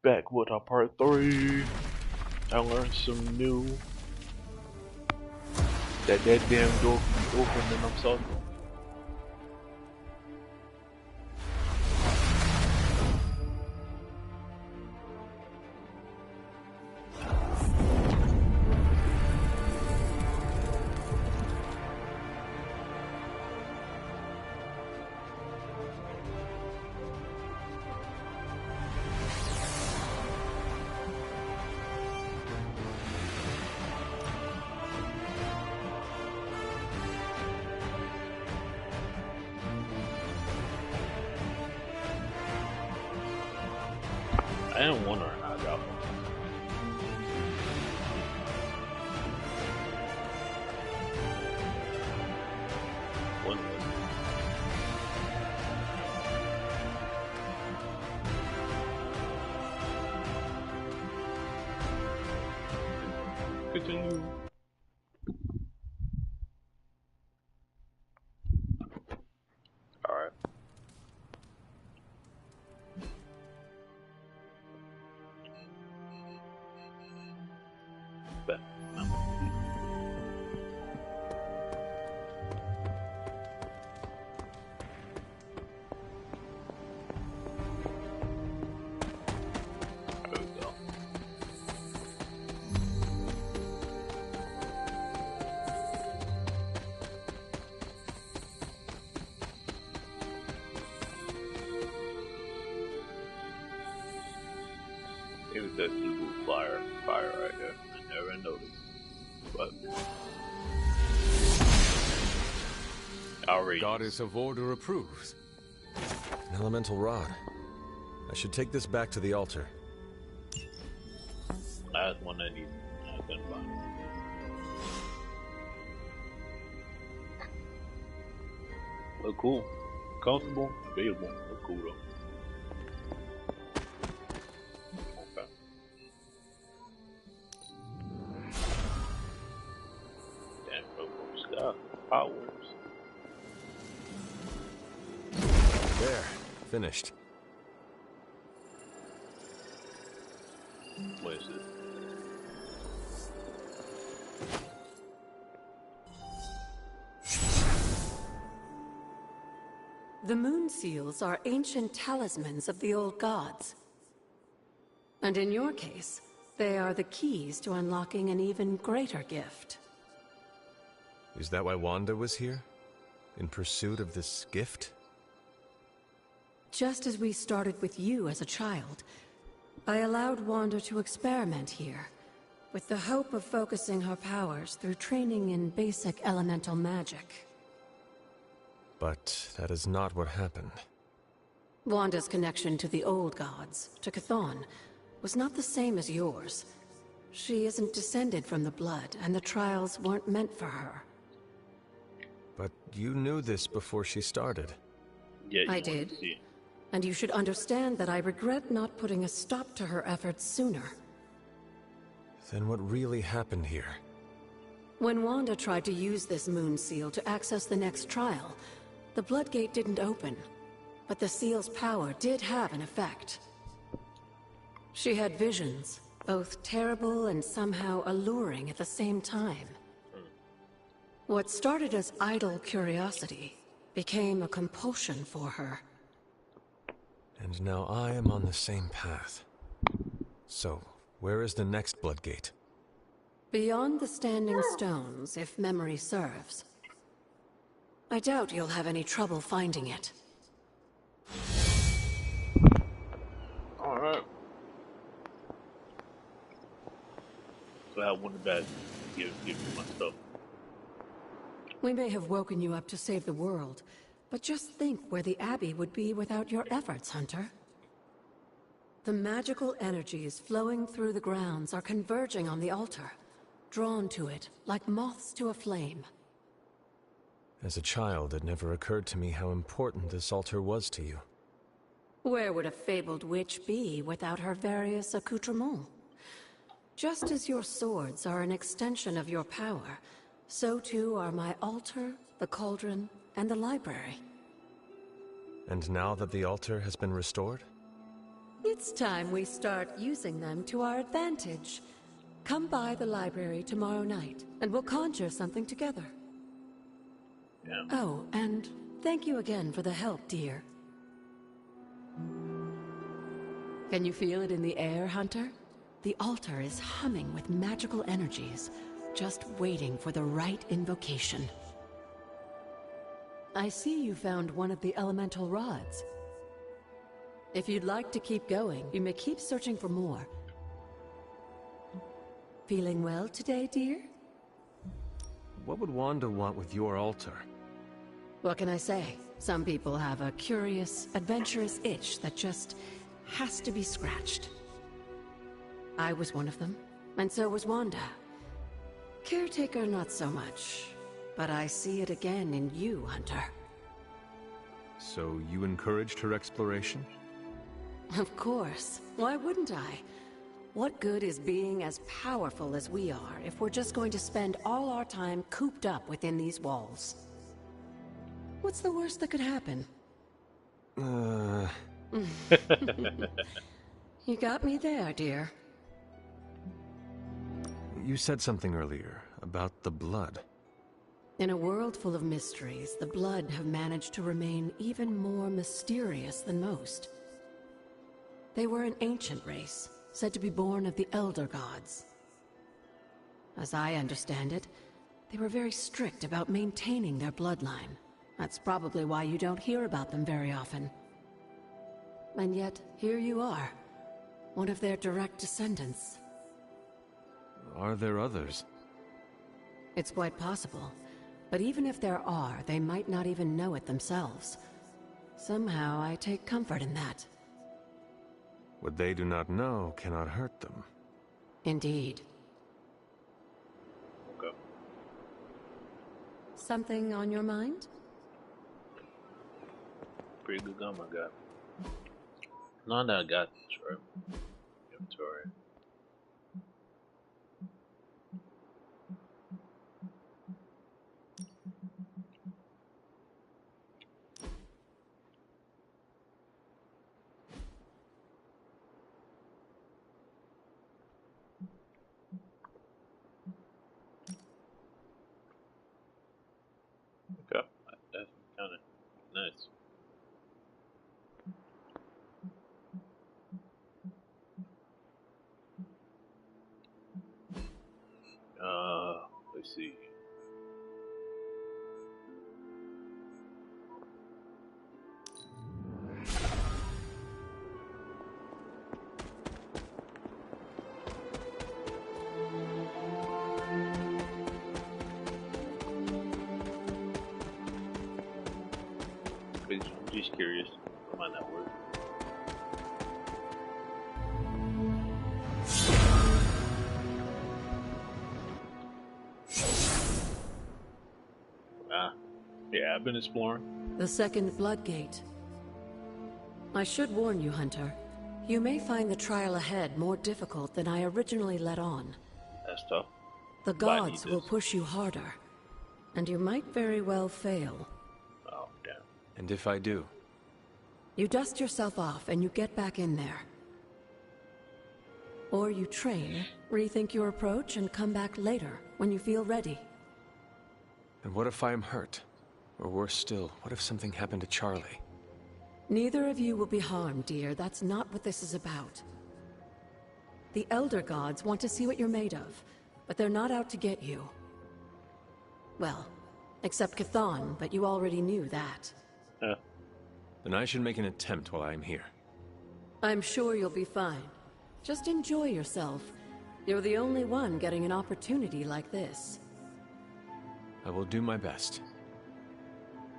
Back with our part 3. I learned some new. That damn door can open and I'm sorry. I didn't want her and I got one. One was continue. Alright. Bet. There we go. It was that blue fire right there. I never noticed. But outrageous. Goddess of Order approves. An elemental rod. I should take this back to the altar. That's one I need. I couldn't find it. Look cool. Comfortable, available. Look cool though. Okay. Damn, purple stuff. Powers. There. Finished. What is it? The moon seals are ancient talismans of the old gods. And in your case, they are the keys to unlocking an even greater gift. Is that why Wanda was here? In pursuit of this gift? Just as we started with you as a child, I allowed Wanda to experiment here, with the hope of focusing her powers through training in basic elemental magic. But that is not what happened. Wanda's connection to the old gods, to Chthon, was not the same as yours. She isn't descended from the blood, and the trials weren't meant for her. But you knew this before she started. Yeah, I did. And you should understand that I regret not putting a stop to her efforts sooner. Then what really happened here? When Wanda tried to use this moon seal to access the next trial, the Bloodgate didn't open, but the seal's power did have an effect. She had visions, both terrible and somehow alluring at the same time. What started as idle curiosity became a compulsion for her. And now I am on the same path. So, where is the next Bloodgate? Beyond the Standing Stones, if memory serves. I doubt you'll have any trouble finding it. Alright. So I went to bed. Give me my stuff. We may have woken you up to save the world, but just think where the Abbey would be without your efforts, Hunter. The magical energies flowing through the grounds are converging on the altar, drawn to it like moths to a flame. As a child, it never occurred to me how important this altar was to you. Where would a fabled witch be without her various accoutrements? Just as your swords are an extension of your power, so too are my altar, the cauldron, and the library. And now that the altar has been restored? It's time we start using them to our advantage. Come by the library tomorrow night, and we'll conjure something together. Yeah. Oh, and thank you again for the help, dear. Can you feel it in the air, Hunter? The altar is humming with magical energies, just waiting for the right invocation. I see you found one of the elemental rods. If you'd like to keep going, you may keep searching for more. Feeling well today, dear? What would Wanda want with your altar? What can I say? Some people have a curious, adventurous itch that just has to be scratched. I was one of them, and so was Wanda. Caretaker, not so much. But I see it again in you, Hunter. So you encouraged her exploration? Of course. Why wouldn't I? What good is being as powerful as we are if we're just going to spend all our time cooped up within these walls? What's the worst that could happen? You got me there, dear. You said something earlier about the blood. In a world full of mysteries, the Blood have managed to remain even more mysterious than most. They were an ancient race, said to be born of the Elder Gods. As I understand it, they were very strict about maintaining their bloodline. That's probably why you don't hear about them very often. And yet, here you are, one of their direct descendants. Are there others? It's quite possible. But even if there are, they might not even know it themselves. Somehow, I take comfort in that. What they do not know cannot hurt them. Indeed. Okay. Something on your mind? Pretty good gum I got. None that I got, sure. Inventory. Okay, that's kind of nice. Let's see. I'm just curious. I might not work. Yeah, I've been exploring. The second Blood Gate. I should warn you, Hunter. You may find the trial ahead more difficult than I originally let on. That's tough. The But I need gods will this. push you harder. And you might very well fail. Oh, damn. And if I do? You dust yourself off and you get back in there. Or you train, rethink your approach, and come back later, when you feel ready. And what if I am hurt? Or worse still, what if something happened to Charlie? Neither of you will be harmed, dear. That's not what this is about. The Elder Gods want to see what you're made of, but they're not out to get you. Well, except Chthon, but you already knew that. Then I should make an attempt while I am here. I'm sure you'll be fine. Just enjoy yourself. You're the only one getting an opportunity like this. I will do my best.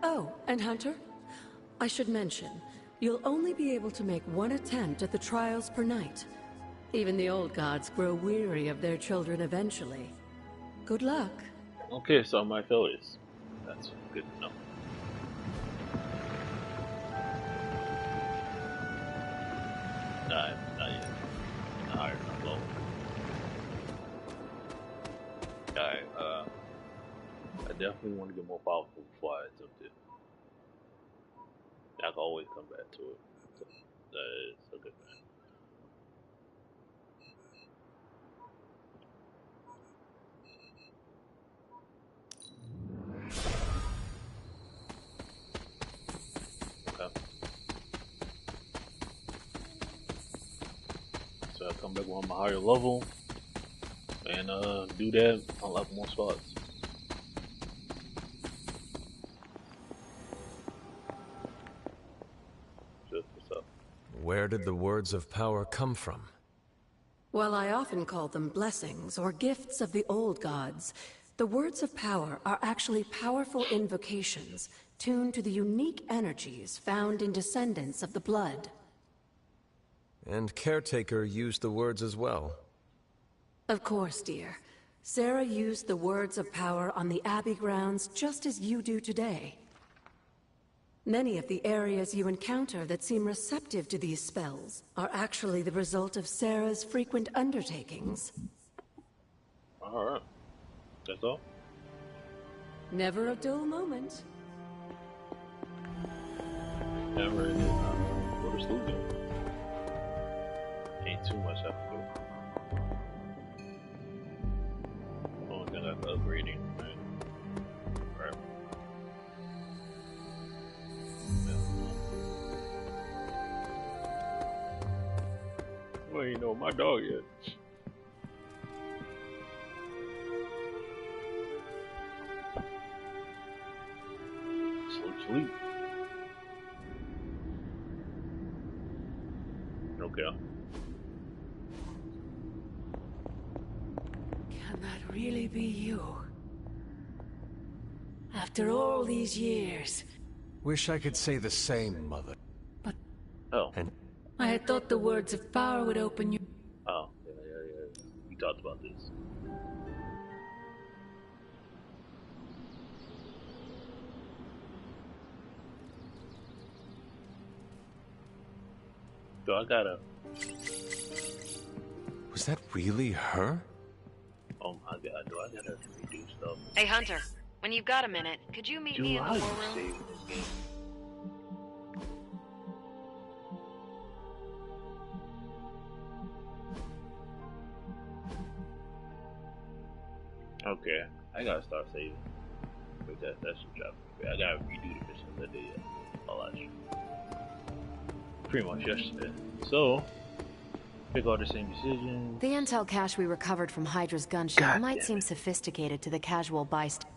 Oh, and Hunter? I should mention, you'll only be able to make one attempt at the trials per night. Even the old gods grow weary of their children eventually. Good luck. Okay, so I might fail this. That's good to know. Not yet. Not higher, not low. Alright, I definitely want to get more powerful before I attempt it. always come back to it. So, that is a good thing. Okay. So I come back on my higher level and do that, unlock more spots. Just what's up. Where did the words of power come from? While I often call them blessings or gifts of the old gods, the words of power are actually powerful invocations tuned to the unique energies found in descendants of the blood. And Caretaker used the words as well. Of course, dear. Sarah used the words of power on the Abbey grounds just as you do today. Many of the areas you encounter that seem receptive to these spells are actually the result of Sarah's frequent undertakings. Alright. That's all? Never a dull moment. Never is go to sleep yet. Ain't too much I can do. Only thing I'm upgrading, right? Right. Well, you know my dog yet. Sleep. Okay. Can that really be you? After all these years. Wish I could say the same, Mother. But Oh. And I had thought the words of power would open you. Oh, yeah. We talked about this. So I gotta. was that really her? Oh my god, do I gotta redo stuff? Hey Hunter, when you've got a minute, could you meet me in the war room? Save this game? Okay, I gotta start saving. But that should drop. I gotta redo the missions I did last year. Pretty much yesterday. So, pick all the same decisions. The intel cache we recovered from Hydra's gunship God might damn seem it. sophisticated to the casual bystander.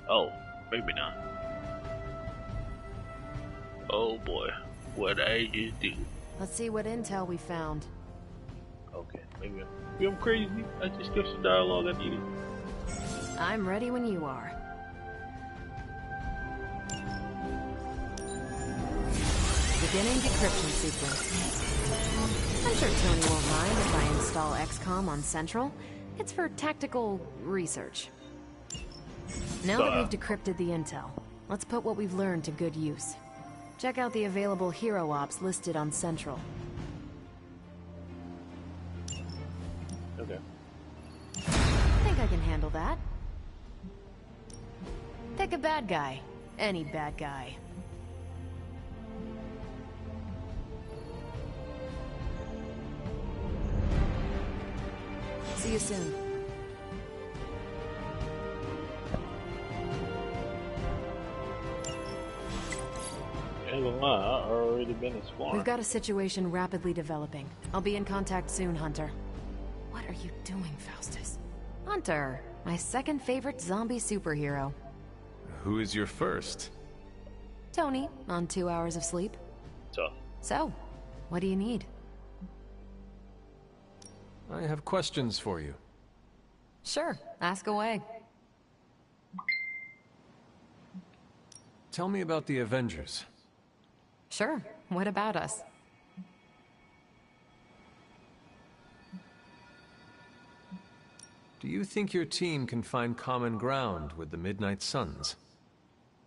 Oh, maybe not. Oh boy, what I just do. Let's see what intel we found. Okay, maybe I'm crazy. I just skipped some dialogue I needed. I'm ready when you are. Beginning decryption sequence. I'm sure Tony won't mind if I install XCOM on Central. It's for tactical research. Now that we've decrypted the intel, let's put what we've learned to good use. Check out the available hero ops listed on Central. Okay. I think I can handle that. Pick a bad guy. Any bad guy. See you soon. Ain't gonna lie, I already been exploring. We've got a situation rapidly developing. I'll be in contact soon, Hunter. What are you doing, Faustus? Hunter, my second favorite zombie superhero. Who is your first? Tony, on 2 hours of sleep. Tough. So, what do you need? I have questions for you. Sure, ask away. Tell me about the Avengers. Sure, what about us? Do you think your team can find common ground with the Midnight Suns?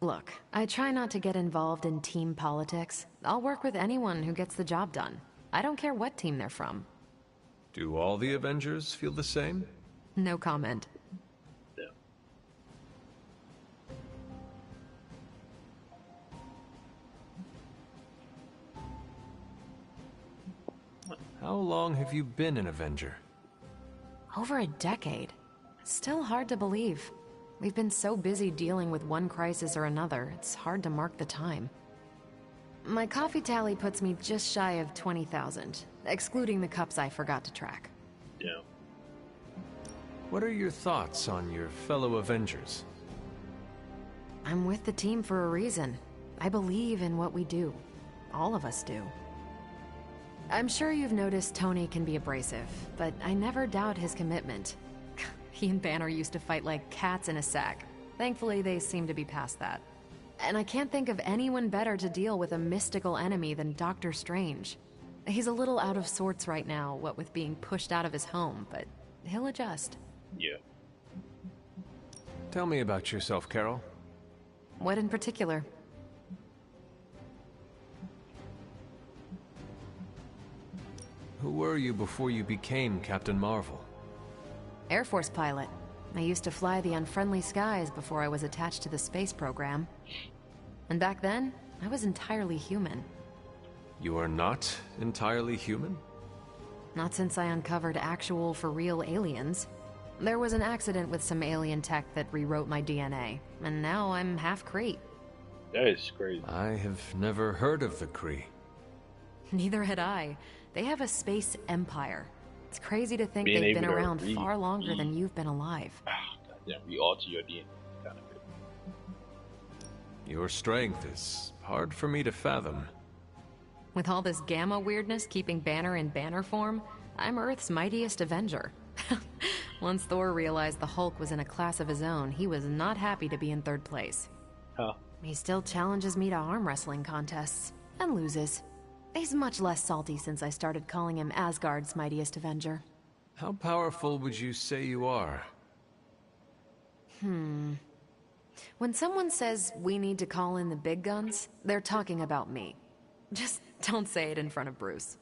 Look, I try not to get involved in team politics. I'll work with anyone who gets the job done. I don't care what team they're from. Do all the Avengers feel the same? No comment. Yeah. How long have you been an Avenger? Over a decade. Still hard to believe. We've been so busy dealing with one crisis or another, it's hard to mark the time. My coffee tally puts me just shy of 20,000, excluding the cups I forgot to track. Yeah. What are your thoughts on your fellow Avengers? I'm with the team for a reason. I believe in what we do. All of us do. I'm sure you've noticed Tony can be abrasive, but I never doubt his commitment. He and Banner used to fight like cats in a sack. Thankfully, they seem to be past that. And I can't think of anyone better to deal with a mystical enemy than Doctor Strange. He's a little out of sorts right now, what with being pushed out of his home, but he'll adjust. Yeah. Tell me about yourself, Carol. What in particular? Who were you before you became Captain Marvel? Air Force pilot. I used to fly the unfriendly skies before I was attached to the space program. And back then, I was entirely human. You are not entirely human? Not since I uncovered actual, for real aliens. There was an accident with some alien tech that rewrote my DNA, and now I'm half Kree. That is crazy. I have never heard of the Kree. Neither had I. They have a space empire. It's crazy to think Being they've been able to around far longer than you've been alive. Goddamn, re-alter your DNA. Kind of good. Your strength is hard for me to fathom. With all this gamma weirdness keeping Banner in banner form, I'm Earth's mightiest Avenger. Once Thor realized the Hulk was in a class of his own, he was not happy to be in third place. Huh. He still challenges me to arm wrestling contests, and loses. He's much less salty since I started calling him Asgard's mightiest Avenger. How powerful would you say you are? When someone says we need to call in the big guns, they're talking about me. Just don't say it in front of Bruce.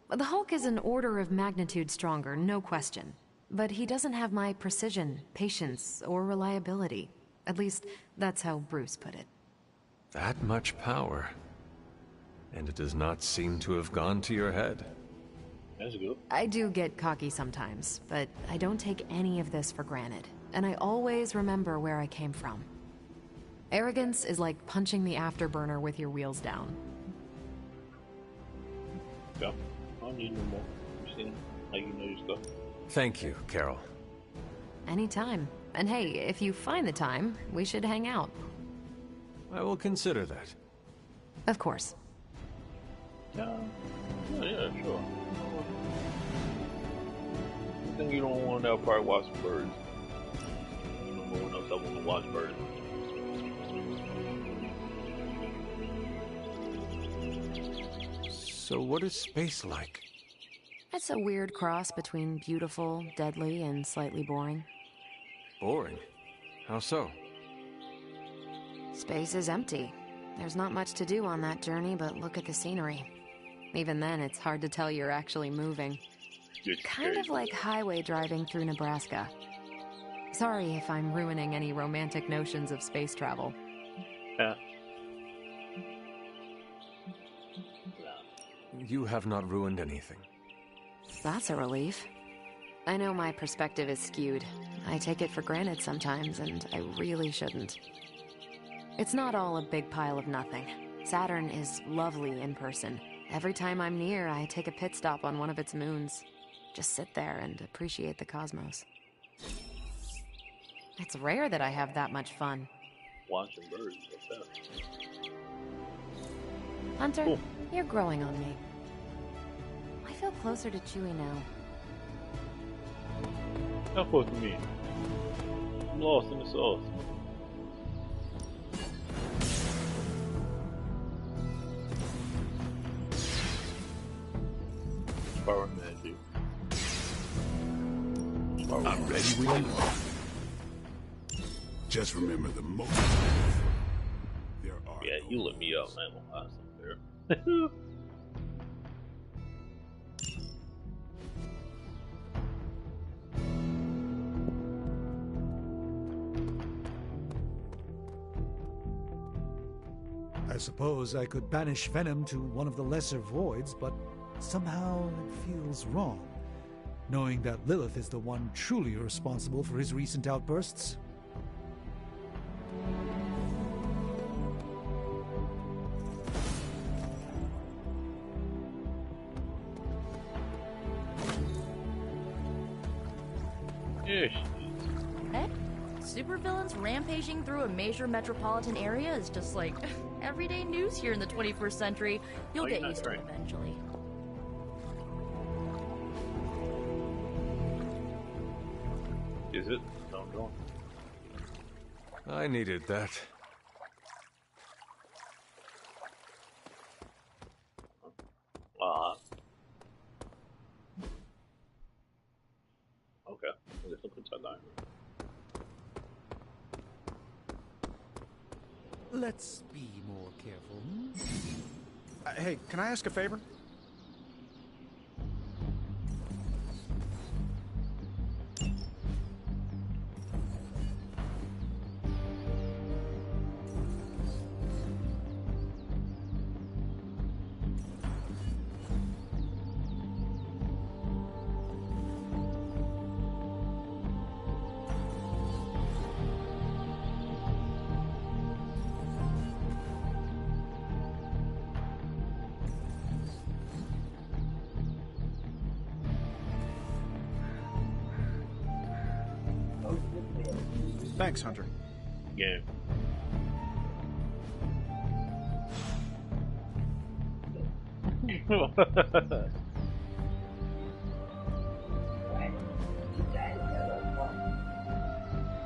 The Hulk is an order of magnitude stronger, no question. But he doesn't have my precision, patience, or reliability. At least, that's how Bruce put it. That much power. And it does not seem to have gone to your head. That's good. I do get cocky sometimes, but I don't take any of this for granted. And I always remember where I came from. Arrogance is like punching the afterburner with your wheels down. Yeah. I don't need no more. You see how you know your stuff. Thank you, Carol. Anytime. And hey, if you find the time, we should hang out. I will consider that. Of course. Yeah, sure. I think you don't want to probably watch birds. You don't know what else I want to watch birds. So what is space like? It's a weird cross between beautiful, deadly, and slightly boring. Boring? How so? Space is empty. There's not much to do on that journey but look at the scenery. Even then, it's hard to tell you're actually moving. Kind of like highway driving through Nebraska. Sorry if I'm ruining any romantic notions of space travel. Yeah. You have not ruined anything. That's a relief. I know my perspective is skewed. I take it for granted sometimes, and I really shouldn't. It's not all a big pile of nothing. Saturn is lovely in person. Every time I'm near, I take a pit stop on one of its moons. Just sit there and appreciate the cosmos. It's rare that I have that much fun. Watching birds, what's that? Hunter, Cool. You're growing on me. I feel closer to Chewie now. How close to me? I'm lost in the sauce. Power magic. I'm ready when you are. Just remember the most. There are. Yeah, you lit me up, man. Awesome there. I suppose I could banish Venom to one of the lesser voids, but somehow it feels wrong, knowing that Lilith is the one truly responsible for his recent outbursts. Yes. Eh? Supervillains rampaging through a major metropolitan area is just like everyday news here in the 21st century. You'll you're get not used to it trying. eventually. Is it? No, I'm going. I needed that. Okay. I guess I'll put that down. Let's be more careful. Hey, can I ask a favor? Thanks, Hunter. Yeah.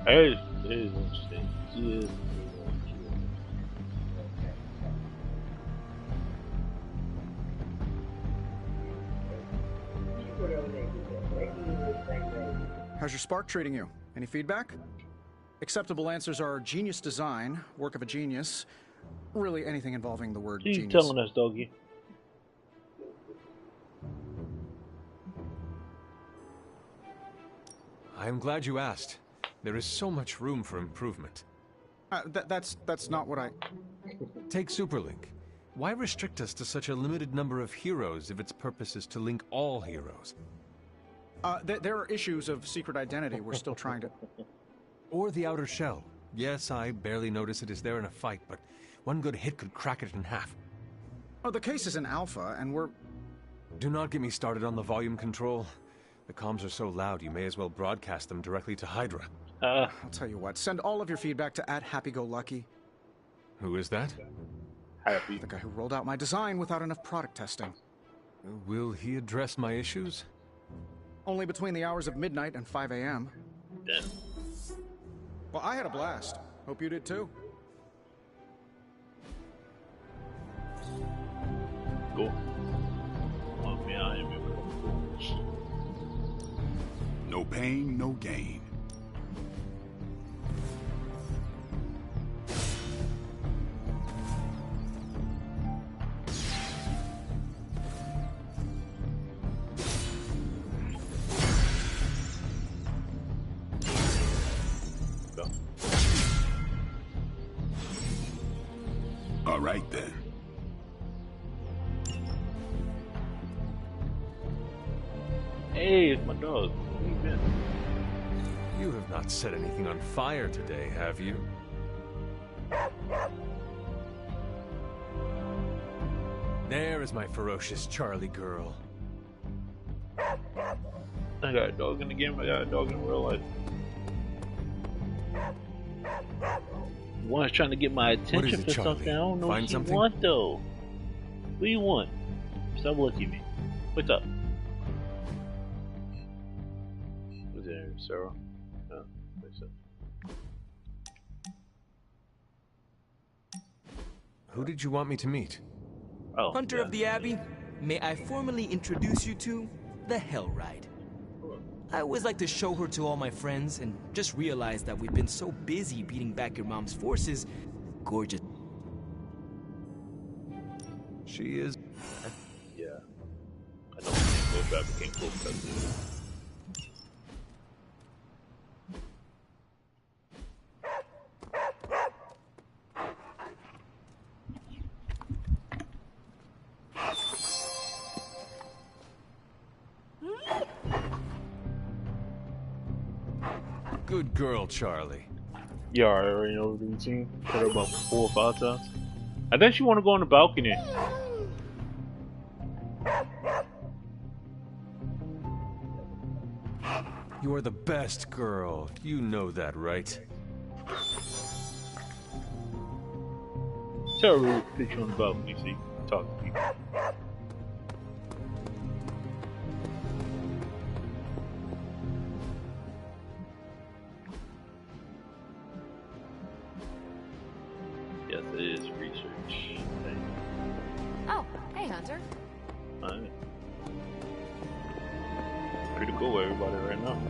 It is interesting. Yeah. How's your spark treating you? Any feedback? Acceptable answers are genius design, work of a genius, really anything involving the word Keep genius. telling us, doggy. I am glad you asked. There is so much room for improvement. That's not what I... Take Superlink. Why restrict us to such a limited number of heroes if its purpose is to link all heroes? There are issues of secret identity we're still trying to... Or the outer shell. Yes, I barely notice it is there in a fight, but one good hit could crack it in half. Oh, the case is in alpha, and we're... Do not get me started on the volume control. The comms are so loud, you may as well broadcast them directly to Hydra. I'll tell you what, send all of your feedback to @HappyGoLucky. Who is that? Happy. The guy who rolled out my design without enough product testing. Will he address my issues? Only between the hours of midnight and 5 a.m. Damn. Well, I had a blast. Hope you did too. Cool. Oh, man, I am No pain, no gain. Go. All right then. Hey, it's my dog. Where you been? You have not set anything on fire today, have you? There is my ferocious Charlie girl. I got a dog in the game, I got a dog in real life. One's trying to get my attention it, for Charlie? something I don't know Find what you something? want though. What do you want? Stop looking at me. What's up? What's there, Sarah? No, what's up? Who did you want me to meet? Oh, Hunter yeah. of the Abbey, may I formally introduce you to the Hell Ride. I always like to show her to all my friends and just realize that we've been so busy beating back your mom's forces. Gorgeous. She is... Yeah. I know Ghost Rider became cool because Good girl, Charlie. Yeah, I already know the routine. Put her about 4 or 5 times. I think she want to go on the balcony. You are the best girl. You know that, right? Tell her to put you on the balcony so you can talk to people. Yes, it is research. Oh, hey, Hunter. Alright. Pretty cool, everybody, right now.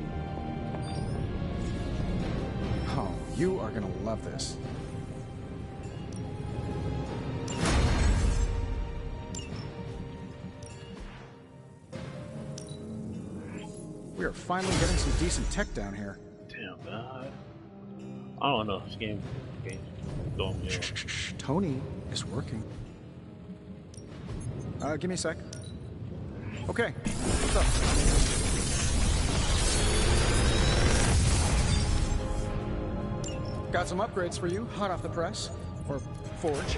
Oh, you are gonna love this. We are finally getting some decent tech down here. Damn, God. I don't know. This game's throwing me off. Shh, Tony is working. Give me a sec. Okay, what's up? Got some upgrades for you, hot off the press. Or forge.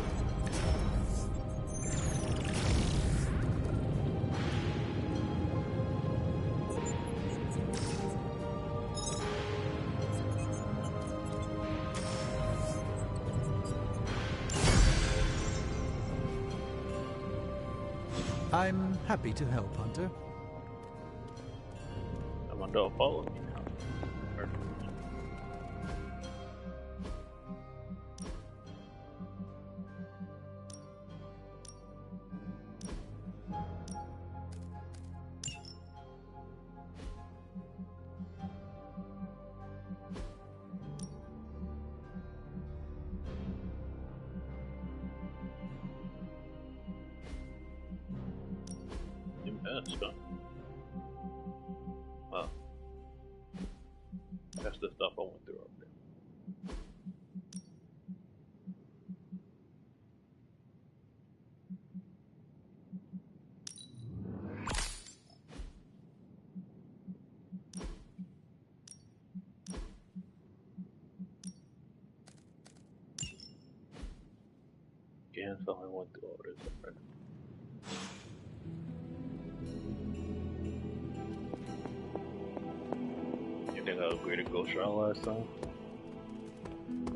I'm happy to help, Hunter. And my dog followed me now. Wow. That's the stuff I went through up there. Again, so I went through all this already. You think I upgraded Ghost Shot last time?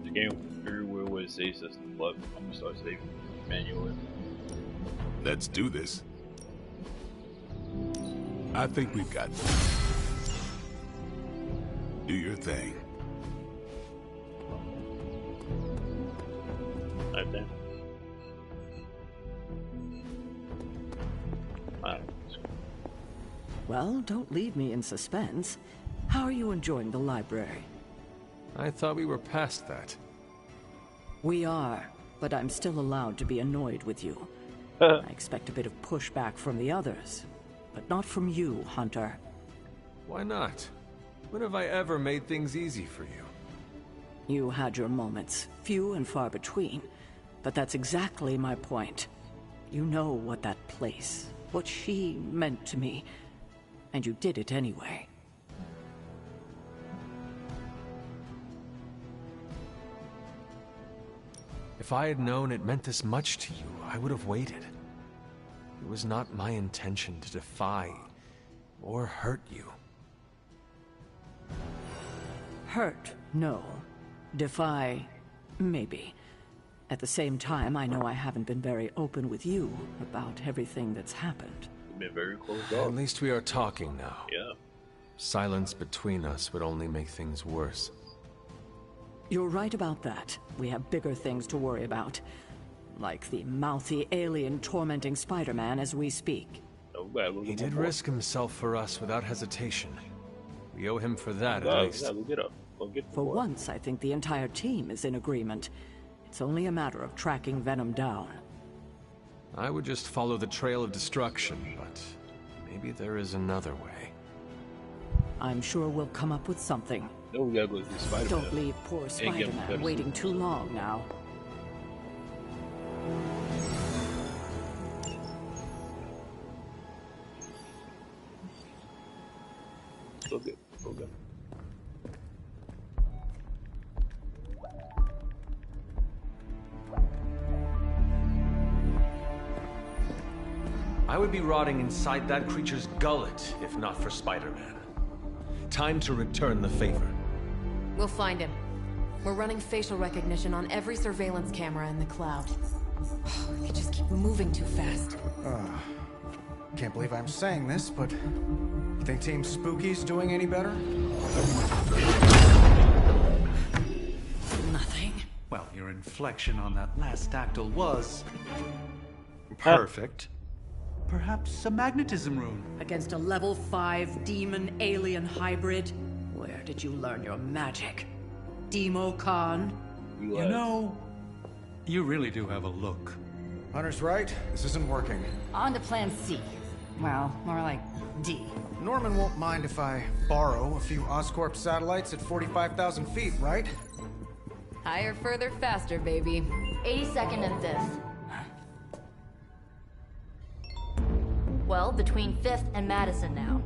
The game everywhere where it saves system, but I'm gonna start saving manually. Let's do this. I think we've got this. Do your thing. I think. Alright. Well, don't leave me in suspense. How are you enjoying the library? I thought we were past that. We are, but I'm still allowed to be annoyed with you. I expect a bit of pushback from the others, but not from you, Hunter. Why not? When have I ever made things easy for you? You had your moments, few and far between, but that's exactly my point. You know what that place, what she meant to me, and you did it anyway. If I had known it meant this much to you, I would have waited. It was not my intention to defy or hurt you. Hurt, no. Defy, maybe. At the same time, I know I haven't been very open with you about everything that's happened. We've been very close At off. least we are talking now. Yeah. Silence between us would only make things worse. You're right about that. We have bigger things to worry about. Like the mouthy alien tormenting Spider-Man as we speak. Oh, we gotta go He get did more. risk himself for us without hesitation. We owe him for that, Yeah, at we least. gotta go get up. Go get For more. once, I think the entire team is in agreement. It's only a matter of tracking Venom down. I would just follow the trail of destruction, but maybe there is another way. I'm sure we'll come up with something. No, we gotta go see Spider-Man. Don't leave poor get him Spider-Man better waiting suit. too long now. Go get. Go get. I would be rotting inside that creature's gullet if not for Spider-Man. Time to return the favor. We'll find him. We're running facial recognition on every surveillance camera in the cloud. We could just keep moving too fast. Can't believe I'm saying this, but you think Team Spooky's doing any better? Nothing. Well, your inflection on that last dactyl was perfect. Perhaps a magnetism rune. Against a level 5 demon alien hybrid? Where did you learn your magic? Demo Khan? You know, you really do have a look. Hunter's right. This isn't working. On to plan C. Well, more like D. Norman won't mind if I borrow a few Oscorp satellites at 45,000 feet, right? Higher, further, faster, baby. 82nd and 5th. Well, between 5th and Madison now.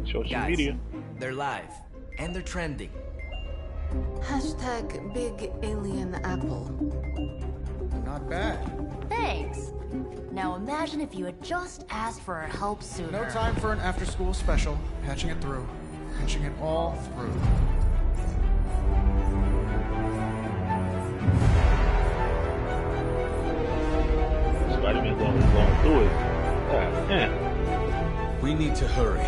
Social Guys, media. they're live. And they're trending. Hashtag big alien apple. Not bad. Thanks. Now imagine if you had just asked for our help sooner. No time for an after-school special. Patching it through. Patching it all through. Spider-Man's always going through it. God damn. We need to hurry.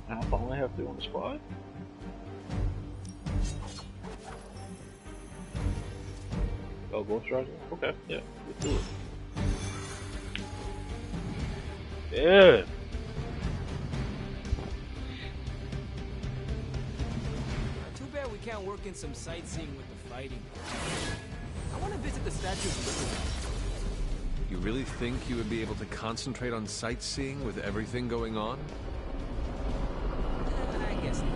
How long I have to on the spot? Oh, Ghost Rider? Okay, yeah, let's do it. Yeah. Too bad we can't work in some sightseeing with the fighting. I want to visit the Statue of Liberty. You really think you would be able to concentrate on sightseeing with everything going on? I guess not.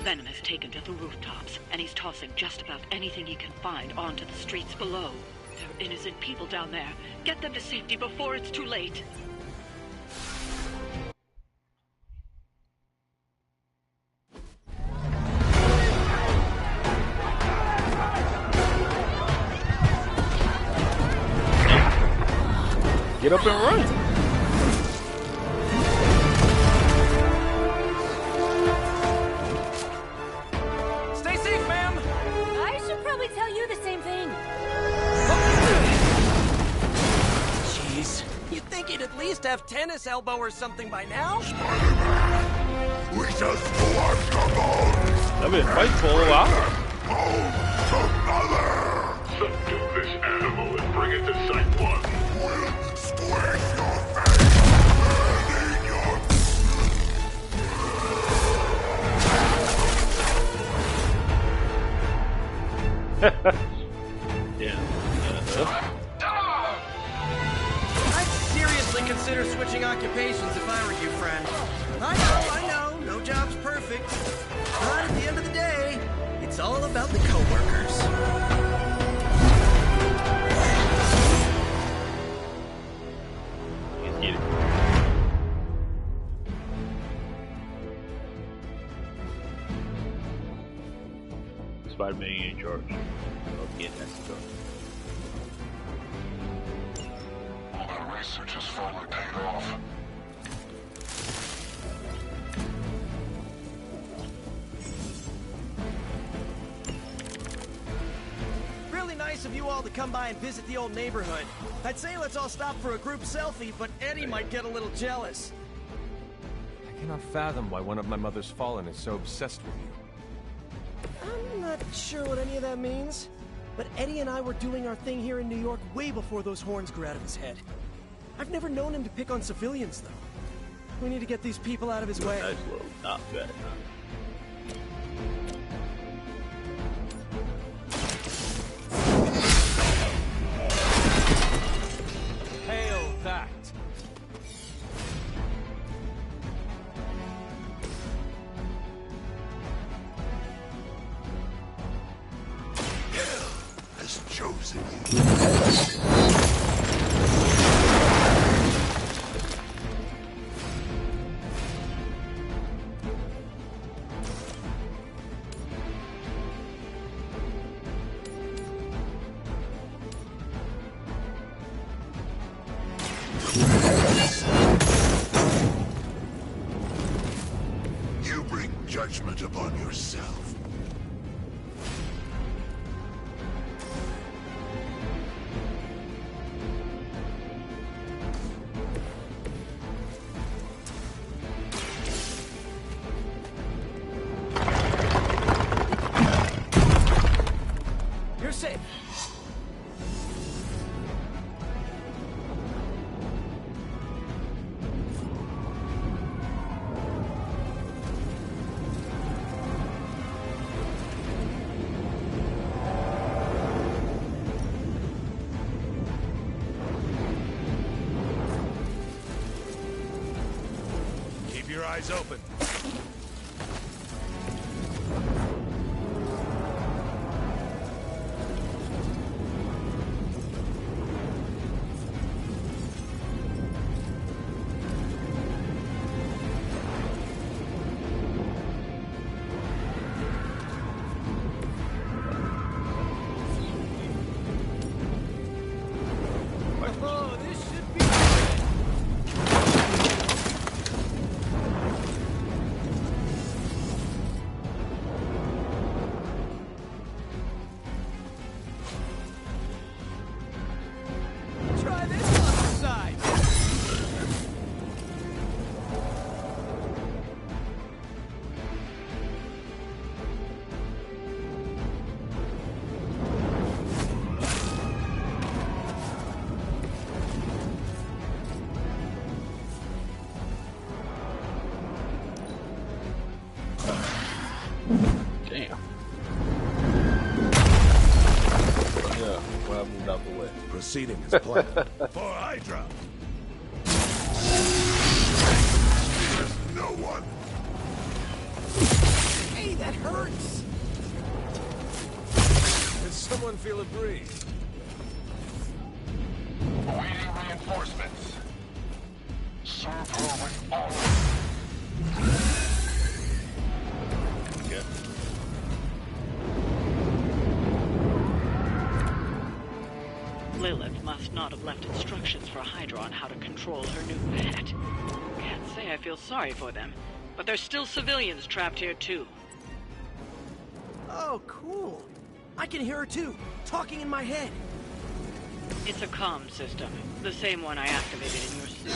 Venom has taken to the rooftops, and he's tossing just about anything he can find onto the streets below. There are innocent people down there. Get them to safety before it's too late. Get up and run. Stay safe, ma'am! I should probably tell you the same thing. Jeez. You'd think he'd at least have tennis elbow or something by now? We just want the bones. I've been fighting for a little while. Subdue this animal and bring it to Site 1. We'll squish your face and eat your... Yeah. I'd seriously consider switching occupations if I were you, friend. I know, no job's perfect. But at the end of the day, it's all about the coworkers. Let's get it. Spider-Man in charge of getting that stuff. All that research has finally paid off. Really nice of you all to come by and visit the old neighborhood. I'd say let's all stop for a group selfie, but Eddie might get a little jealous. I cannot fathom why one of my mother's fallen is so obsessed with you. I'm not sure what any of that means, but Eddie and I were doing our thing here in New York way before those horns grew out of his head. I've never known him to pick on civilians, though. We need to get these people out of his way. Nice little not bad. Hail that! Has chosen you. it upon yourself. You're safe. Keep your eyes open. Oh, this should be Try this on the side. Damn. Yeah, well, I moved out the way. Proceeding as planned. For Hydra. There's no one. Hey, that hurts. Did someone feel a breeze? Awaiting reinforcements. Serve her with all. Yeah. Lilith must not have left instructions for Hydra on how to control her new pet. Can't say I feel sorry for them, but there's still civilians trapped here too. Oh, cool. I can hear her too, talking in my head. It's a comm system, the same one I activated in your suit.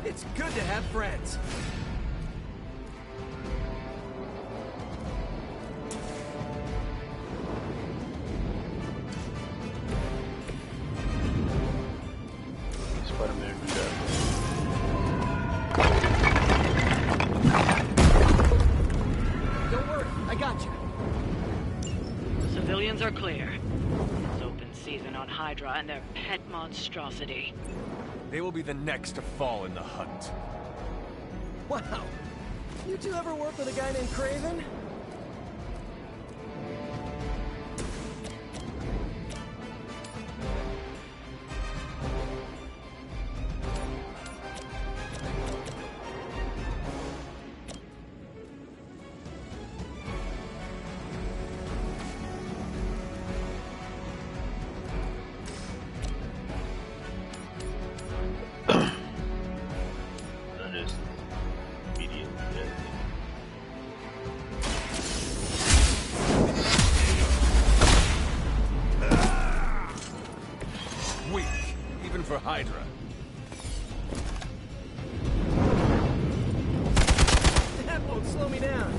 It's good to have friends. Spider-Man do that. Don't worry, I got you. Civilians are clear. It's open season on Hydra and their pet monstrosity. They will be the next to fall in the hunt. Wow. You two ever work with a guy named Craven? That is immediate. Weak, even for Hydra. That won't slow me down.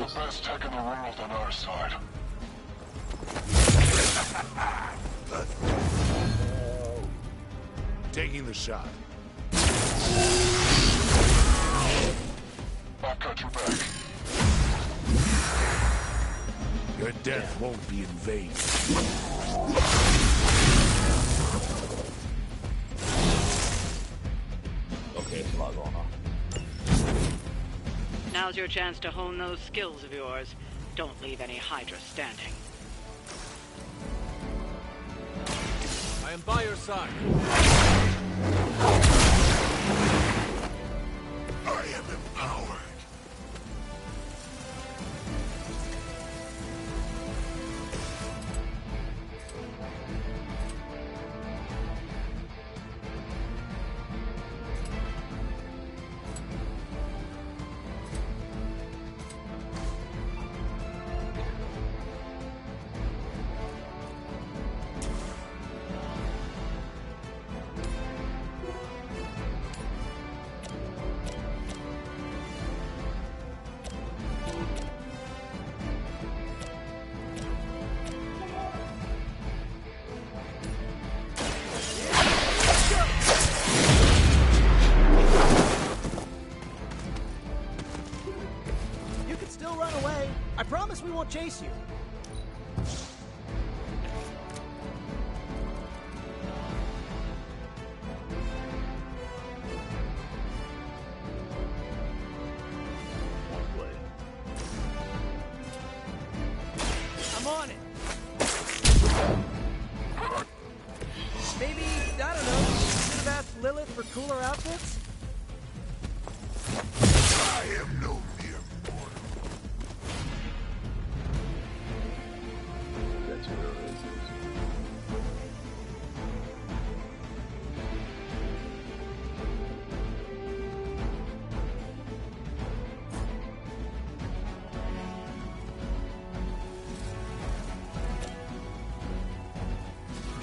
the best tech in the world on our side. Taking the shot. I've got your back. Your death won't be in vain. Okay, it's a lot going on. Now's your chance to hone those skills of yours. Don't leave any Hydra standing. I am by your side. I am empowered. We won't chase you. I'm on it. Maybe, I don't know, should have asked Lilith for cooler outfits? I am no mere mortal. That's where it is.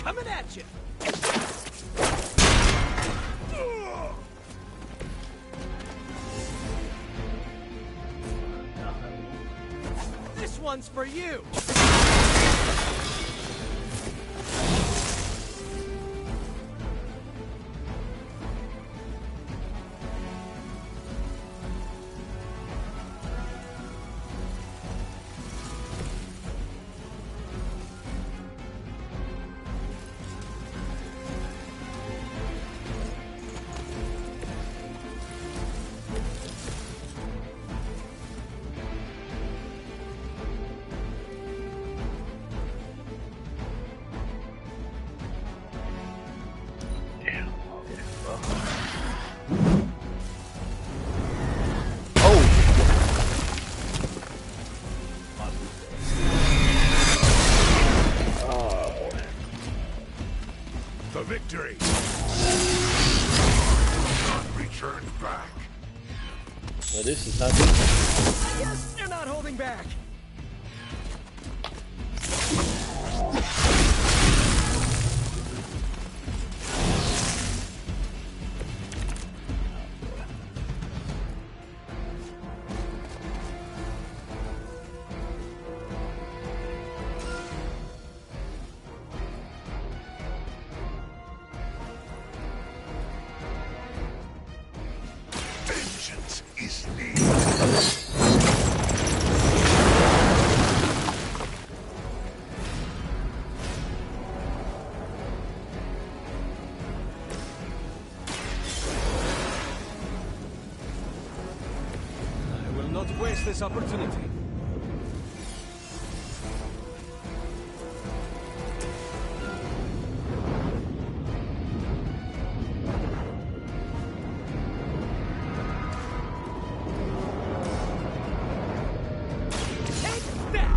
Coming at you. This one's for you. For victory! Not returned back. Well, this is not good. Yes, they're not holding back. Vengeance is needed. I will not waste this opportunity. Take that!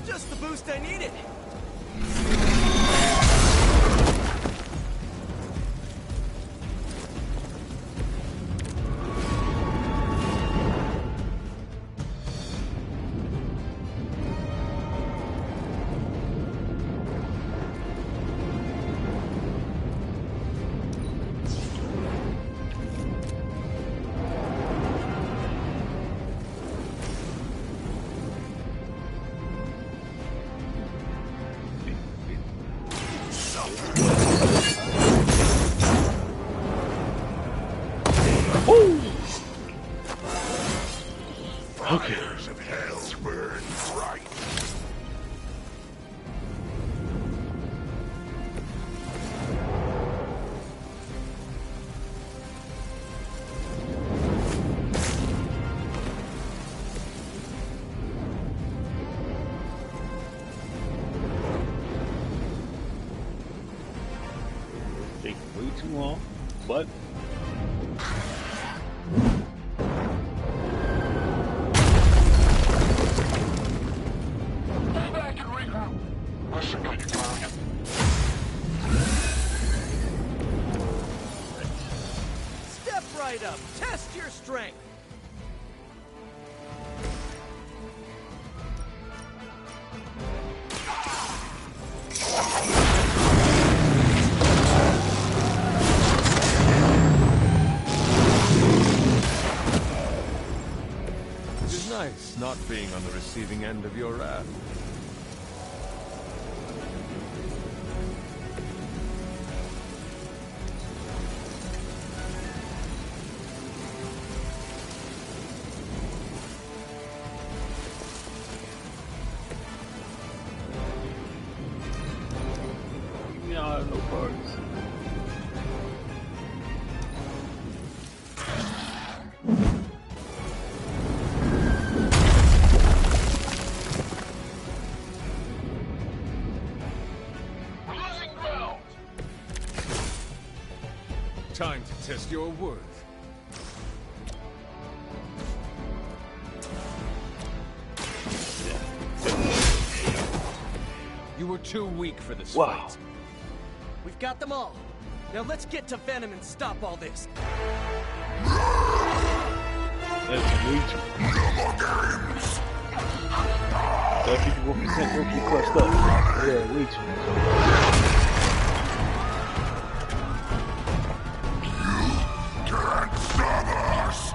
Just the boost I needed. Woo! Okay. Fires of hell burn bright. Taking way too long, but Stay back and regroup. Listen, can you clown? Step right up. Test your strength. It is nice not being on the receiving end of your wrath. you know, I have no parts. Time to test your worth. You were too weak for this Wow. fight. We've got them all. Now let's get to Venom and stop all this. That's way too. No more games. That 51% rookie clutched up. Yeah, way too much. Can't stop us,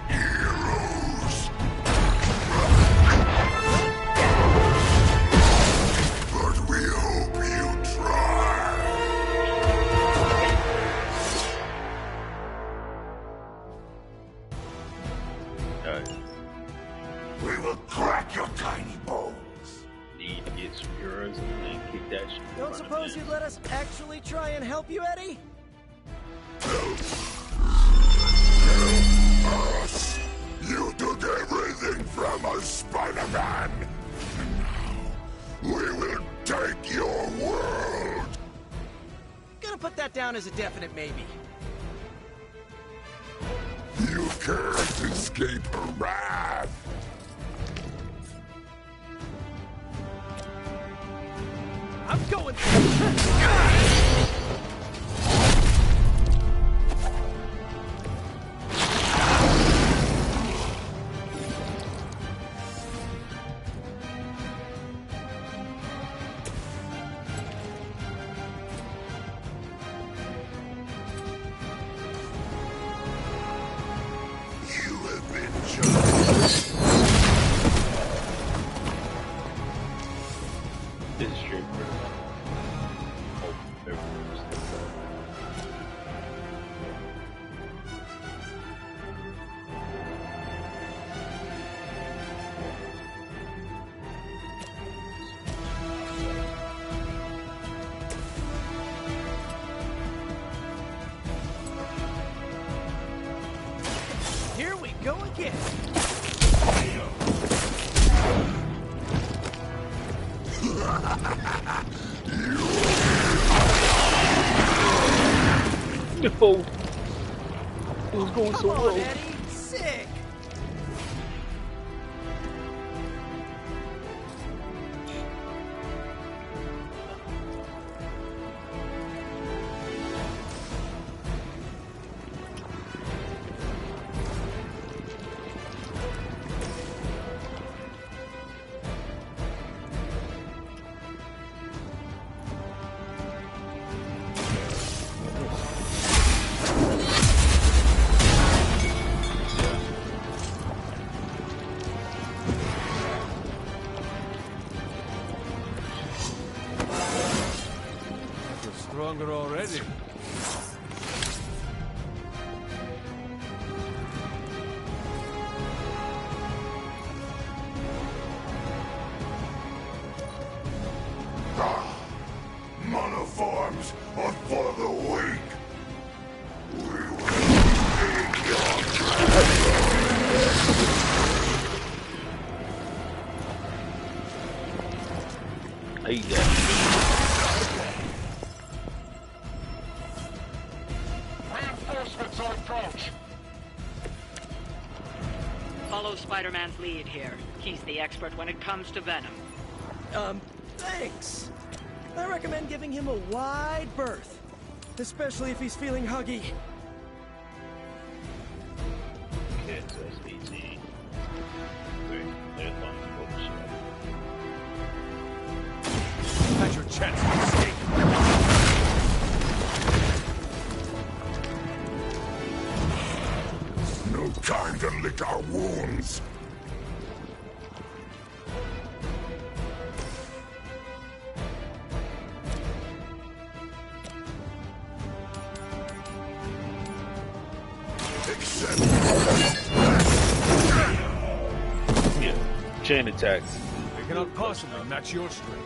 heroes. But we hope you try. Alright. We will crack your tiny bones. Need to get some euros and kick that shit. Don't suppose you'd let us actually try and help you, Eddie? Us. You took everything from us, Spider-Man. And now we will take your world. Gonna put that down as a definite maybe. You can't escape her wrath. I'm going. You have been chosen. This is straight for oh, everyone's Here we go again. No! It was going so Come on, low. Eddie. Sick. stronger already. Monoforms are for the weak. We will take your I eat that. Reinforcements on approach. Follow Spider-Man's lead here. He's the expert when it comes to Venom. Thanks. I recommend giving him a wide berth. Especially if he's feeling huggy. Okay, so that's easy. Wait, there's one focus. Had your chance to escape. no time to lick our wounds. Yeah, chain attacks. They cannot possibly match your strength.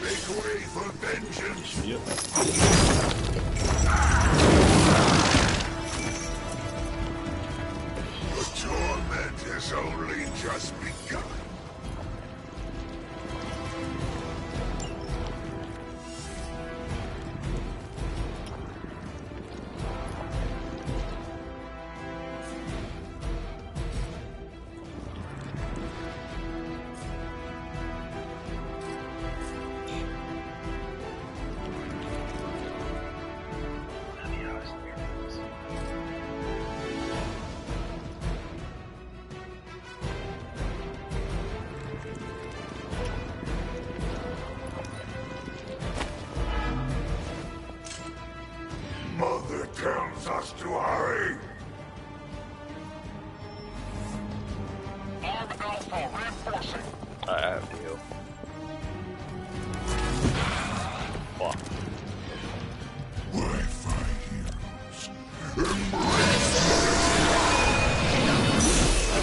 Make way for vengeance. Yep. The torment has only just begun. Mother tells us to hurry. Arm Alpha reinforcing. I have to heal. Fuck. Why fight heroes? Embrace them.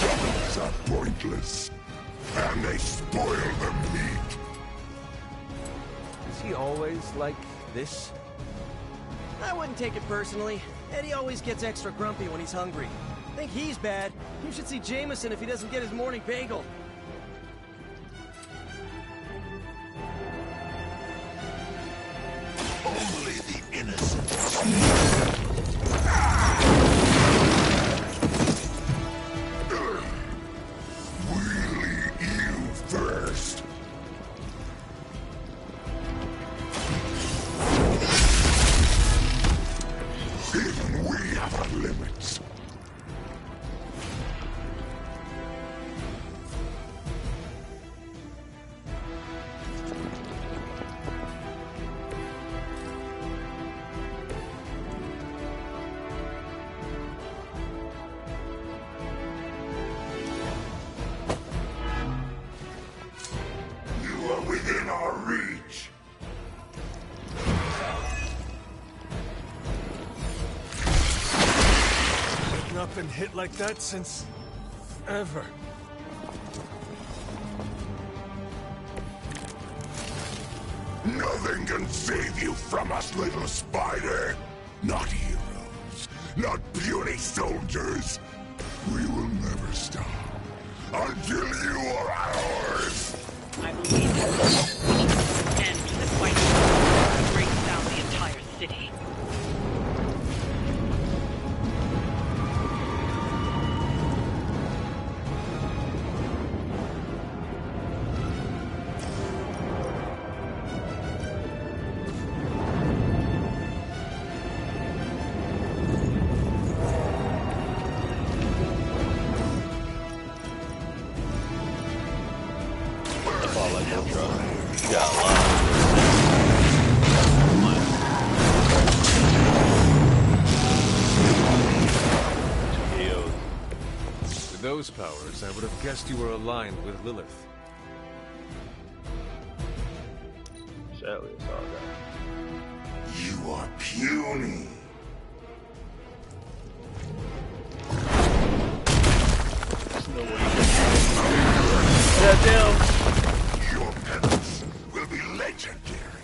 Weapons are pointless, and they spoil the meat. Is he always like this? I wouldn't take it personally. Eddie always gets extra grumpy when he's hungry. Think he's bad. You should see Jameson if he doesn't get his morning bagel. Only the innocent. We'll eat you first. Even we have our limits. You are within our reach. I've not been hit like that since... ever. Nothing can save you from us, little spider. Not heroes, not puny soldiers. We will never stop until you are ours. I believe it. End to this white war. Breaks down the entire city. those powers, I would have guessed you were aligned with Lilith. Sadly, it's all that. You are puny. There's no way you can. Goddamn. Your penance will be legendary.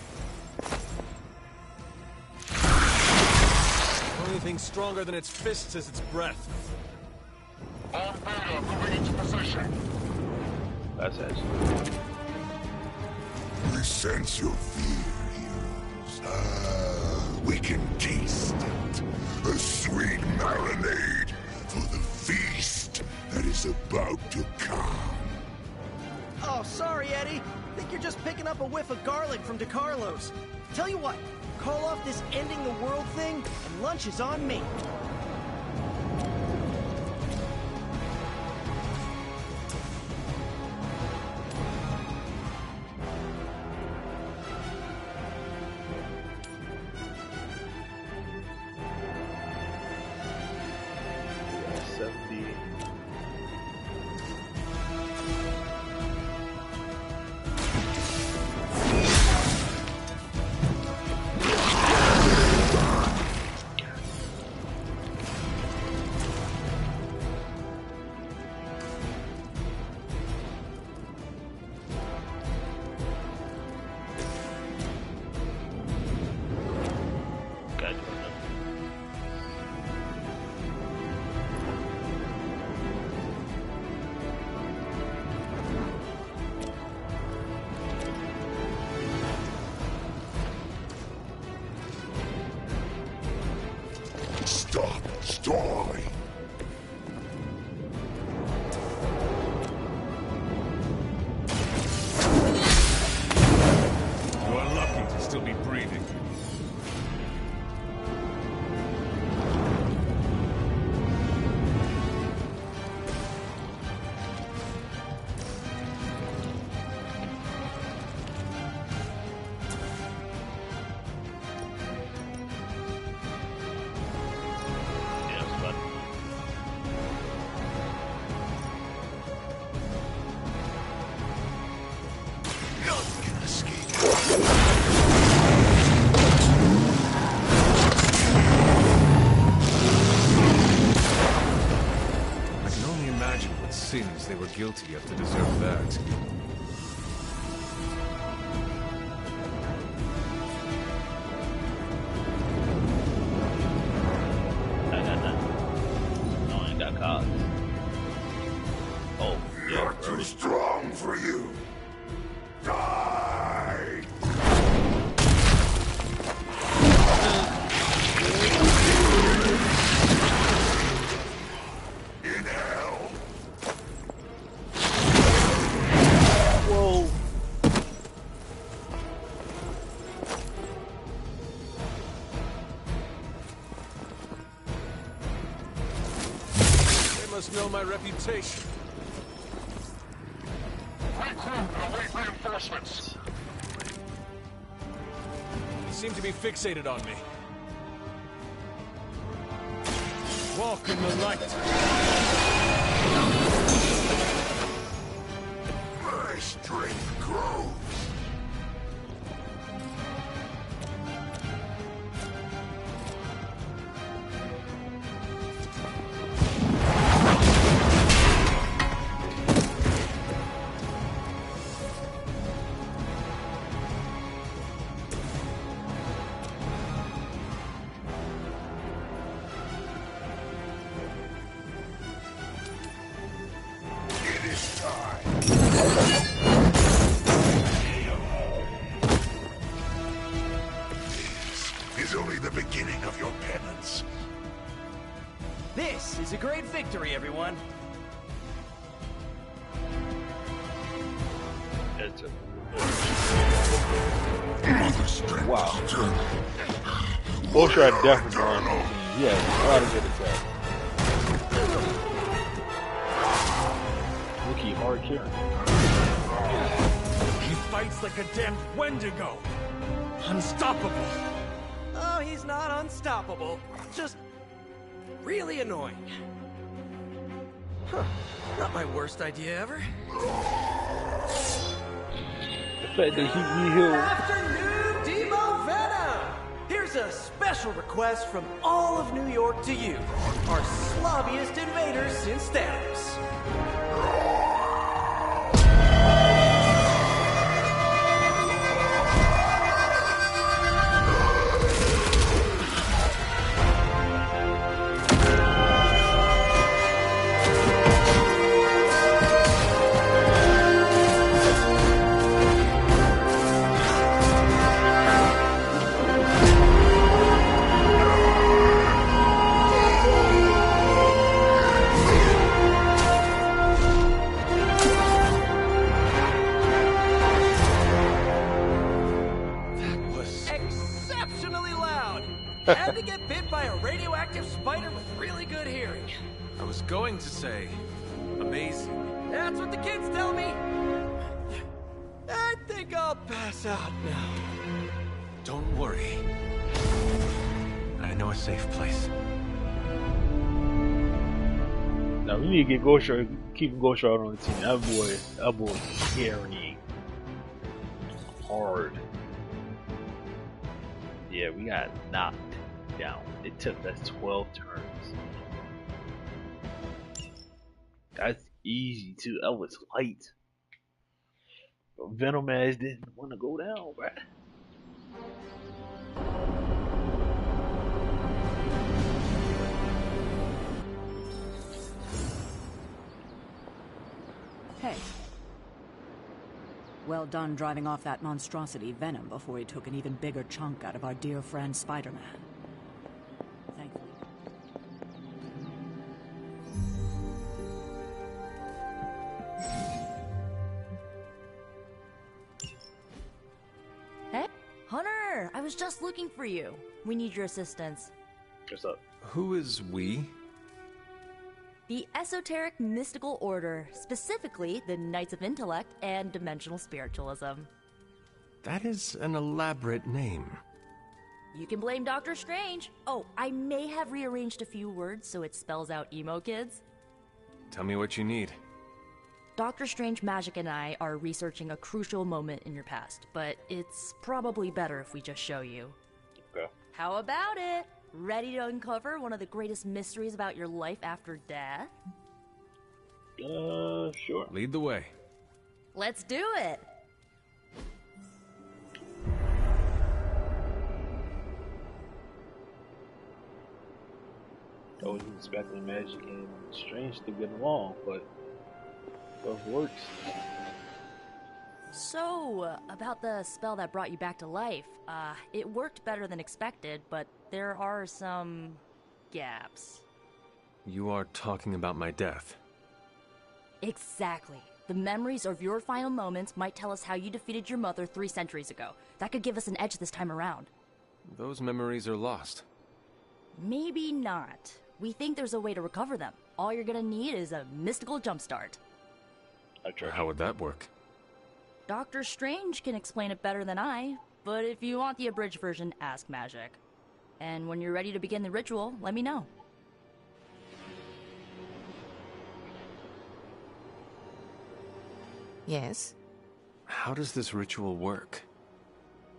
Only thing stronger than its fists is its breath. All Beta moving into position. That's actually. We sense your fear, heroes. We can taste it. A sweet marinade for the feast that is about to come. Oh, sorry, Eddie. Think you're just picking up a whiff of garlic from DeCarlo's. Tell you what, call off this ending the world thing, and lunch is on me. Stop stalling. You are lucky to still be breathing. Sins they were guilty of to deserve that. I got nothing. No, I ain't got cards. Oh, yeah. Not too strong for you. Die! In hell. Whoa. They must know my reputation. Regroup and await reinforcements. They seem to be fixated on me. Walk in the light. My strength grows. It is time. This is only the beginning of your penance. This is a great victory, everyone. It's a... Mother strength Wow. is eternal. Bullshit, I definitely don't know. Yeah, a lot of good attack. Rookie hard carry. He fights like a damned Wendigo. Unstoppable. Oh, he's not unstoppable. Just really annoying. Huh. Not my worst idea ever. The fact that he Good afternoon, Demo Venom! Here's a special request from all of New York to you, our slobbiest invaders since Thanos. Had to get bit by a radioactive spider with really good hearing. I was going to say, amazing. That's what the kids tell me. I think I'll pass out now. Don't worry. I know a safe place. Now we need to get Ghost Rider, keep Ghost Rider on the team. That boy carrying hard. Yeah, we got knocked down. It took us 12 turns. That's easy too. That was light. But Venom ass didn't want to go down, bruh. Hey. Well done driving off that monstrosity Venom before he took an even bigger chunk out of our dear friend Spider-Man. Thankfully. Hey, Hunter! I was just looking for you. We need your assistance. What's up? Who is we? The Esoteric Mystical Order, specifically the Knights of Intellect and Dimensional Spiritualism. That is an elaborate name. You can blame Dr. Strange. Oh, I may have rearranged a few words so it spells out emo kids. Tell me what you need. Dr. Strange Magic and I are researching a crucial moment in your past, but it's probably better if we just show you. Okay. How about it? Ready to uncover one of the greatest mysteries about your life after death? Sure. Lead the way. Let's do it! I was expecting Magic and Strange to get along, but both works. So, about the spell that brought you back to life, it worked better than expected, but there are some gaps. You are talking about my death. Exactly. The memories of your final moments might tell us how you defeated your mother 3 centuries ago. That could give us an edge this time around. Those memories are lost. Maybe not. We think there's a way to recover them. All you're gonna need is a mystical jumpstart. How would that work? Doctor Strange can explain it better than I, but if you want the abridged version, ask Magic. And when you're ready to begin the ritual, let me know. Yes? How does this ritual work?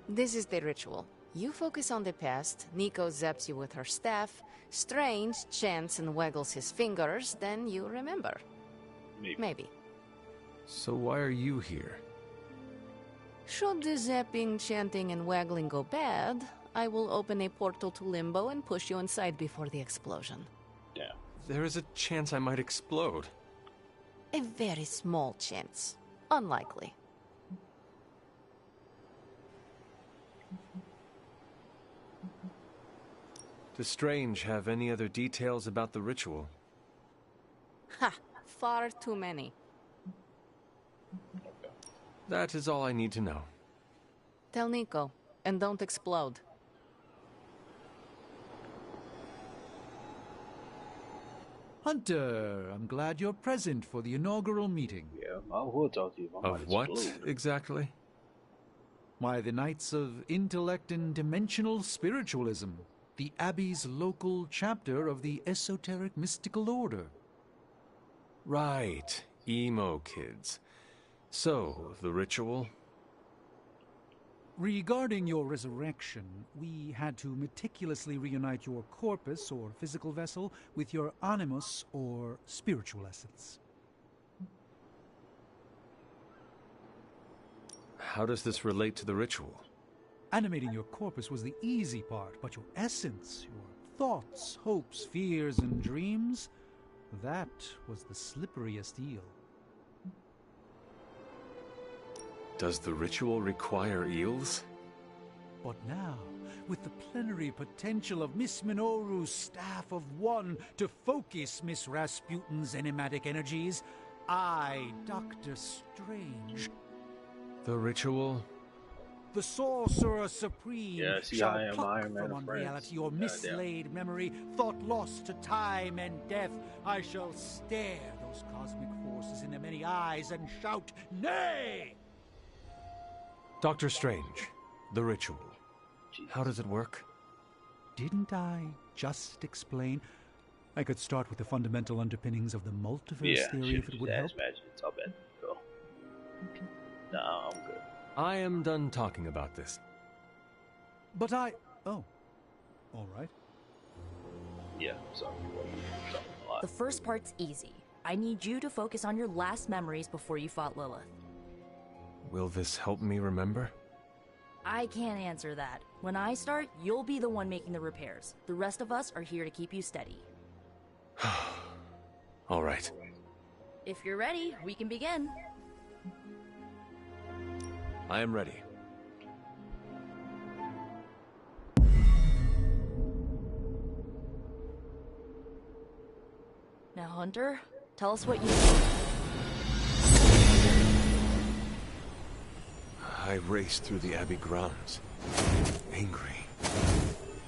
This is the ritual. You focus on the past, Nico zaps you with her staff, Strange chants and waggles his fingers, then you remember. Maybe. So why are you here? Should the zapping, chanting, and waggling go bad, I will open a portal to Limbo and push you inside before the explosion. Yeah. There is a chance I might explode. A very small chance. Unlikely. Does Strange have any other details about the ritual? Ha! Far too many. That is all I need to know. Tell Nico, and don't explode. Hunter, I'm glad you're present for the inaugural meeting. Yeah, I will talk to you. Of what, exactly? Why, the Knights of Intellect and Dimensional Spiritualism, the Abbey's local chapter of the Esoteric Mystical Order. Right, emo kids. So, the ritual? Regarding your resurrection, we had to meticulously reunite your corpus, or physical vessel, with your animus, or spiritual essence. How does this relate to the ritual? Animating your corpus was the easy part, but your essence, your thoughts, hopes, fears, and dreams, that was the slipperiest eel. Does the ritual require eels? But now, with the plenary potential of Miss Minoru's Staff of One to focus Miss Rasputin's enigmatic energies, I, Dr. Strange, the ritual? the Sorcerer Supreme, Yeah, see, shall I am pluck Iron Man from of unreality or France. mislaid memory, thought lost to time and death. I shall stare those cosmic forces in their many eyes and shout, nay! Dr. Strange, the ritual. How does it work? Didn't I just explain? I could start with the fundamental underpinnings of the multiverse Yeah, theory if it would help. magic. It's all bad. Go. No, I'm good. I am done talking about this. But I... Oh. All right. Yeah, sorry. A lot. The first part's easy. I need you to focus on your last memories before you fought Lilith. Will this help me remember? I can't answer that. When I start, you'll be the one making the repairs. The rest of us are here to keep you steady. All right. If you're ready, we can begin. I am ready. Now, Hunter, tell us what you... I raced through the Abbey grounds. Angry.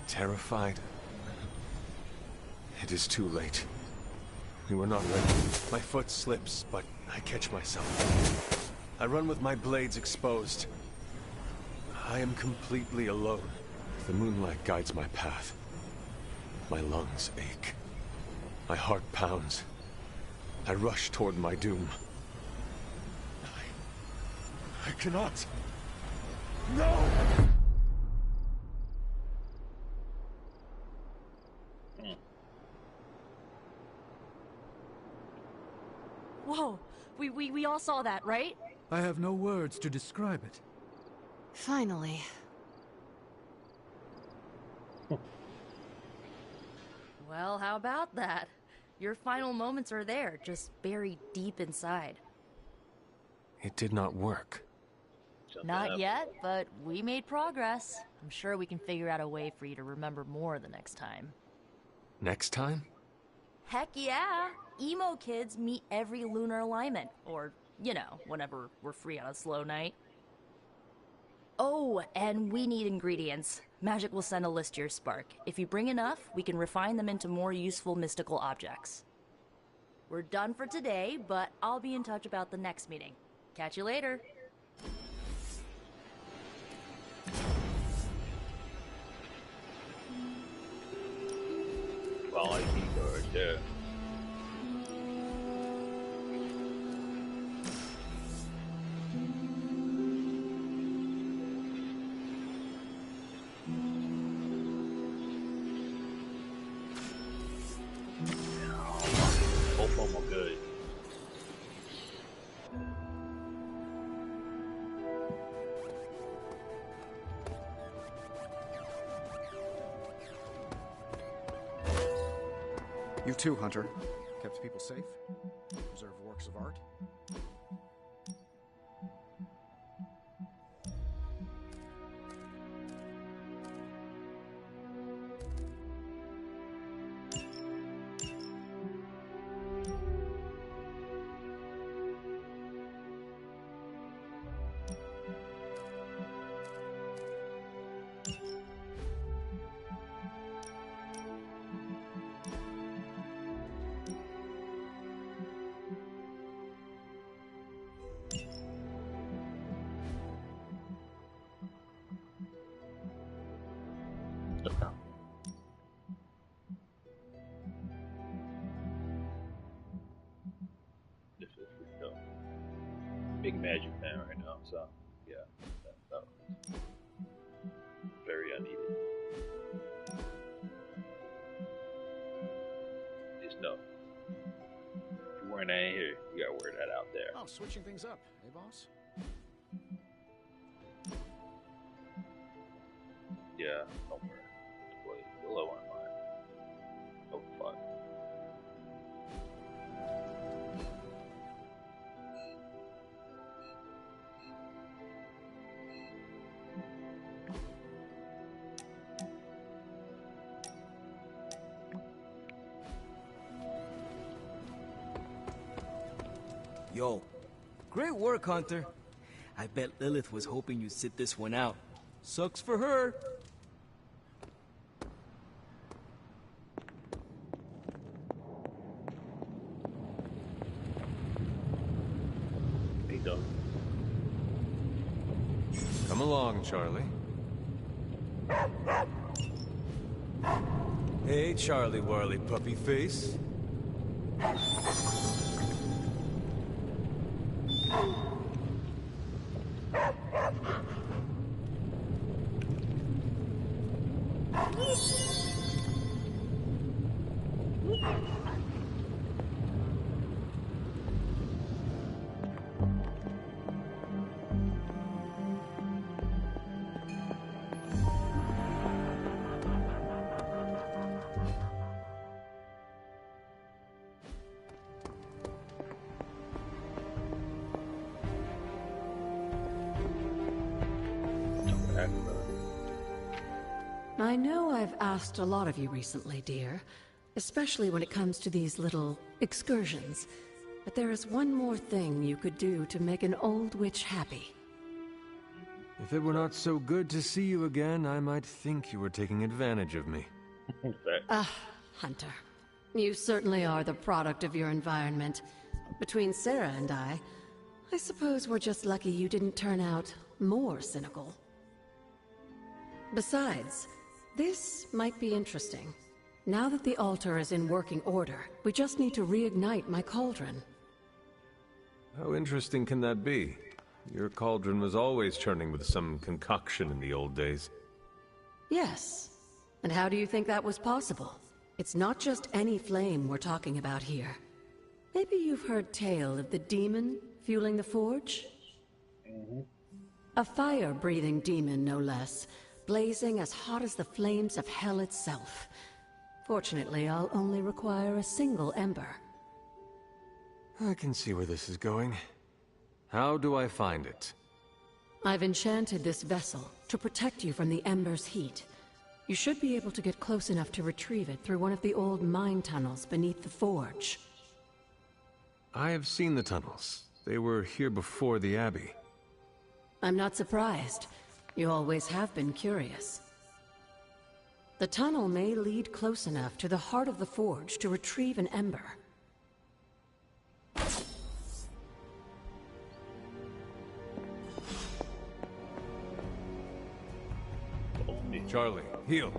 Terrified. It is too late. We were not ready. My foot slips, but I catch myself. I run with my blades exposed. I am completely alone. The moonlight guides my path. My lungs ache. My heart pounds. I rush toward my doom. I cannot. No! Whoa! We all saw that, right? I have no words to describe it. Finally. Well, how about that? Your final moments are there, just buried deep inside. It did not work. Not yet, but we made progress. I'm sure we can figure out a way for you to remember more the next time. Next time? Heck yeah! Emo kids meet every lunar alignment. Or, you know, whenever we're free on a slow night. Oh, and we need ingredients. Magic will send a list to your spark. If you bring enough, we can refine them into more useful mystical objects. We're done for today, but I'll be in touch about the next meeting. Catch you later. Well, I think right there. Both of them are good. You too, Hunter. Kept people safe, preserved works of art. magic fan right now, so yeah, that was very unneeded. Just know, if you're wearing that in here, you gotta wear that out there. Oh, switching things up, eh, boss? Yeah, don't worry. Wait, you'll low on mine. Oh, fuck. Yo, great work, Hunter. I bet Lilith was hoping you'd sit this one out. Sucks for her. Hey, dog. Come along, Charlie. Hey, Charlie Warley puppy face. I know I've asked a lot of you recently, dear, especially when it comes to these little excursions. But there is one more thing you could do to make an old witch happy. If it were not so good to see you again, I might think you were taking advantage of me. Hunter. You certainly are the product of your environment. Between Sarah and I suppose we're just lucky you didn't turn out more cynical. Besides, this might be interesting. Now that the altar is in working order, we just need to reignite my cauldron. How interesting can that be? Your cauldron was always churning with some concoction in the old days. Yes. And how do you think that was possible? It's not just any flame we're talking about here. Maybe you've heard tale of the demon fueling the forge? A fire-breathing demon, no less, blazing as hot as the flames of hell itself. Fortunately, I'll only require a single ember. I can see where this is going. How do I find it? I've enchanted this vessel to protect you from the ember's heat. You should be able to get close enough to retrieve it through one of the old mine tunnels beneath the forge. I have seen the tunnels. They were here before the Abbey. I'm not surprised. You always have been curious. The tunnel may lead close enough to the heart of the forge to retrieve an ember. Charlie, heal.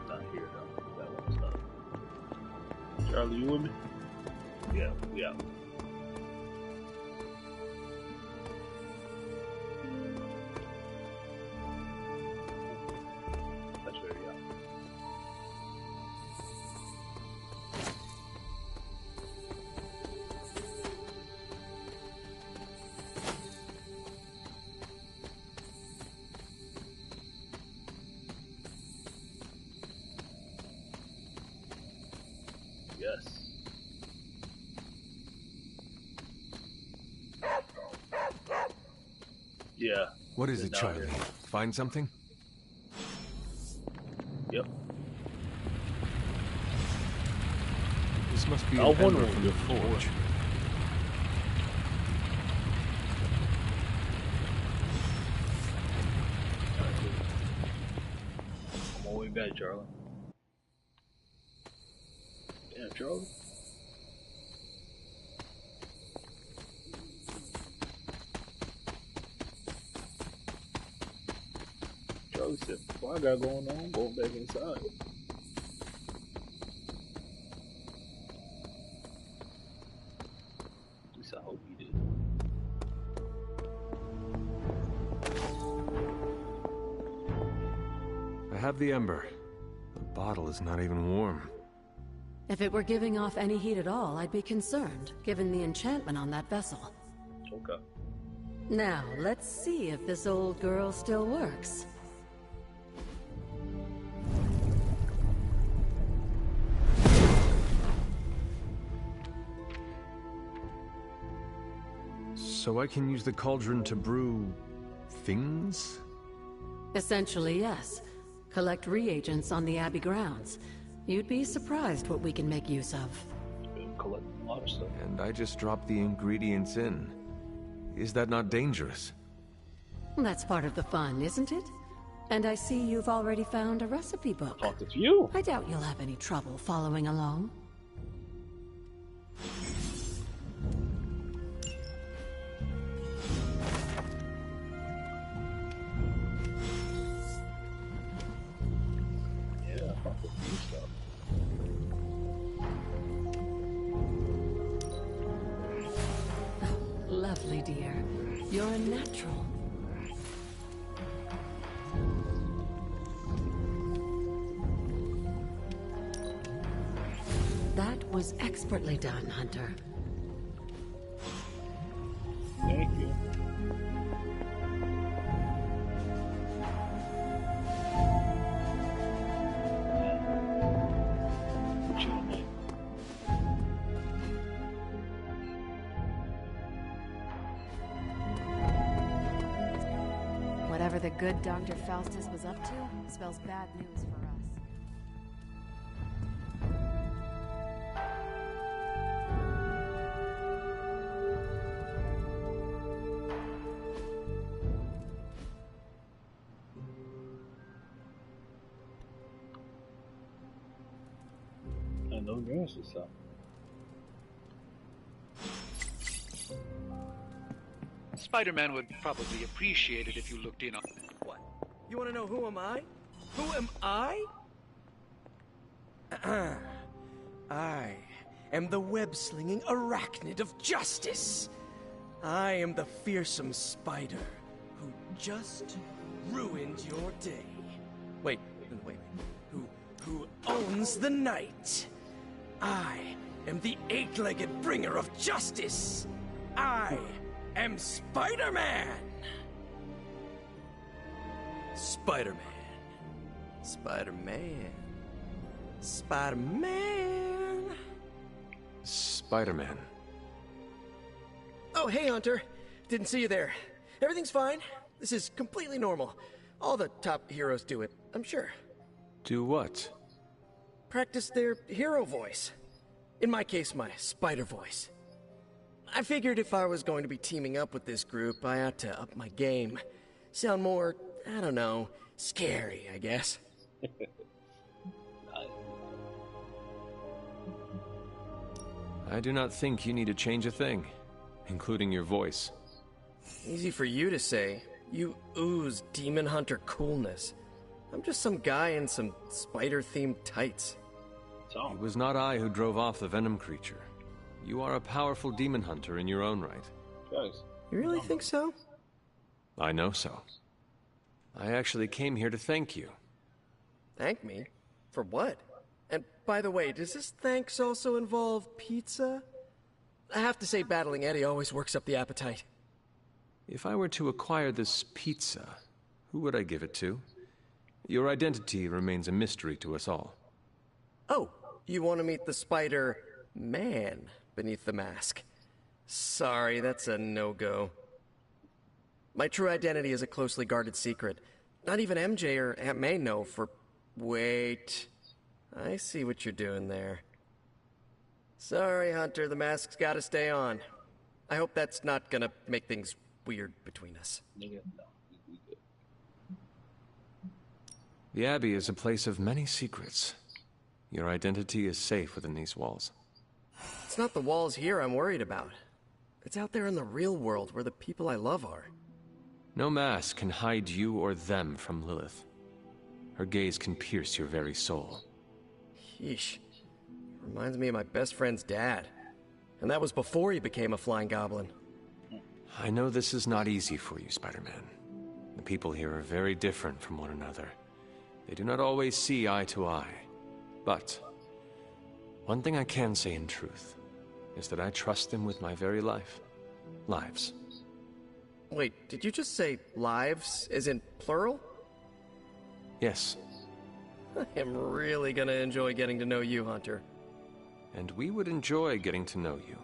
Not here, though. That one's not. Charlie, you with me? Yeah, we out. That's where we are. Yes. Yeah. What is it, Charlie? Here. Find something? Yep. This must be I an wonder ember what from you're the for. forge. I'm on my way back, Charlie. Damn, Charlie. Charlie said, "What I got going on? I'm going back inside." have the ember. The bottle is not even warm. If it were giving off any heat at all, I'd be concerned, given the enchantment on that vessel. Okay. Now, let's see if this old girl still works. So I can use the cauldron to brew... things? Essentially, yes. Collect reagents on the Abbey grounds. You'd be surprised what we can make use of. Collect a lot of stuff. And I just dropped the ingredients in. Is that not dangerous? That's part of the fun, isn't it? And I see you've already found a recipe book. Talk to you. I doubt you'll have any trouble following along. Yeah, talk to you stuff. Lovely, dear. You're a natural. That was expertly done, Hunter. Thank you. Whatever the good Dr. Faustus was up to spells bad news for us. I know yours is up. Spider-Man would probably appreciate it if you looked in on... What? You want to know who am I? Who am I? I am the web-slinging arachnid of justice. I am the fearsome spider who just ruined your day. Wait. Who owns the night? I am the eight-legged bringer of justice. I am Spider-Man! Spider-Man. Spider-Man. Spider-Man. Spider-Man. Oh, hey, Hunter. Didn't see you there. Everything's fine. This is completely normal. All the top heroes do it, I'm sure. Do what? Practice their hero voice. In my case, my spider voice. I figured if I was going to be teaming up with this group, I ought to up my game. Sound more, I don't know, scary, I guess. I do not think you need to change a thing, including your voice. Easy for you to say. You ooze demon hunter coolness. I'm just some guy in some spider-themed tights. It was not I who drove off the venom creature. You are a powerful demon hunter in your own right. You really think so? I know so. I actually came here to thank you. Thank me? For what? And by the way, does this thanks also involve pizza? I have to say battling Eddie always works up the appetite. If I were to acquire this pizza, who would I give it to? Your identity remains a mystery to us all. Oh, you want to meet the Spider-Man beneath the mask? Sorry, that's a no-go. My true identity is a closely guarded secret. Not even MJ or Aunt May know for... Wait. I see what you're doing there. Sorry, Hunter, the mask's gotta stay on. I hope that's not gonna make things weird between us. The Abbey is a place of many secrets. Your identity is safe within these walls. It's not the walls here I'm worried about. It's out there in the real world where the people I love are. No mask can hide you or them from Lilith. Her gaze can pierce your very soul. Yeesh. Reminds me of my best friend's dad. And that was before he became a flying goblin. I know this is not easy for you, Spider-Man. The people here are very different from one another. They do not always see eye to eye. But one thing I can say in truth is that I trust them with my very life. Lives. Wait, did you just say lives, as in plural? Yes. I am really gonna enjoy getting to know you, Hunter. And we would enjoy getting to know you.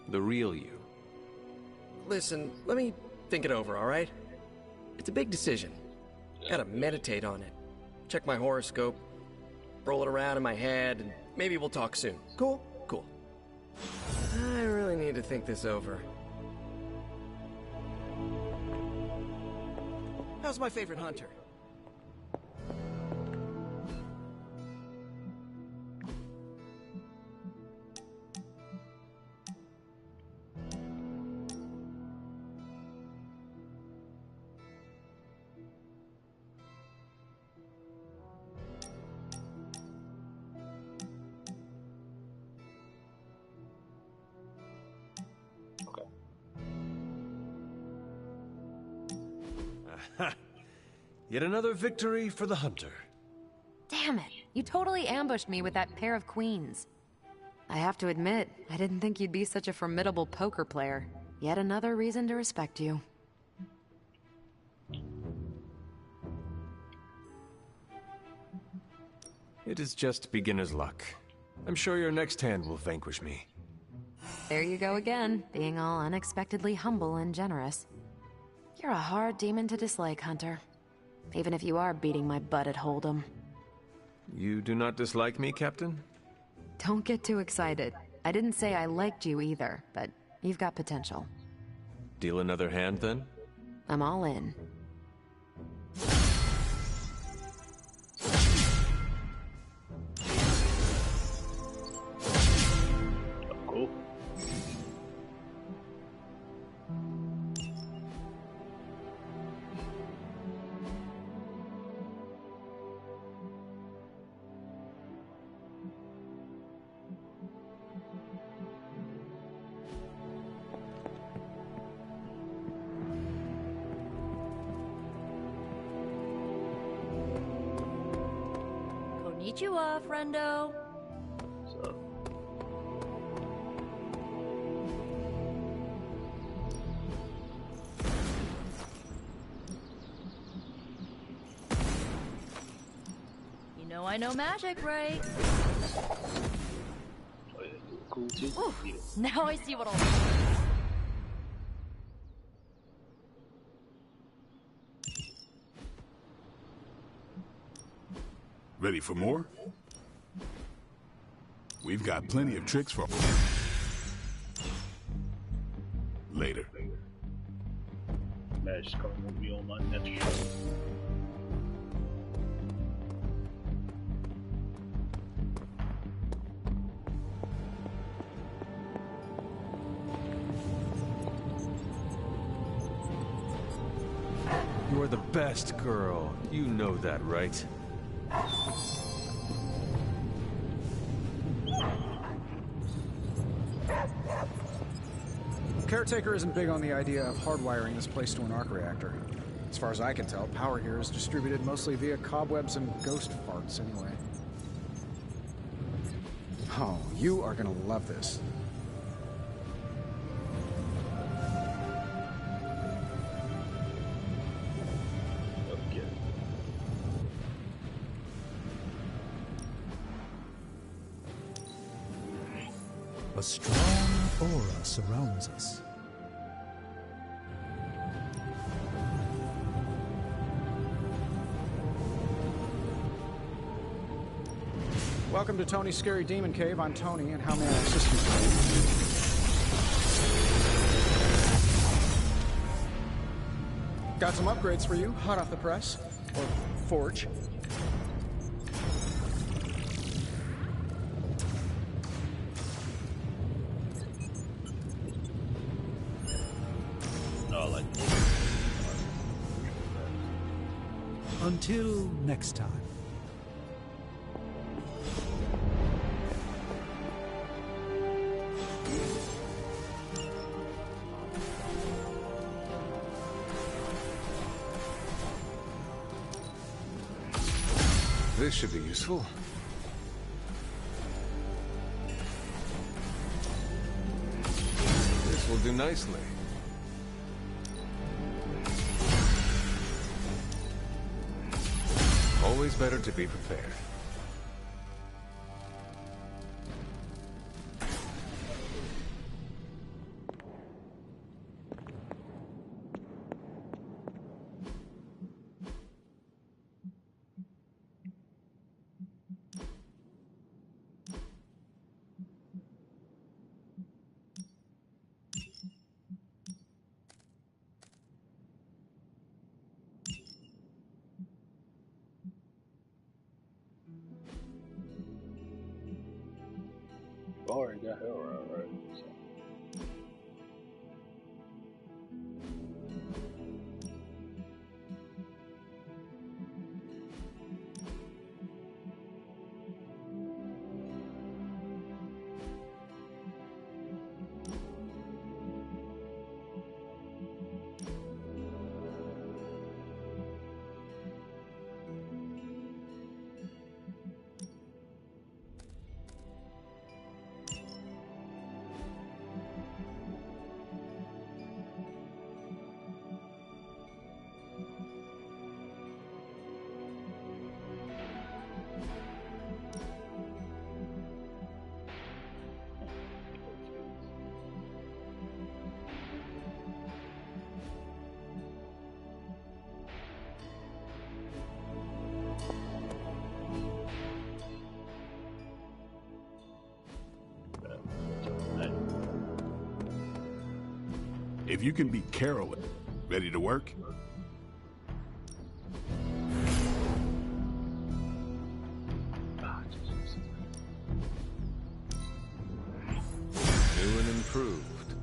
The real you. Listen, let me think it over, alright? It's a big decision. Gotta meditate on it. Check my horoscope, roll it around in my head, and maybe we'll talk soon. Cool? Cool. I really need to think this over. How's my favorite hunter? Yet another victory for the hunter. Damn it. You totally ambushed me with that pair of queens. I have to admit, I didn't think you'd be such a formidable poker player. Yet another reason to respect you. It is just beginner's luck. I'm sure your next hand will vanquish me. There you go again, being all unexpectedly humble and generous. You're a hard demon to dislike, Hunter. Even if you are beating my butt at Hold'em. You do not dislike me, Captain? Don't get too excited. I didn't say I liked you either, but you've got potential. Deal another hand, then? I'm all in. Cool. Konnichiwa, friendo. So. You know I know magic, right? Oh, yeah, cool too. Ooh, Yeah. now I see what I'll Ready for more? We've got plenty of tricks for later. Magic's coming with me on my next show. You are the best girl. You know that, right? Caretaker isn't big on the idea of hardwiring this place to an arc reactor. As far as I can tell, power here is distributed mostly via cobwebs and ghost farts anyway. Oh, you are gonna love this. Okay. A strong aura surrounds us. Welcome to Tony's Scary Demon Cave. I'm Tony, and how may I assist you? Got some upgrades for you, hot off the press. Or forge. No, I like it. Until next time. This should be useful. This will do nicely. Always better to be prepared. Already got her right. So. If you can beat Carol, ready to work? New and improved.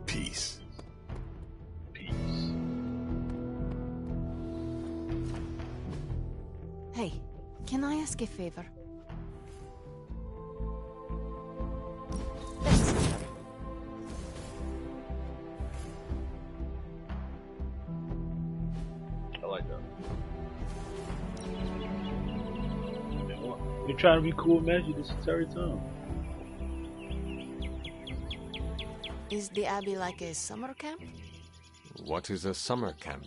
Peace. Hey, can I ask a favor? I like that. You're trying to be cool, Magic this entire time. Is the Abbey like a summer camp? What is a summer camp?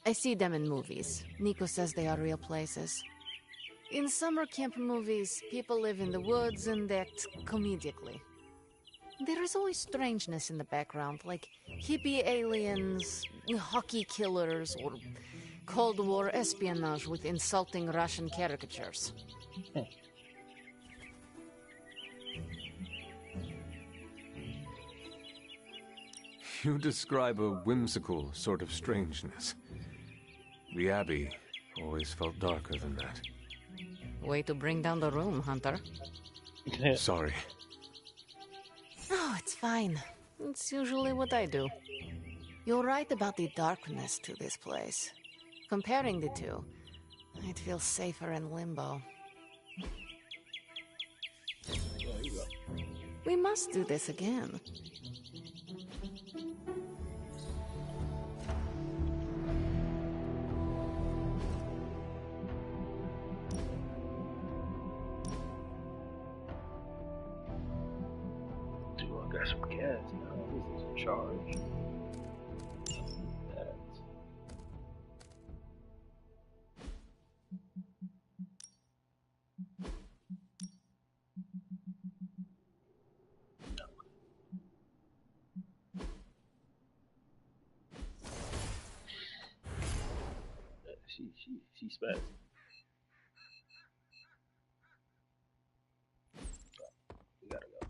I see them in movies. Nico says they are real places. In summer camp movies, people live in the woods and act comedically. There is always strangeness in the background, like hippie aliens, hockey killers, or Cold War espionage with insulting Russian caricatures. You describe a whimsical sort of strangeness. The Abbey always felt darker than that. Way to bring down the room, Hunter. Sorry. Oh, it's fine. It's usually what I do. You're right about the darkness to this place. Comparing the two, I'd feel safer in Limbo. We must do this again. Got some gas now. This is a charge. That. No. She's fast. We gotta go.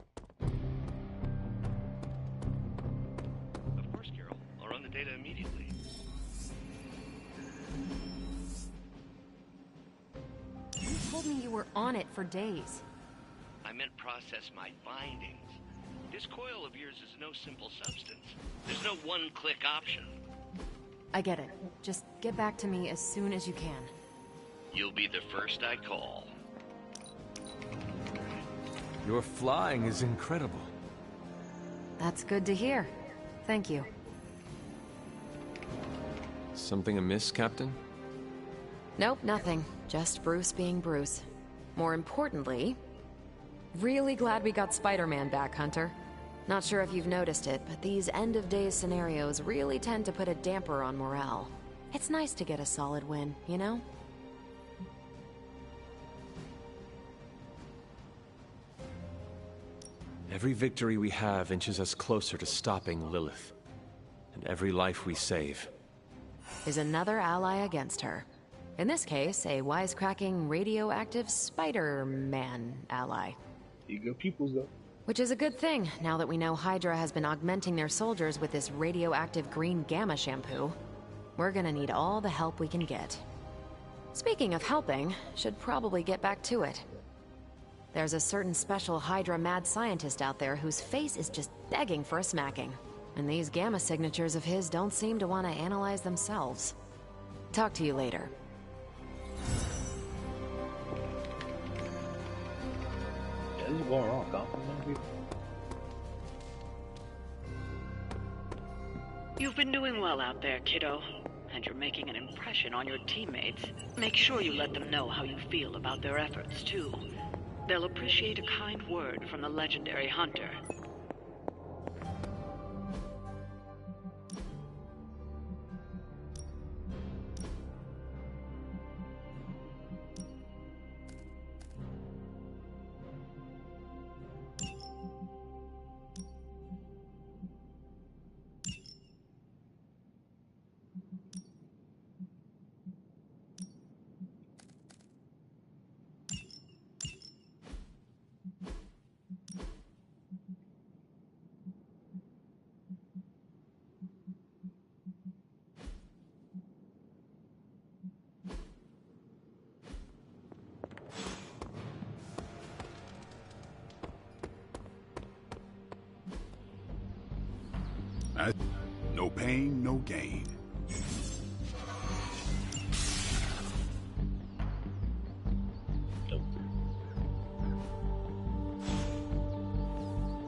Data immediately. You told me you were on it for days. I meant process my findings. This coil of yours is no simple substance. There's no one-click option. I get it. Just get back to me as soon as you can. You'll be the first I call. Your flying is incredible. That's good to hear. Thank you. Something amiss, Captain? Nope, nothing. Just Bruce being Bruce. More importantly, really glad we got Spider-Man back, Hunter. Not sure if you've noticed it, but these end-of-days scenarios really tend to put a damper on morale. It's nice to get a solid win, you know? Every victory we have inches us closer to stopping Lilith. And every life we save is another ally against her. In this case, a wisecracking, radioactive Spider-Man ally. You good peoples, though. Which is a good thing, now that we know Hydra has been augmenting their soldiers with this radioactive green gamma shampoo. We're gonna need all the help we can get. Speaking of helping, should probably get back to it. There's a certain special Hydra mad scientist out there whose face is just begging for a smacking. And these gamma signatures of his don't seem to want to analyze themselves. Talk to you later. Yeah, this is going wrong, complimenting people. You've been doing well out there, kiddo. And you're making an impression on your teammates. Make sure you let them know how you feel about their efforts, too. They'll appreciate a kind word from the legendary Hunter. No pain, no gain.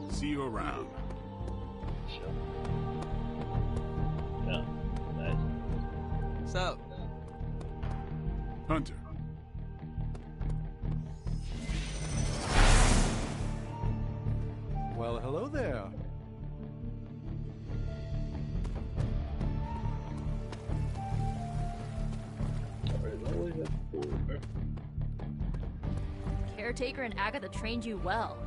See you around. Yeah, nice. What's up? Hunter. Well, hello there. Caretaker and Agatha trained you well.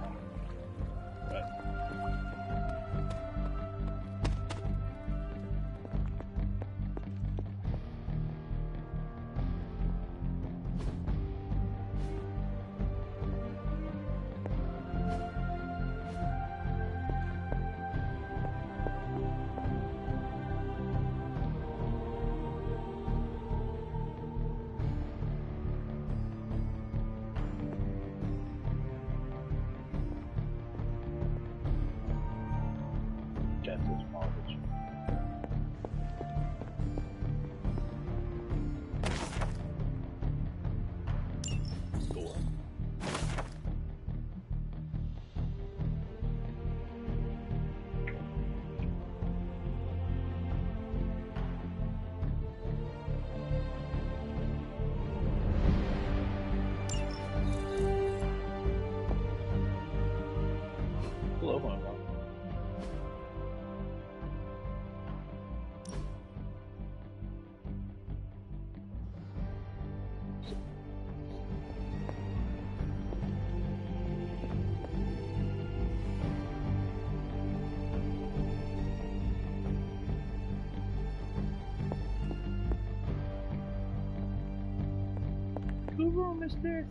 What's wrong, mister?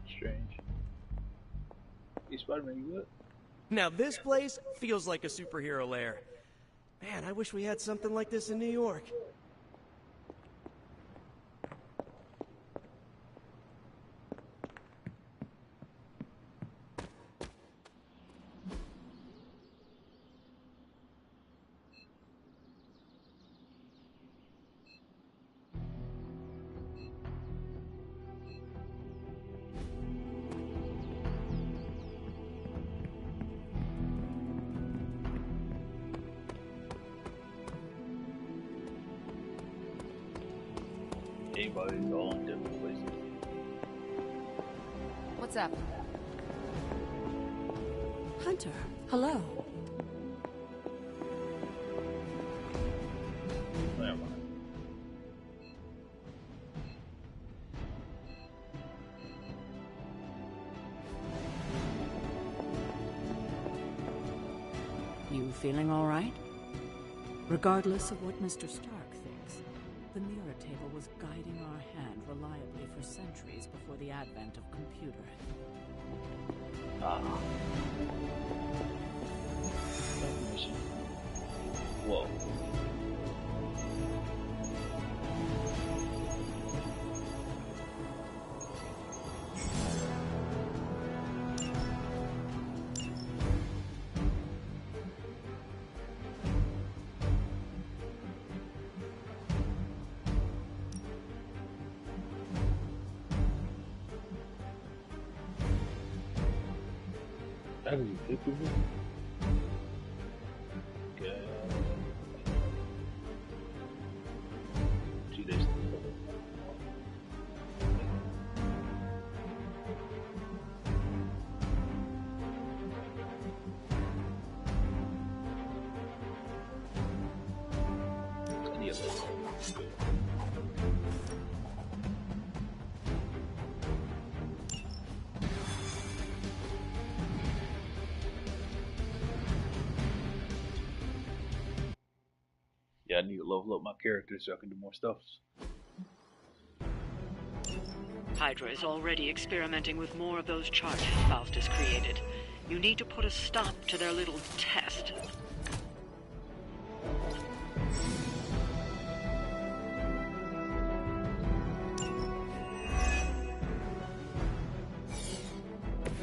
Strange. Hey, Spider-Man, you good? Now this place feels like a superhero lair. Man, I wish we had something like this in New York. anybody's all in different places. What's up? Hunter, hello. Never mind. You feeling all right? Regardless of what Mr. Stark thinks, the mirror table was guiding our hand reliably for centuries before the advent of computers. Whoa. That is ridiculous. Okay. 2 days. Any of this. Yeah, I need to level up my character so I can do more stuff. Hydra is already experimenting with more of those charges Faustus created. You need to put a stop to their little test.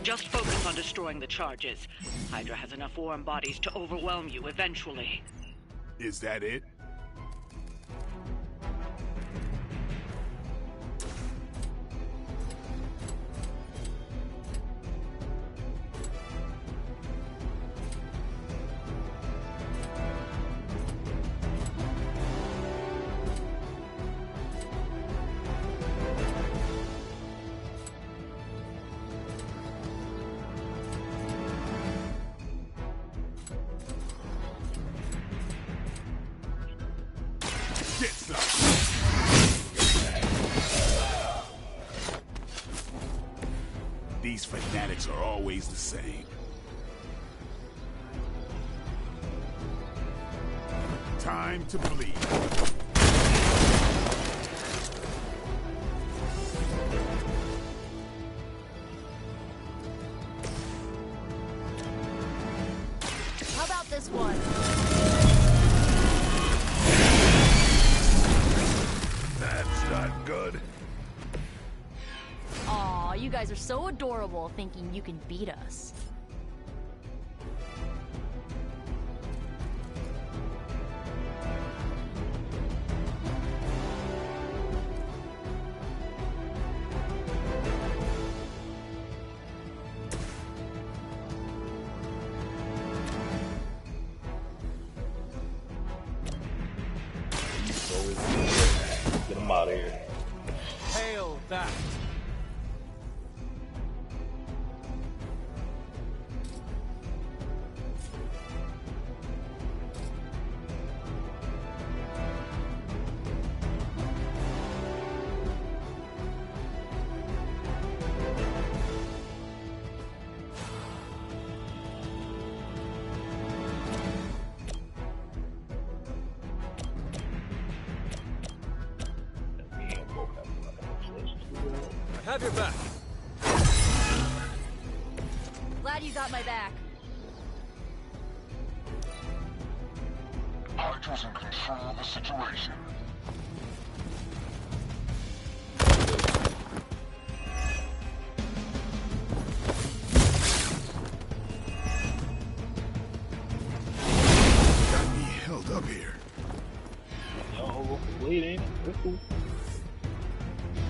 Just focus on destroying the charges. Hydra has enough warm bodies to overwhelm you eventually. Is that it? These fanatics are always the same. Time to bleed. How about this one? That's not good. Aw, you guys are so adorable thinking you can beat us. Get him out of here. Hail that! I have your back. Glad you got my back. Hydra's in control of the situation. Got me held up here. Yo, wait, ain't it? That's cool.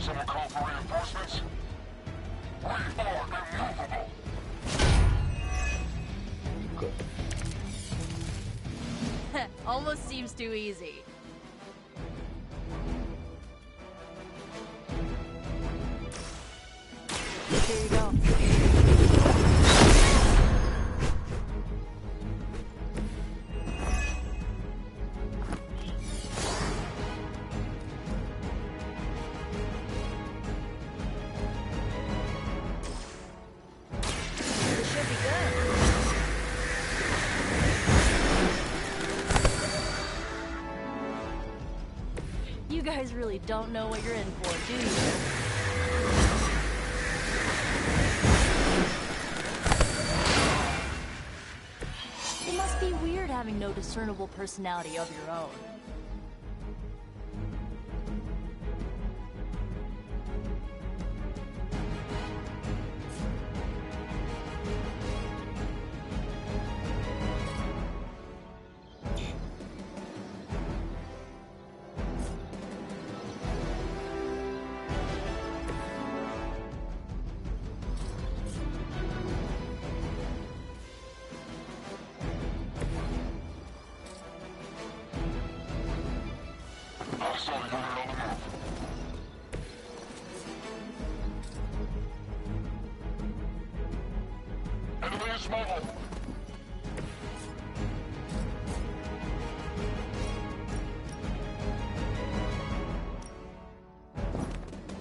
Someone call for reinforcements? We are immovable. Almost seems too easy. You guys really don't know what you're in for, do you? It must be weird having no discernible personality of your own.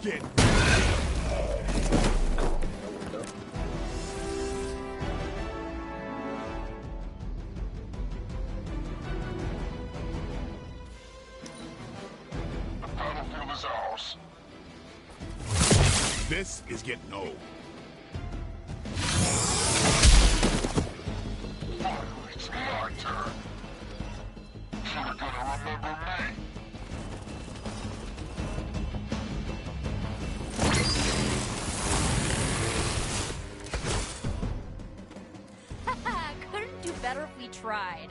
Get This is getting old. It's my turn. You're gonna remember me. Couldn't do better if we tried.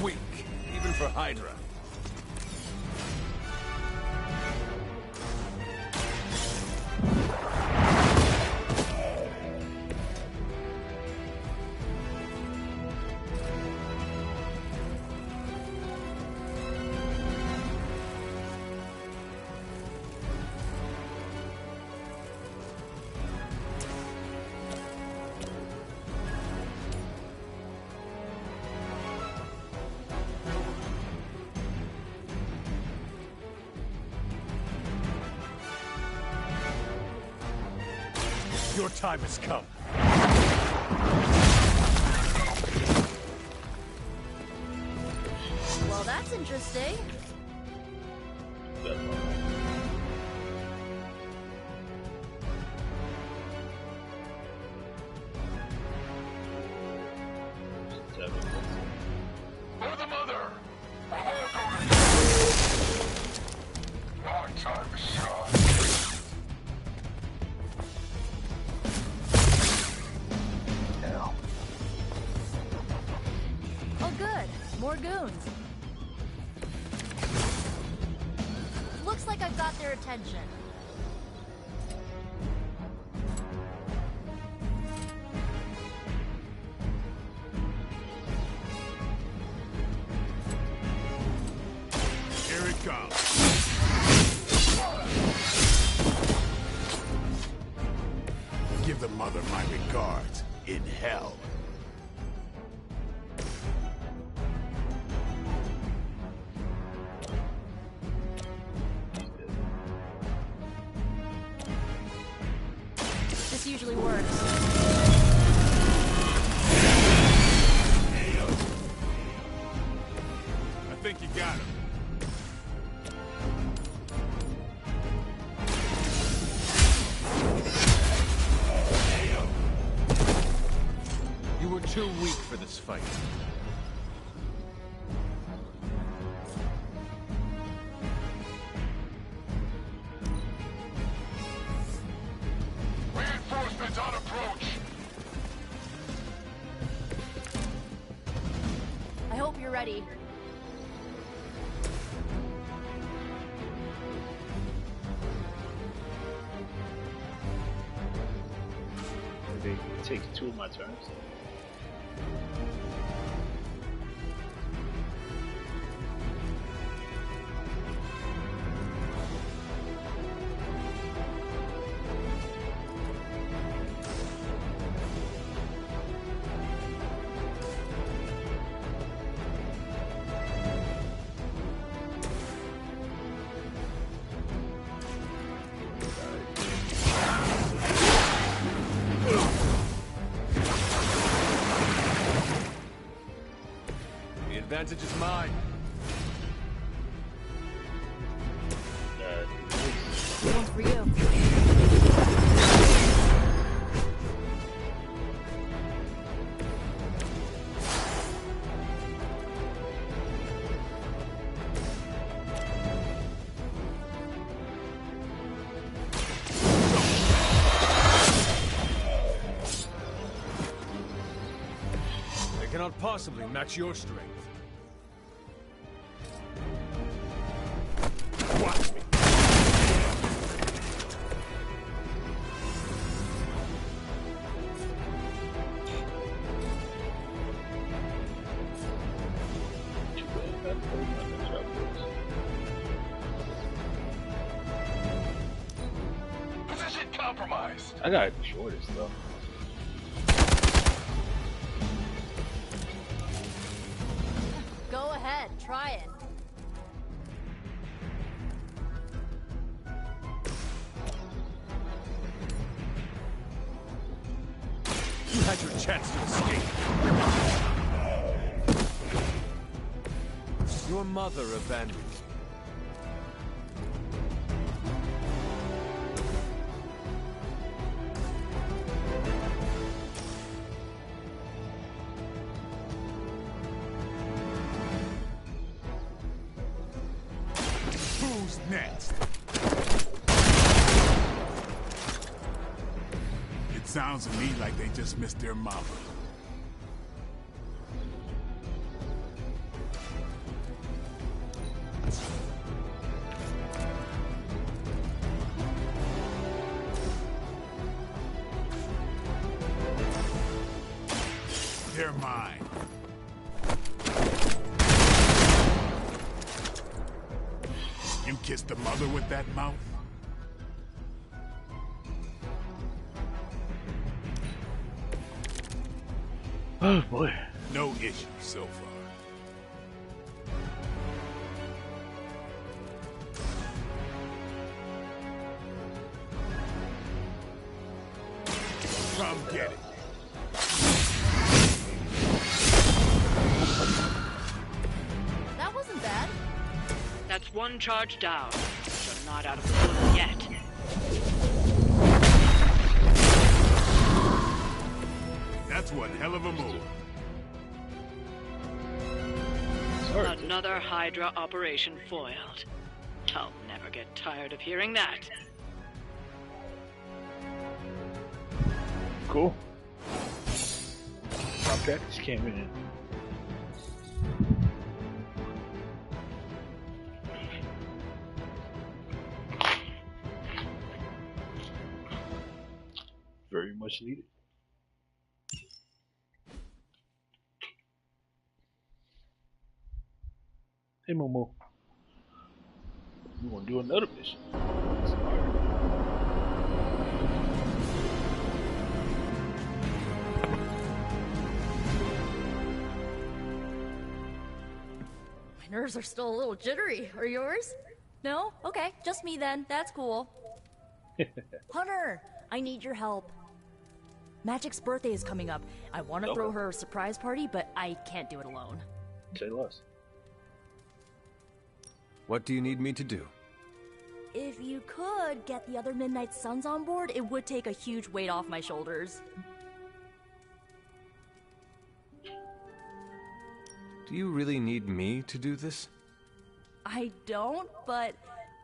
weak, even for Hydra. Your time has come. Well, that's interesting. For the mother! My time is shot. Oh, good. More goons. Looks like I've got their attention. Here it comes. Give the mother my regards in hell. This usually works. I think you got him. You were too weak for this fight. Reinforcements on approach. ready. They take 2 of my turns. The advantage is mine. One's for you. I cannot possibly match your strength. Watch me. Position compromised. I got the shortest though. Go ahead, try it. You had your chance to escape. Your mother abandoned you. Who's next? It sounds to me like they just missed their mama. They're mine. You kissed the mother with that mouth? Oh boy. No issue so far. Come get it. That wasn't bad. That's one charge down. You're not out of the woods yet. That's one hell of a move. Another Hydra operation foiled. I'll never get tired of hearing that. Cool. Okay, just came in. Very much needed. Hey Momo, you want to do another mission? My nerves are still a little jittery. Are yours? No? Okay, just me then. That's cool. Hunter, I need your help. Magic's birthday is coming up. I want to throw her a surprise party, but I can't do it alone. Say less. What do you need me to do? If you could get the other Midnight Suns on board, it would take a huge weight off my shoulders. Do you really need me to do this? I don't, but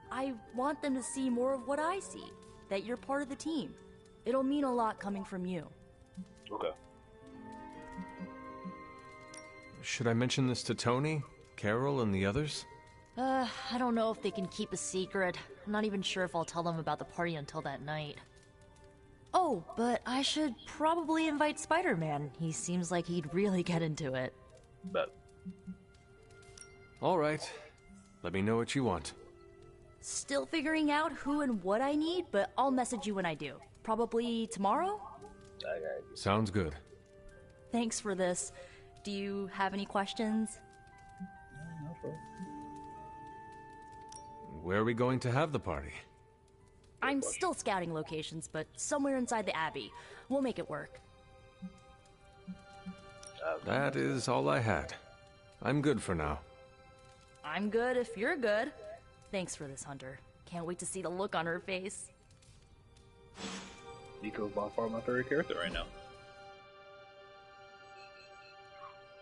I want them to see more of what I see. That you're part of the team. It'll mean a lot coming from you. Okay. Should I mention this to Tony, Carol, and the others? I don't know if they can keep a secret. I'm not even sure if I'll tell them about the party until that night. Oh, but I should probably invite Spider-Man. He seems like he'd really get into it. But all right. Let me know what you want. Still figuring out who and what I need, but I'll message you when I do. Probably tomorrow? Sounds good. Thanks for this. Do you have any questions? Where are we going to have the party? I'm still scouting locations, but somewhere inside the Abbey. We'll make it work. That is all I had. I'm good for now. I'm good if you're good. Thanks for this, Hunter. Can't wait to see the look on her face. Nico's by far my favorite character right now.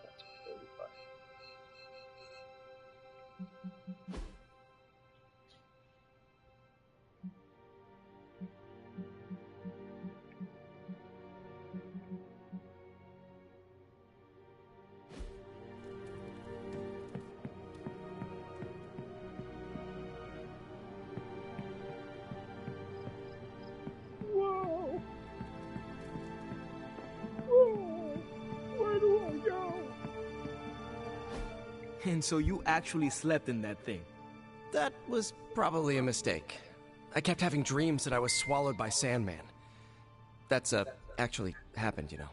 That's totally fine. Whoa! Whoa! Where do I go? And so you actually slept in that thing? That was probably a mistake. I kept having dreams that I was swallowed by Sandman. That's, actually happened, you know.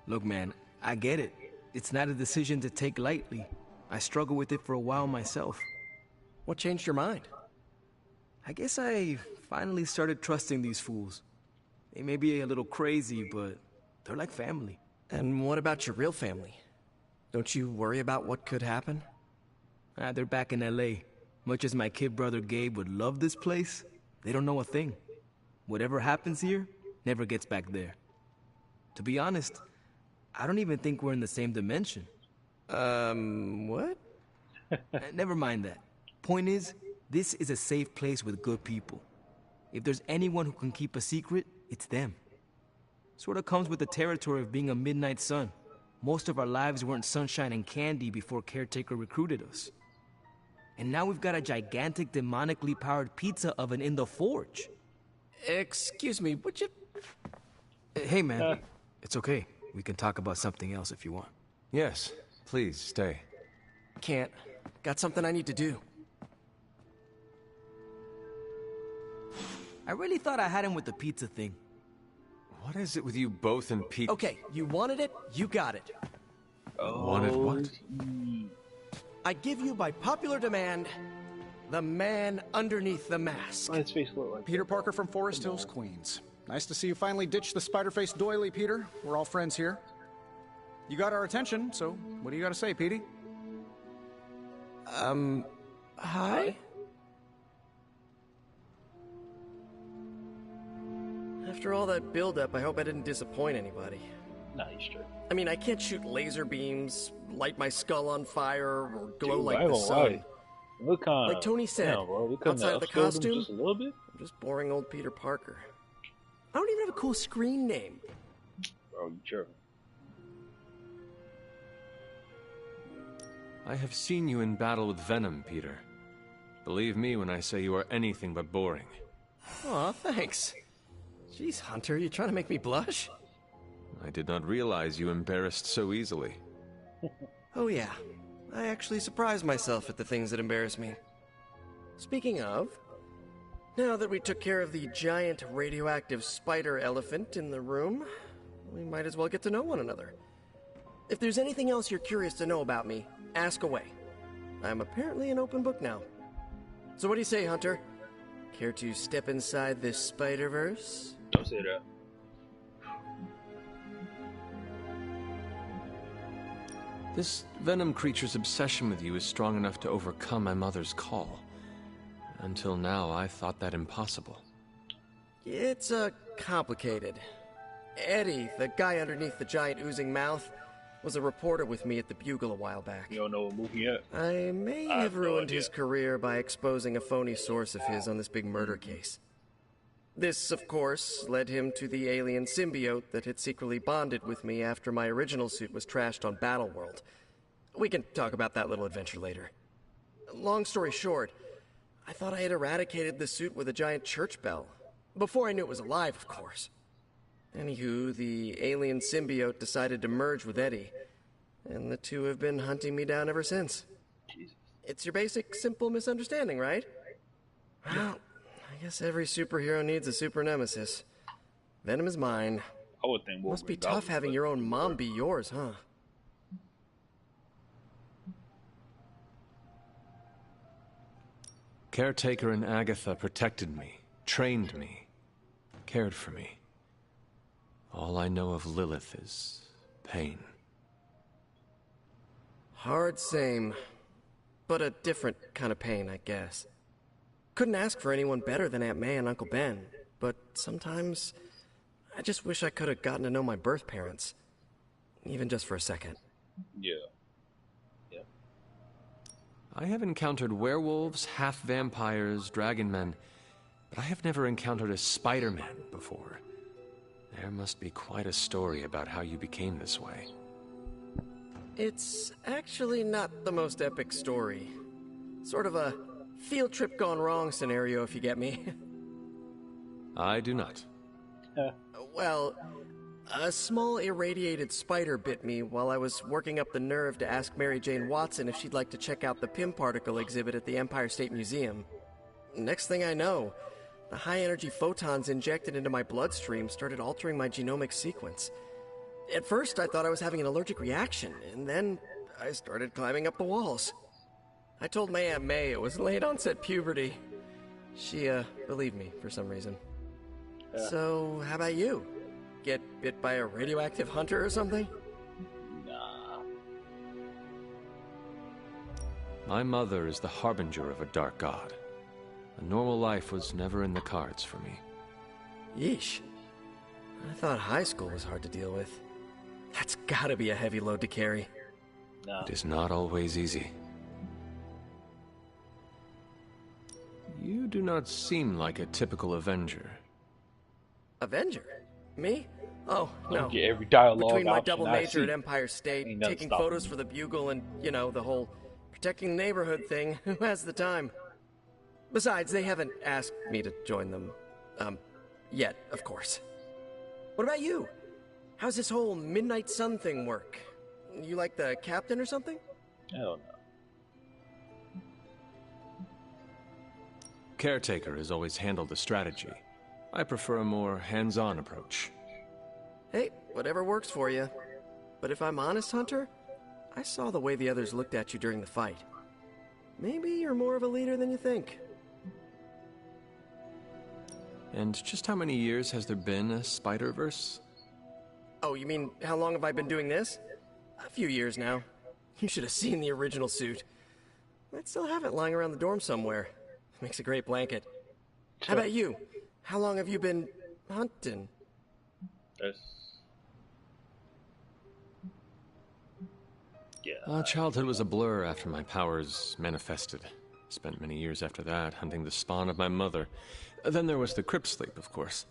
Look, man, I get it. It's not a decision to take lightly. I struggled with it for a while myself. What changed your mind? I guess I finally started trusting these fools. They may be a little crazy, but they're like family. And what about your real family? Don't you worry about what could happen? They're back in LA. Much as my kid brother Gabe would love this place, they don't know a thing. Whatever happens here never gets back there. To be honest, I don't even think we're in the same dimension. What? Never mind that. Point is, this is a safe place with good people. If there's anyone who can keep a secret, it's them. Sort of comes with the territory of being a midnight sun. Most of our lives weren't sunshine and candy before Caretaker recruited us. And now we've got a gigantic demonically powered pizza oven in the forge. Excuse me, would you... Hey man, it's okay. We can talk about something else if you want. Yes, please stay. Can't. Got something I need to do. I really thought I had him with the pizza thing. What is it with you both and pizza? Okay, you wanted it, you got it. Wanted what? I give you by popular demand, the man underneath the mask. His face looked like Peter Parker from Forest Hills, Queens. Nice to see you finally ditched the spider-faced doily, Peter. We're all friends here. You got our attention, so what do you got to say, Petey? Hi? After all that build-up, I hope I didn't disappoint anybody. Nah, he's straight. I mean, I can't shoot laser beams, light my skull on fire, or glow Dude, like I the won't sun. lie. Look Like Tony said, outside of the costume, just a little bit. I'm just boring old Peter Parker. I don't even have a cool screen name. Bro, you tripping. I have seen you in battle with Venom, Peter. Believe me when I say you are anything but boring. Aw, thanks. Jeez, Hunter, you trying to make me blush? I did not realize you embarrassed so easily. Oh yeah, I actually surprise myself at the things that embarrass me. Speaking of, now that we took care of the giant radioactive spider elephant in the room, we might as well get to know one another. If there's anything else you're curious to know about me, ask away. I'm apparently an open book now. So what do you say, Hunter? Care to step inside this Spider-Verse? Don't say that. This Venom creature's obsession with you is strong enough to overcome my mother's call. Until now, I thought that impossible. It's, complicated. Eddie, the guy underneath the giant oozing mouth, was a reporter with me at the Bugle a while back. You don't know what movie yet? I may have ruined his career by exposing a phony source of his on this big murder case. This, of course, led him to the alien symbiote that had secretly bonded with me after my original suit was trashed on Battleworld. We can talk about that little adventure later. Long story short, I thought I had eradicated the suit with a giant church bell. Before I knew it was alive, of course. Anywho, the alien symbiote decided to merge with Eddie, and the two have been hunting me down ever since. Jesus. It's your basic, simple misunderstanding, right? Well, I guess every superhero needs a super nemesis. Venom is mine. I would think Must be tough having your own mom be yours, huh? Caretaker and Agatha protected me, trained me, cared for me. All I know of Lilith is pain. Hard same, but a different kind of pain, I guess. Couldn't ask for anyone better than Aunt May and Uncle Ben, but sometimes I just wish I could have gotten to know my birth parents, even just for a second. Yeah. I have encountered werewolves, half-vampires, dragon men, but I have never encountered a Spider-Man before. There must be quite a story about how you became this way. It's actually not the most epic story. Sort of a field trip gone wrong scenario, if you get me. I do not. Well, a small irradiated spider bit me while I was working up the nerve to ask Mary Jane Watson if she'd like to check out the Pym particle exhibit at the Empire State Museum. Next thing I know, the high-energy photons injected into my bloodstream started altering my genomic sequence. At first, I thought I was having an allergic reaction, and then I started climbing up the walls. I told my Aunt May it was late-onset puberty. She, believed me for some reason. So, how about you? Get bit by a radioactive hunter or something? Nah. My mother is the harbinger of a dark god. A normal life was never in the cards for me. Yeesh. I thought high school was hard to deal with. That's gotta be a heavy load to carry. No. It is not always easy. You do not seem like a typical Avenger. Avenger? Me? Oh, no. Get every dialogue Between my option double I major see. at Empire State, Ain't nothing taking stopping photos me. for the Bugle, and, you know, the whole protecting the neighborhood thing, who has the time? Besides, they haven't asked me to join them. Yet, of course. What about you? How's this whole Midnight Sun thing work? You like the captain or something? Hell no. Caretaker has always handled the strategy. I prefer a more hands-on approach. Hey, whatever works for you. But if I'm honest, Hunter, I saw the way the others looked at you during the fight. Maybe you're more of a leader than you think. And just how many years has there been a Spider-Verse? Oh, you mean, how long have I been doing this? A few years now. You should have seen the original suit. I still have it lying around the dorm somewhere. Makes a great blanket. How about you? How long have you been hunting? Yeah. Childhood was a blur after my powers manifested. Spent many years after that hunting the spawn of my mother. Then there was the crypt sleep, of course.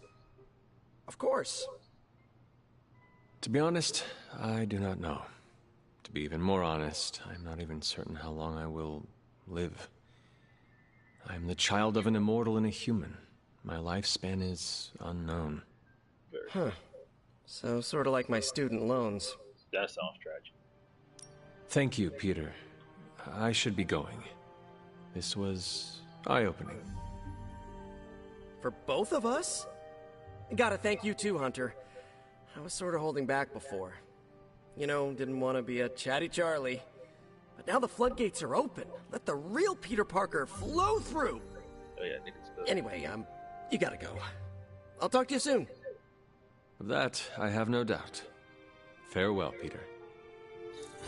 Of course. To be honest, I do not know. To be even more honest, I'm not even certain how long I will live. I am the child of an immortal and a human. My lifespan is unknown. Huh. So, sort of like my student loans. That sounds tragic. Thank you, Peter. I should be going. This was eye-opening. For both of us? Gotta thank you too, Hunter. I was sort of holding back before. You know, didn't want to be a chatty Charlie. But now the floodgates are open. Let the real Peter Parker flow through. Oh yeah, niggas good. Anyway, you gotta go. I'll talk to you soon. Of that, I have no doubt. Farewell, Peter.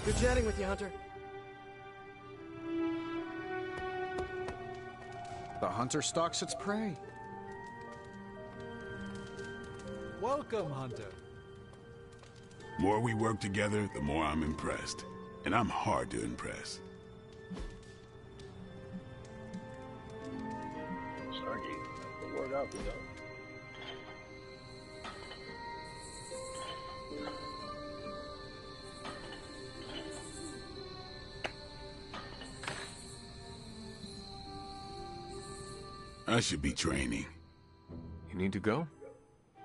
Good chatting with you, Hunter. The hunter stalks its prey. Welcome, Hunter. More we work together, the more I'm impressed. And I'm hard to impress. Sorry, the word out, though. I should be training. You need to go?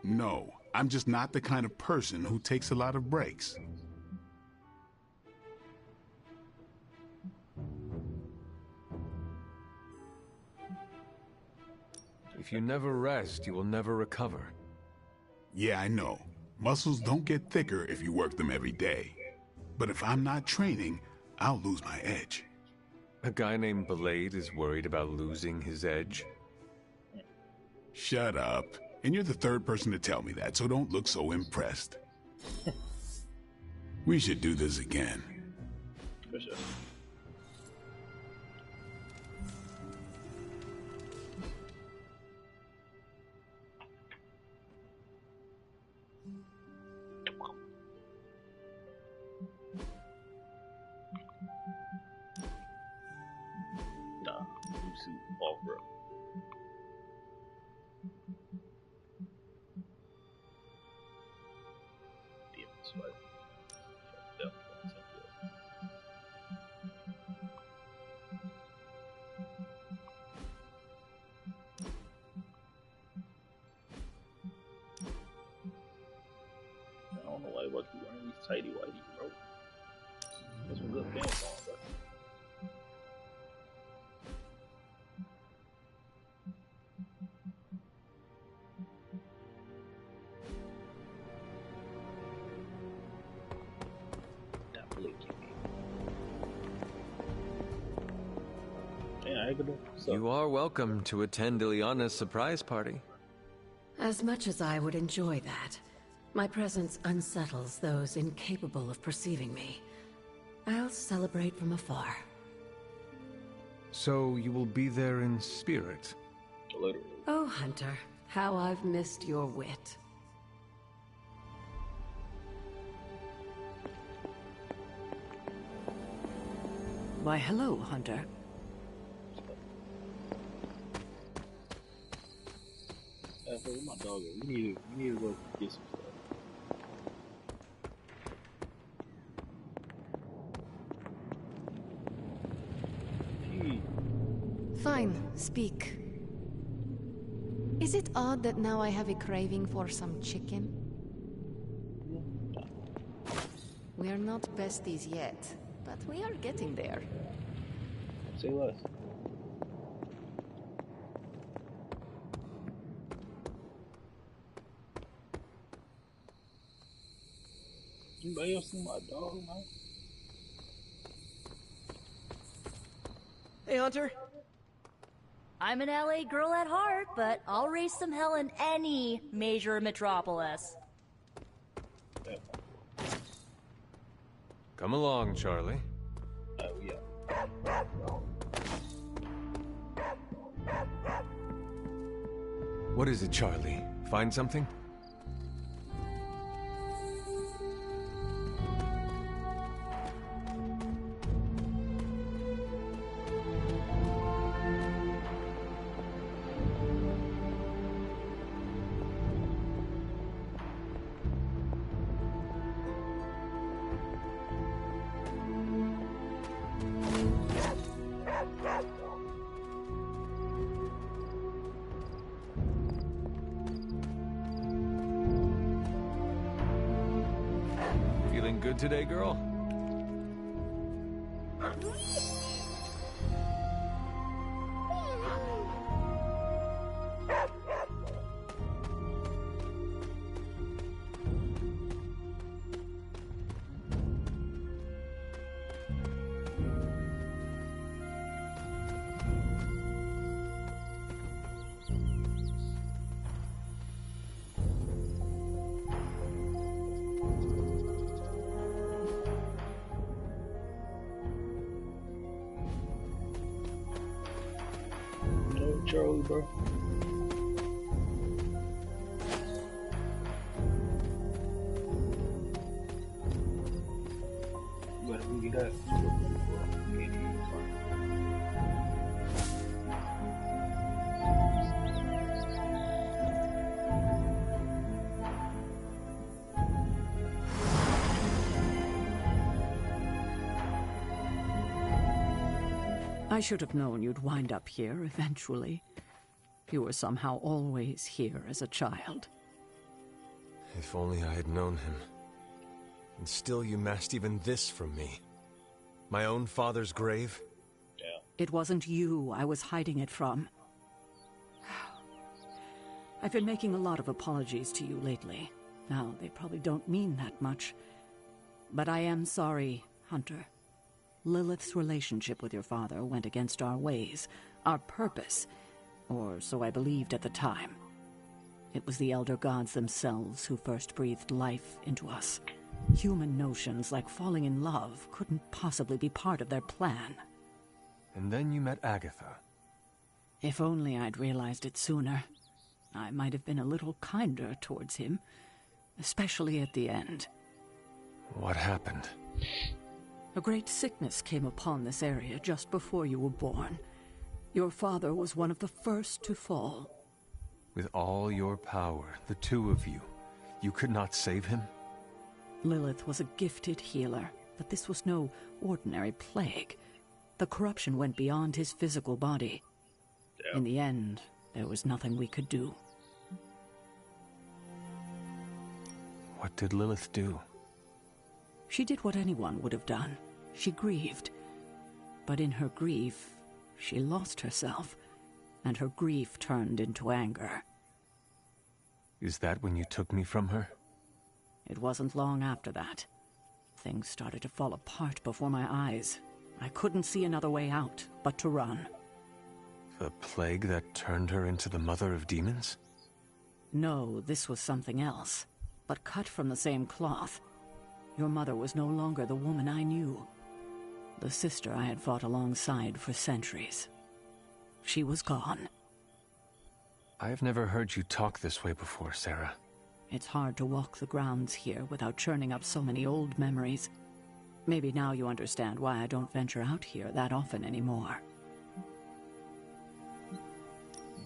No, I'm just not the kind of person who takes a lot of breaks. If you never rest, you will never recover. Yeah, I know. Muscles don't get thicker if you work them every day. But if I'm not training, I'll lose my edge. A guy named Blade is worried about losing his edge? Shut up. And you're the third person to tell me that, so don't look so impressed. We should do this again. For sure. Nah, you suit off road. Demon sweat. Fucked up. I don't know why what you wearing these tighty whitey, bro. That's some good pants on, bro. That blue kitty. Yeah, I could do so. You are welcome to attend Ileana's surprise party. As much as I would enjoy that, my presence unsettles those incapable of perceiving me. I'll celebrate from afar. So you will be there in spirit? Literally. Oh, Hunter, how I've missed your wit. Why, hello, Hunter. Where my dog is? We need to go get some stuff. Gee. Fine, speak. Is it odd that now I have a craving for some chicken? We're not besties yet, but we are getting there. Say less. Anybody else see my dog, man? Hey, Hunter. I'm an LA girl at heart, but I'll raise some hell in any major metropolis. Come along, Charlie. Oh, yeah. What is it, Charlie? Find something? Feeling good today, girl? Charlie, bro. You gotta read that. I should have known you'd wind up here eventually. You were somehow always here as a child. If only I had known him. And still you masked even this from me. My own father's grave? Yeah. It wasn't you I was hiding it from. I've been making a lot of apologies to you lately. Now, they probably don't mean that much. But I am sorry, Hunter. Lilith's relationship with your father went against our ways, our purpose, or so I believed at the time. It was the Elder Gods themselves who first breathed life into us. Human notions like falling in love couldn't possibly be part of their plan. And then you met Agatha. If only I'd realized it sooner. I might have been a little kinder towards him, especially at the end. What happened? A great sickness came upon this area just before you were born. Your father was one of the first to fall. With all your power, the two of you, you could not save him? Lilith was a gifted healer, but this was no ordinary plague. The corruption went beyond his physical body. In the end, there was nothing we could do. What did Lilith do? She did what anyone would have done. She grieved. But in her grief, she lost herself, and her grief turned into anger. Is that when you took me from her? It wasn't long after that. Things started to fall apart before my eyes. I couldn't see another way out but to run. The plague that turned her into the mother of demons? No, this was something else, but cut from the same cloth. Your mother was no longer the woman I knew. The sister I had fought alongside for centuries. She was gone. I've never heard you talk this way before, Sarah. It's hard to walk the grounds here without churning up so many old memories. Maybe now you understand why I don't venture out here that often anymore.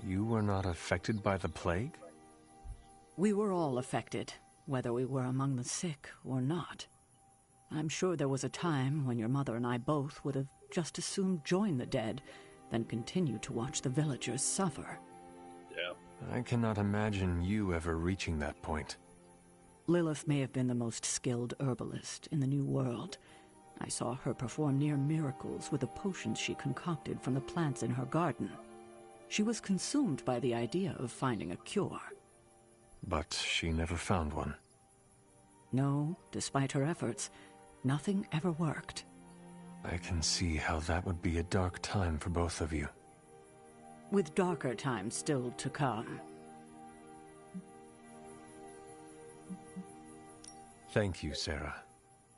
You were not affected by the plague? We were all affected, whether we were among the sick or not. I'm sure there was a time when your mother and I both would have just as soon join the dead than continue to watch the villagers suffer. Yeah. I cannot imagine you ever reaching that point. Lilith may have been the most skilled herbalist in the New World. I saw her perform near miracles with the potions she concocted from the plants in her garden. She was consumed by the idea of finding a cure. But she never found one. No, despite her efforts, nothing ever worked. I can see how that would be a dark time for both of you. With darker times still to come. Thank you, Sarah.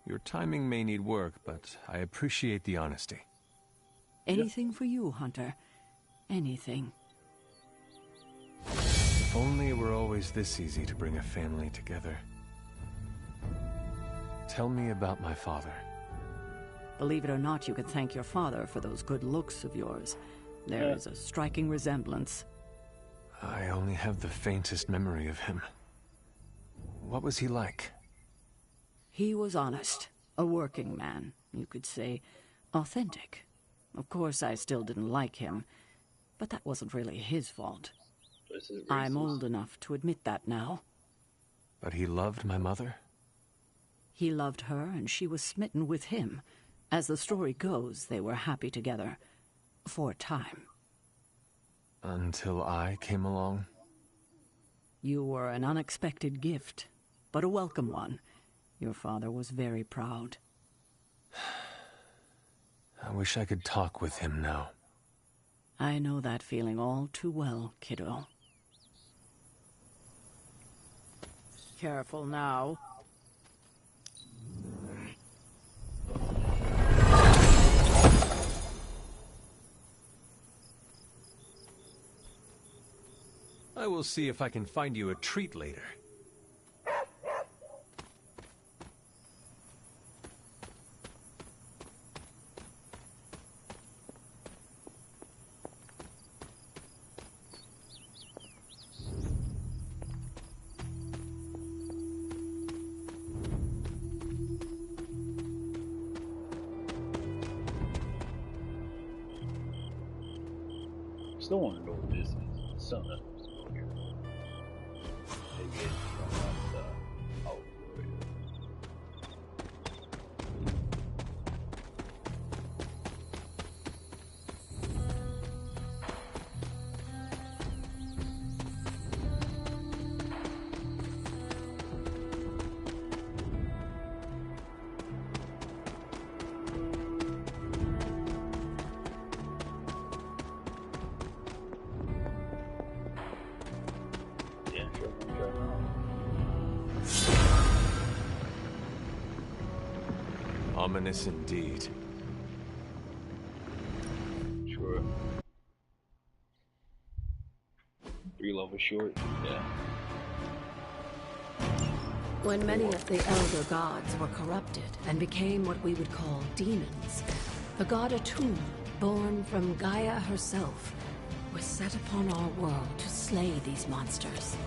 Your timing may need work, but I appreciate the honesty. Anything for you, Hunter. Anything. If only it were always this easy to bring a family together. Tell me about my father. Believe it or not, you could thank your father for those good looks of yours. There is a striking resemblance. I only have the faintest memory of him. What was he like? He was honest, a working man, you could say, authentic. Of course, I still didn't like him, but that wasn't really his fault. I'm old enough to admit that now. But he loved my mother? He loved her, and she was smitten with him. As the story goes, they were happy together. For a time. Until I came along? You were an unexpected gift, but a welcome one. Your father was very proud. I wish I could talk with him now. I know that feeling all too well, kiddo. Careful now. I will see if I can find you a treat later. Still want to know what this is. something else to go here. Maybe it's from that outdoor. Ominous indeed. Sure. 3 levels short, yeah. When many of the elder gods were corrupted and became what we would call demons, the god Atum, born from Gaia herself, was set upon our world to slay these monsters.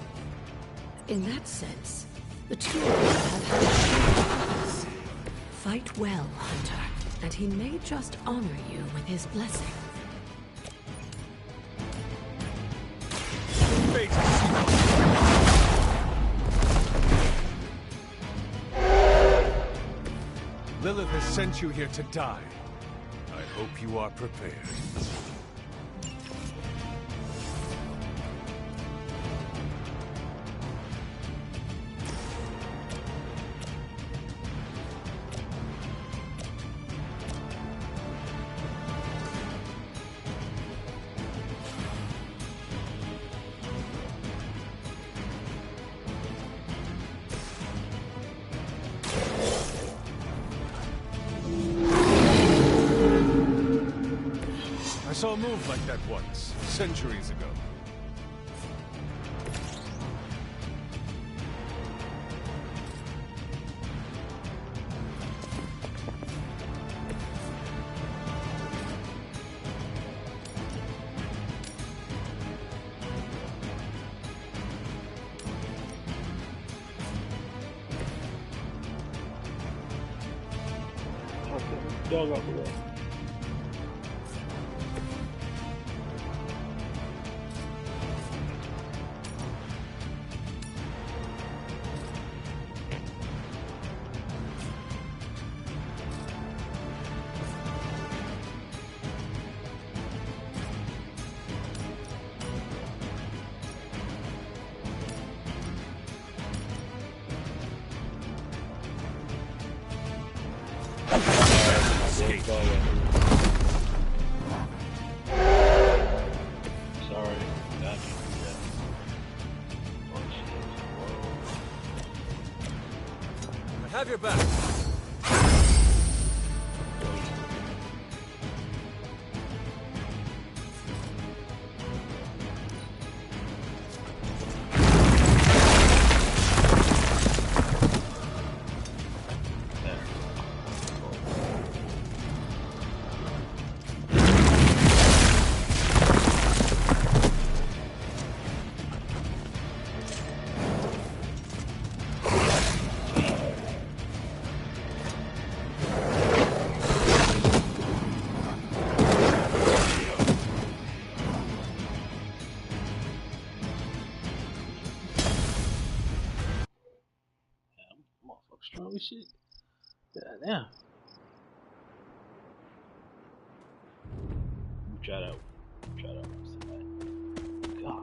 In that sense, the two of us have had a shared purpose. Fight well, Hunter, and he may just honor you with his blessing. Lilith has sent you here to die. I hope you are prepared. I saw a move like that once, centuries ago. Dog out the way. Sorry, got you. I have your back. Strong as shit. Damn. Try that. Try that one tonight. God.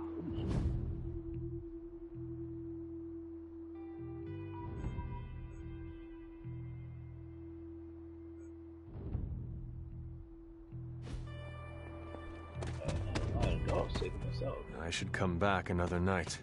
I should come back another night.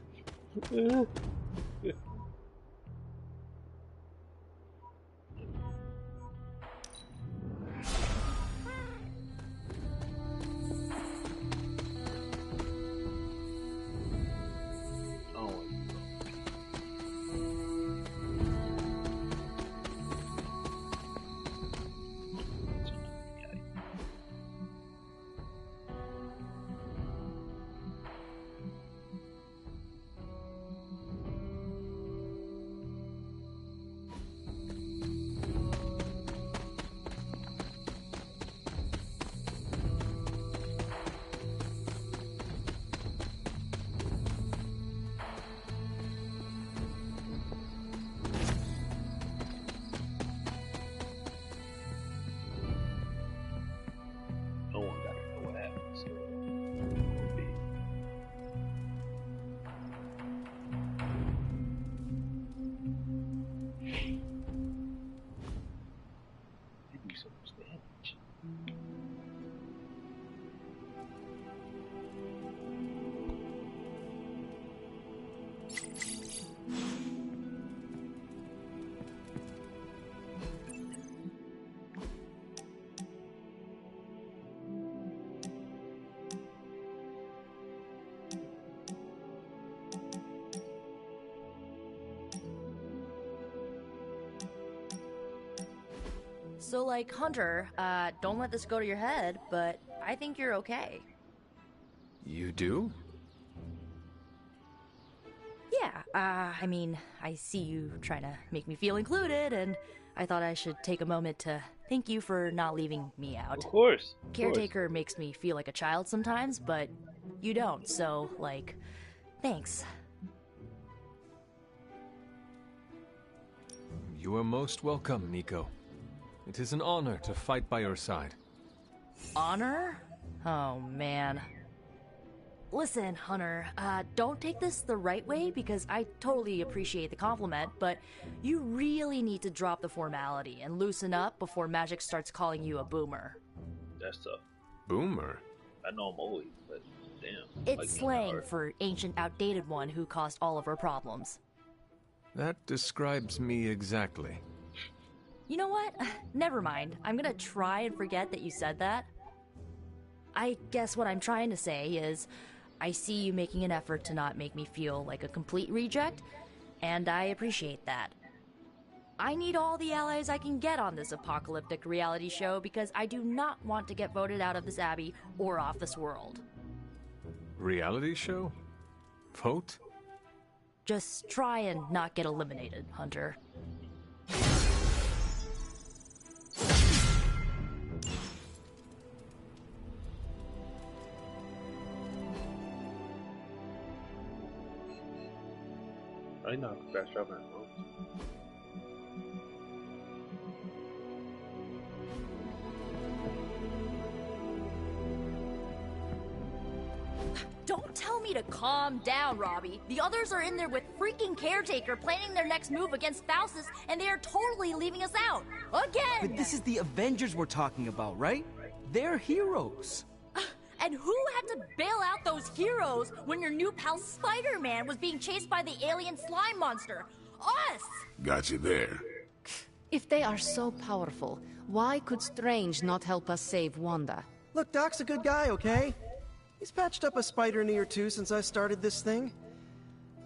do so much damage. So, like, Hunter, don't let this go to your head, but I think you're okay. You do? Yeah, I mean, I see you trying to make me feel included, and I thought I should take a moment to thank you for not leaving me out. Of course. Caretaker makes me feel like a child sometimes, but you don't, so, like, thanks. You are most welcome, Nico. It is an honor to fight by your side. Honor? Oh, man. Listen, Hunter, don't take this the right way because I totally appreciate the compliment, but you really need to drop the formality and loosen up before Magic starts calling you a boomer. That's tough. Boomer? I know I'm old, but damn. It's like, slang for ancient, outdated one who caused all of our problems. That describes me exactly. You know what? Never mind. I'm gonna try and forget that you said that. I guess what I'm trying to say is, I see you making an effort to not make me feel like a complete reject, and I appreciate that. I need all the allies I can get on this apocalyptic reality show because I do not want to get voted out of this abbey or off this world. Reality show? Vote? Just try and not get eliminated, Hunter. I know, fast travel. Don't tell me to calm down, Robbie. The others are in there with freaking Caretaker planning their next move against Faustus, and they are totally leaving us out. Again! But this is the Avengers we're talking about, right? They're heroes. And who had to bail out those heroes when your new pal Spider-Man was being chased by the alien slime monster? Us! Got you there. If they are so powerful, why could Strange not help us save Wanda? Look, Doc's a good guy, okay? He's patched up a spider knee or two since I started this thing.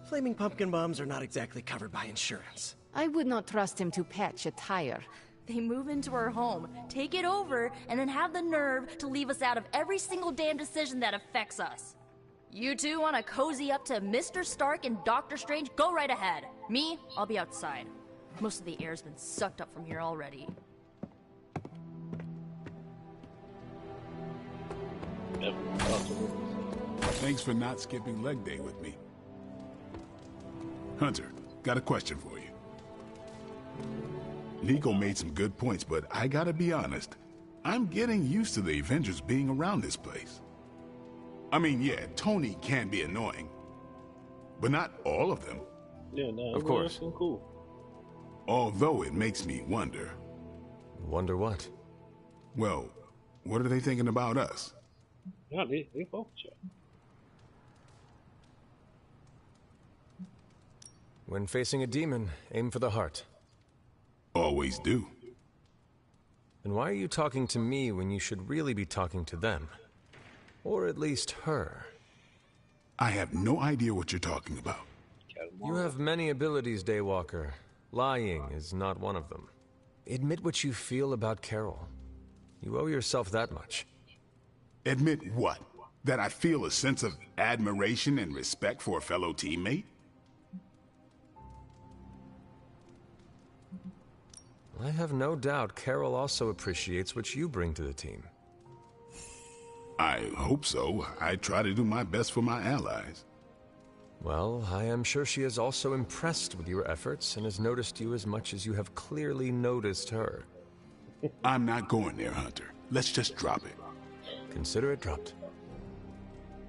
Flaming pumpkin bombs are not exactly covered by insurance. I would not trust him to patch a tire. They move into our home, take it over, and then have the nerve to leave us out of every single damn decision that affects us. You two want to cozy up to Mr. Stark and Doctor Strange? Go right ahead. Me, I'll be outside. Most of the air's been sucked up from here already. Thanks for not skipping leg day with me. Hunter, got a question for you. Nico made some good points, but I gotta be honest. I'm getting used to the Avengers being around this place. I mean, yeah, Tony can be annoying, but not all of them. Yeah, no, of course. Cool. Although it makes me wonder. Wonder what? Well, what are they thinking about us? Yeah, they both chat. When facing a demon, aim for the heart. Always do. Then why are you talking to me when you should really be talking to them? Or at least her? I have no idea what you're talking about. You have many abilities, Daywalker. Lying is not one of them. Admit what you feel about Carol. You owe yourself that much. Admit what? That I feel a sense of admiration and respect for a fellow teammate? I have no doubt Carol also appreciates what you bring to the team. I hope so. I try to do my best for my allies. Well, I am sure she is also impressed with your efforts and has noticed you as much as you have clearly noticed her. I'm not going there, Hunter. Let's just drop it. Consider it dropped.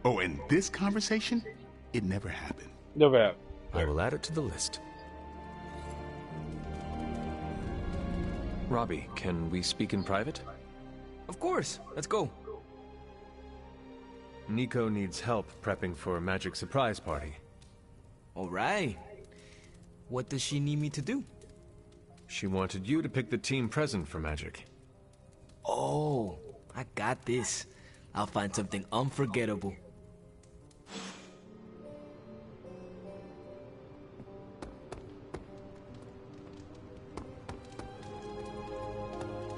Oh, and this conversation? It never happened. Never happened. I will add it to the list. Robbie, can we speak in private? Of course. Let's go. Nico needs help prepping for a magic surprise party. All right. What does she need me to do? She wanted you to pick the team present for magic. Oh, I got this. I'll find something unforgettable.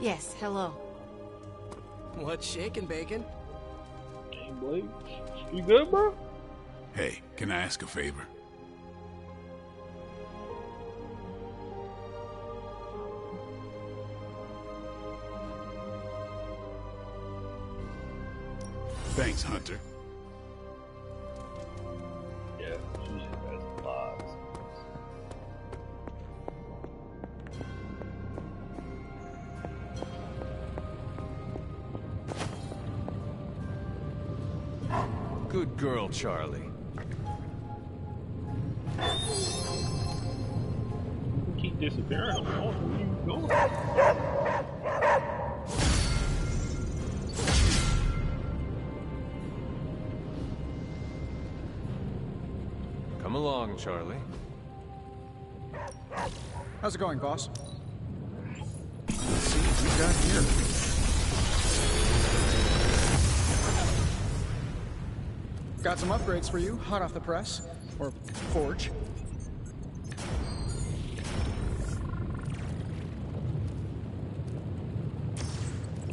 Yes, hello. What's shaking, Bacon? Hey, Blake. You good, bro? Hey, can I ask a favor? Thanks, Hunter. Yeah, she has lots. Good girl, Charlie. You keep disappearing. I don't know where you going. Come along, Charlie. How's it going, boss? Let's see what we got here. Got some upgrades for you, hot off the press. Or forge.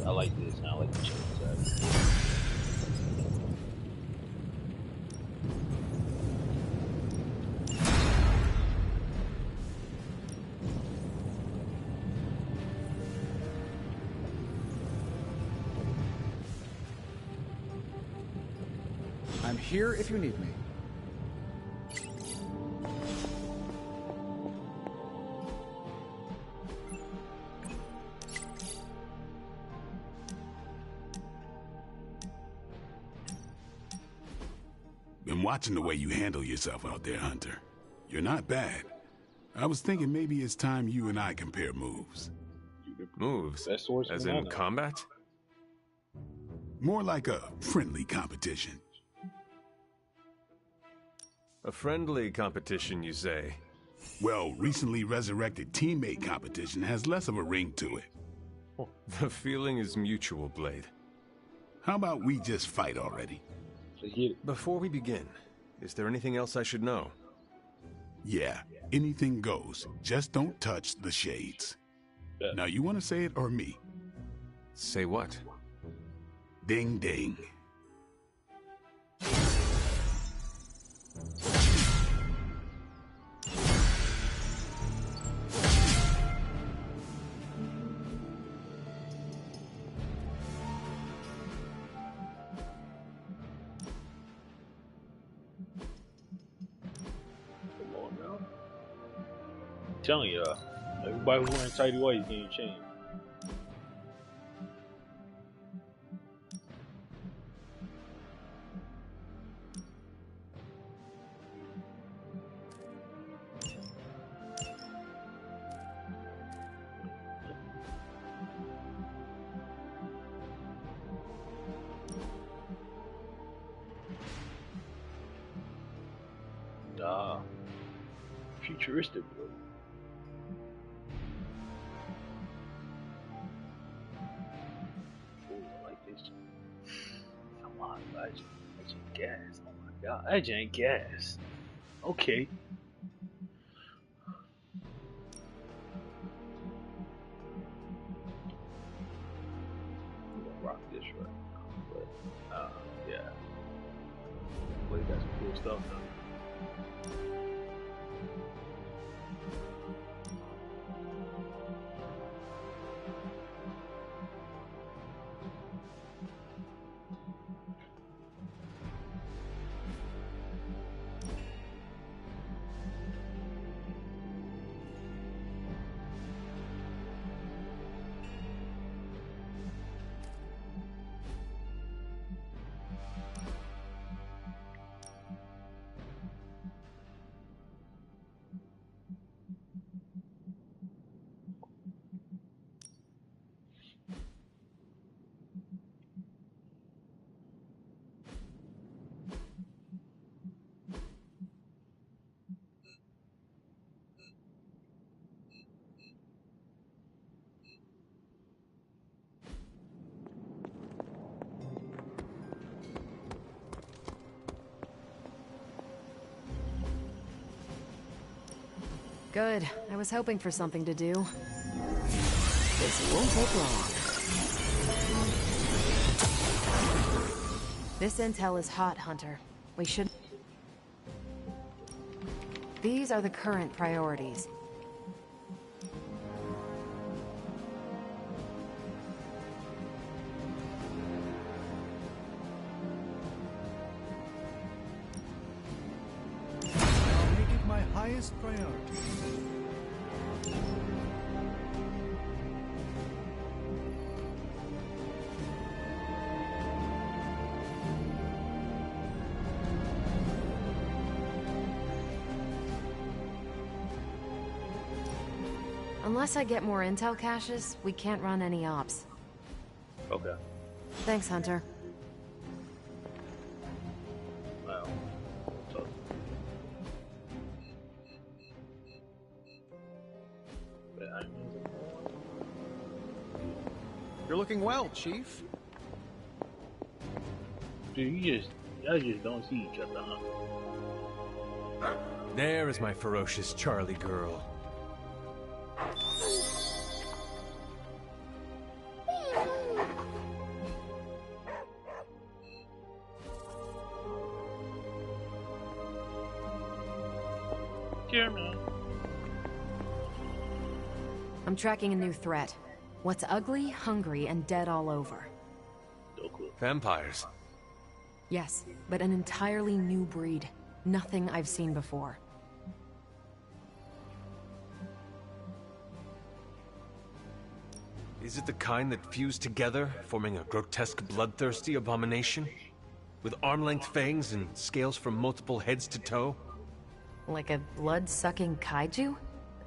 I like this. I like the change that. I'm here if you need me. Been watching the way you handle yourself out there, Hunter. You're not bad. I was thinking maybe it's time you and I compare moves. Moves? As in combat? More like a friendly competition. A friendly competition, you say? Well, recently resurrected teammate competition has less of a ring to it. The feeling is mutual, Blade. How about we just fight already? Before we begin, is there anything else I should know? Yeah, anything goes. Just don't touch the shades. Now, you want to say it or me? Say what? Ding ding. Telling you, everybody who wearing tidy white is getting changed. Futuristic, bro. Agent Gas. Oh my god. Agent Gas. Okay. I'm gonna rock this right now. But, yeah. Well, you got some cool stuff now. Good. I was hoping for something to do. This won't take long. This intel is hot, Hunter. We should... These are the current priorities. I'll make it my highest priority. Unless I get more intel caches, we can't run any ops. Okay. Thanks, Hunter. Wow. So. You're looking well, Chief. Dude, y'all just don't see each other, huh? There is my ferocious Charlie girl. Jeremy. I'm tracking a new threat. What's ugly, hungry, and dead all over. Vampires. Yes, but an entirely new breed. Nothing I've seen before. Is it the kind that fuse together, forming a grotesque, bloodthirsty abomination? With arm-length fangs and scales from multiple heads to toe? Like a blood-sucking kaiju?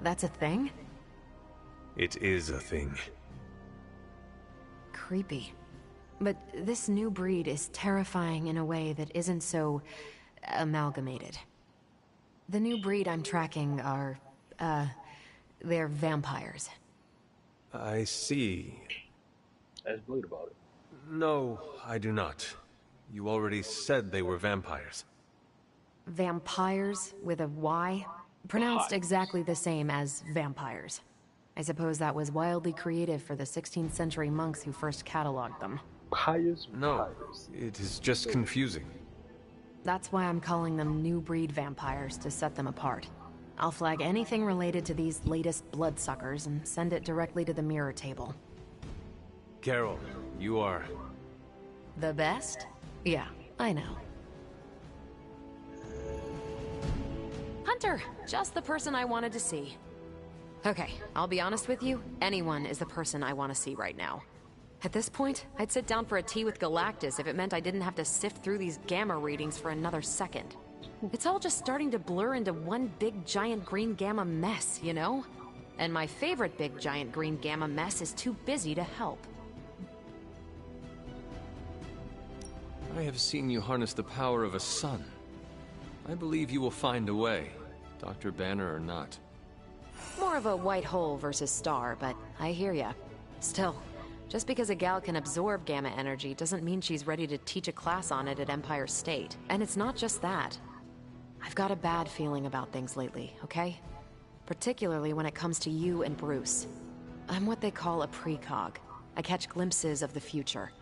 That's a thing? It is a thing. Creepy. But this new breed is terrifying in a way that isn't so... amalgamated. The new breed I'm tracking are... they're vampires. I see. Ask Blade about it. No, I do not. You already said they were vampires. Vampires with a Y? Pronounced exactly the same as vampires. I suppose that was wildly creative for the 16th century monks who first cataloged them. No, it is just confusing. That's why I'm calling them new breed vampires, to set them apart. I'll flag anything related to these latest bloodsuckers and send it directly to the mirror table. Carol, you are... The best? Yeah, I know. Hunter! Just the person I wanted to see. Okay, I'll be honest with you, anyone is the person I want to see right now. At this point, I'd sit down for a tea with Galactus if it meant I didn't have to sift through these gamma readings for another second. It's all just starting to blur into one big giant green gamma mess, you know? And my favorite big giant green gamma mess is too busy to help. I have seen you harness the power of a sun. I believe you will find a way, Dr. Banner or not. More of a white hole versus star, but I hear ya. Still, just because a gal can absorb gamma energy doesn't mean she's ready to teach a class on it at Empire State. And it's not just that. I've got a bad feeling about things lately, okay? Particularly when it comes to you and Bruce. I'm what they call a precog. I catch glimpses of the future.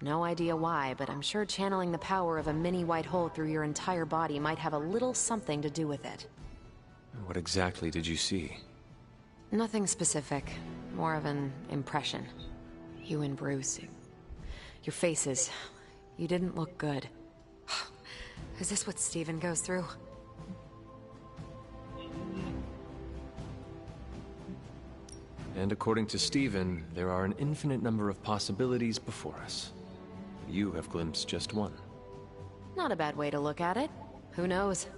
No idea why, but I'm sure channeling the power of a mini white hole through your entire body might have a little something to do with it. What exactly did you see? Nothing specific. More of an impression. You and Bruce. Your faces. You didn't look good. Is this what Steven goes through? And according to Steven, there are an infinite number of possibilities before us. You have glimpsed just one. Not a bad way to look at it. Who knows?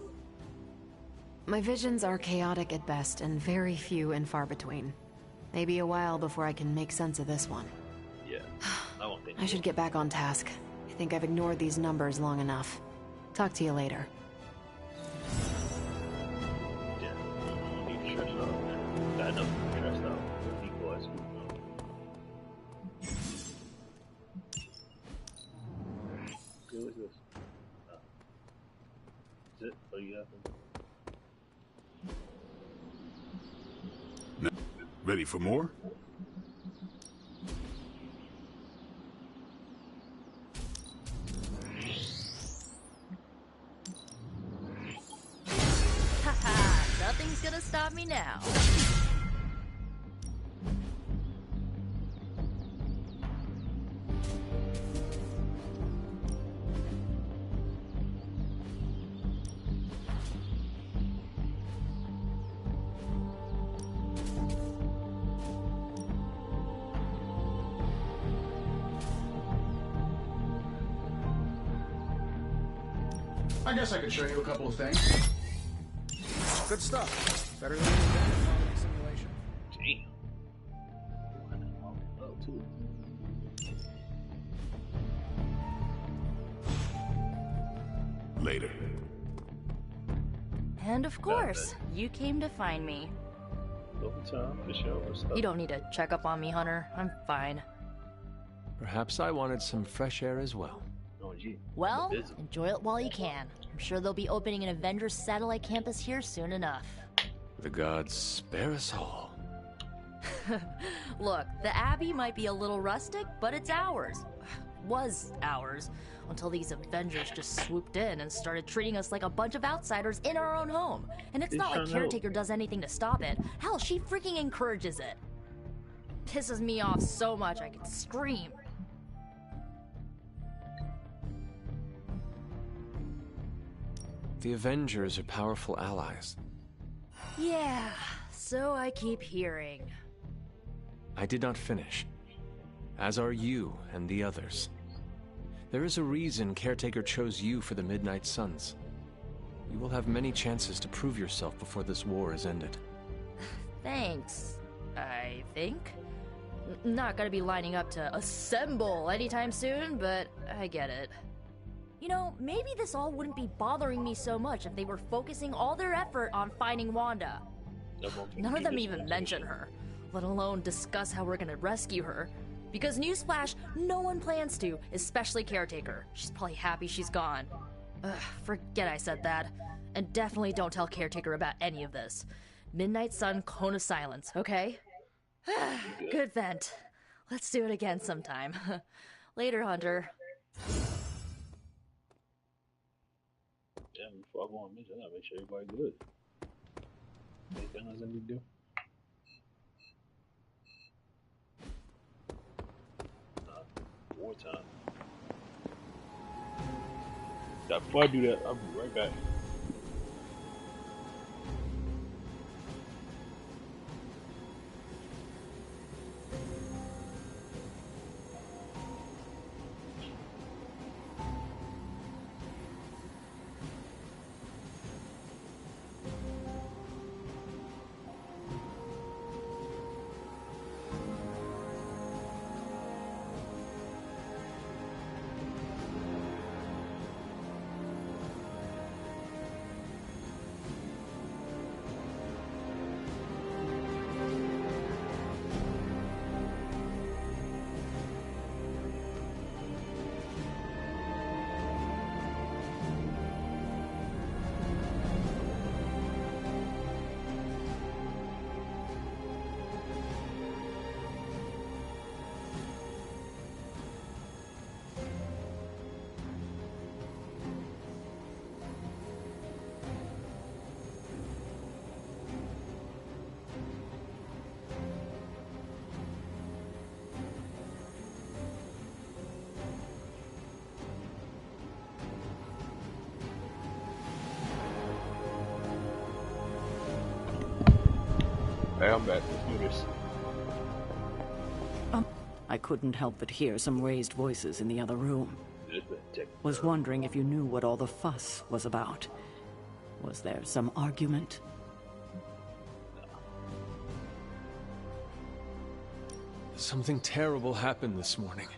My visions are chaotic at best and very few and far between. Maybe a while before I can make sense of this one. Yeah, I won't think. I should get back on task. I think I've ignored these numbers long enough. Talk to you later. Yeah, I don't need to stress out, man. Got enough to stress out. Equal as Who is this? Is it? Oh, you have them? Ready for more? Haha, nothing's gonna stop me now. I guess I could show you a couple of things. Good stuff. Better than any simulation. Damn. Later. And of course, you came to find me. Overtime for sure. You don't need to check up on me, Hunter. I'm fine. Perhaps I wanted some fresh air as well. Well, enjoy it while you can. I'm sure they'll be opening an Avengers satellite campus here soon enough. The gods spare us all. Look, the Abbey might be a little rustic, but it's ours. Was ours. Until these Avengers just swooped in and started treating us like a bunch of outsiders in our own home. And it's not like Caretaker does anything to stop it. Hell, she freaking encourages it. Pisses me off so much I could scream. The Avengers are powerful allies. Yeah, so I keep hearing. I did not finish. As are you and the others. There is a reason Caretaker chose you for the Midnight Suns. You will have many chances to prove yourself before this war is ended. Thanks, I think. Not gonna be lining up to assemble anytime soon, but I get it. You know, maybe this all wouldn't be bothering me so much if they were focusing all their effort on finding Wanda. None of them even mention her, let alone discuss how we're gonna rescue her. Because newsflash, no one plans to, especially Caretaker. She's probably happy she's gone. Ugh, forget I said that. And definitely don't tell Caretaker about any of this. Midnight Sun, Cone of Silence, okay? Good vent. Let's do it again sometime. Later, Hunter. Yeah, before I go on mission, I gotta make sure everybody good. Anything else I need to do? Wartime. Now, before I do that, I'll be right back. Hey, I'm back. Let's do this. I couldn't help but hear some raised voices in the other room. Was wondering if you knew what all the fuss was about. Was there some argument? Something terrible happened this morning.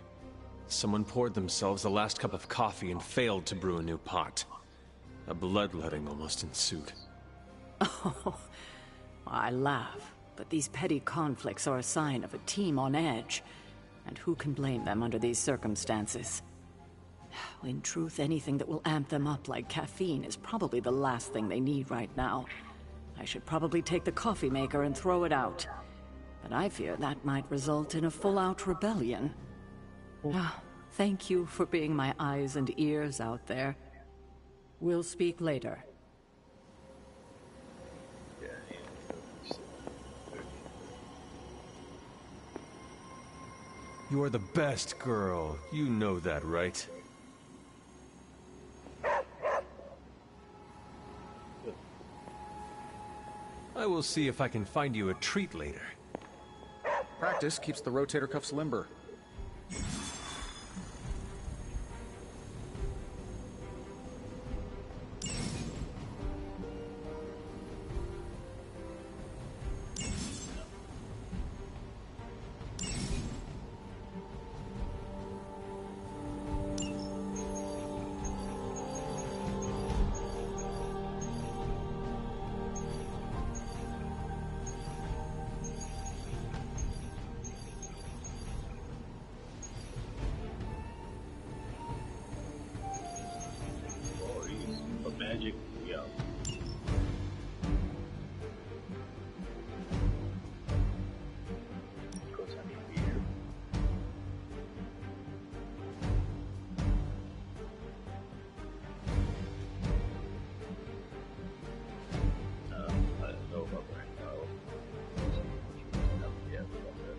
Someone poured themselves the last cup of coffee and failed to brew a new pot. A bloodletting almost ensued. Oh, I laugh, but these petty conflicts are a sign of a team on edge. And who can blame them under these circumstances? In truth, anything that will amp them up like caffeine is probably the last thing they need right now. I should probably take the coffee maker and throw it out. but I fear that might result in a full-out rebellion. Thank you for being my eyes and ears out there. We'll speak later. You are the best girl. You know that, right? I will see if I can find you a treat later. Practice keeps the rotator cuffs limber. Magic, yeah. Of course, I need beer. I don't know about right now. Yeah, about that.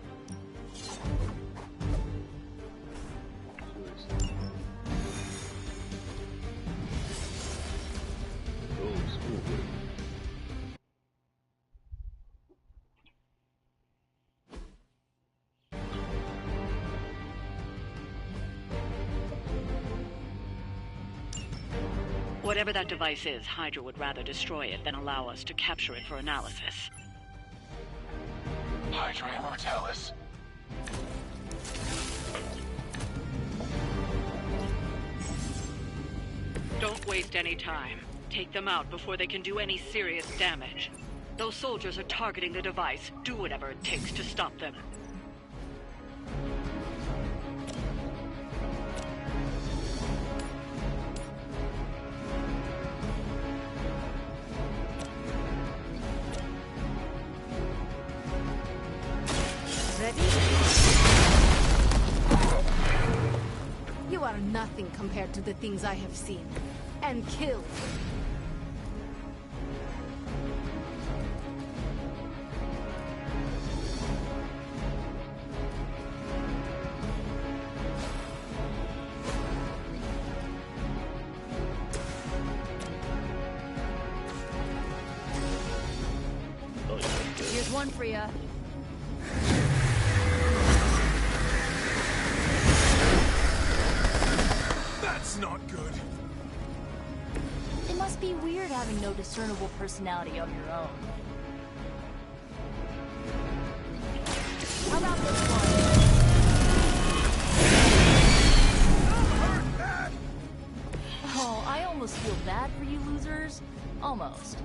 Whatever that device is, Hydra would rather destroy it than allow us to capture it for analysis. Hydra Immortalis. Don't waste any time. Take them out before they can do any serious damage. Those soldiers are targeting the device. Do whatever it takes to stop them. You are nothing compared to the things I have seen and killed. Here's one for ya. That's not good. It must be weird having no discernible personality of your own. How about this one? Oh, I almost feel bad for you losers. Almost.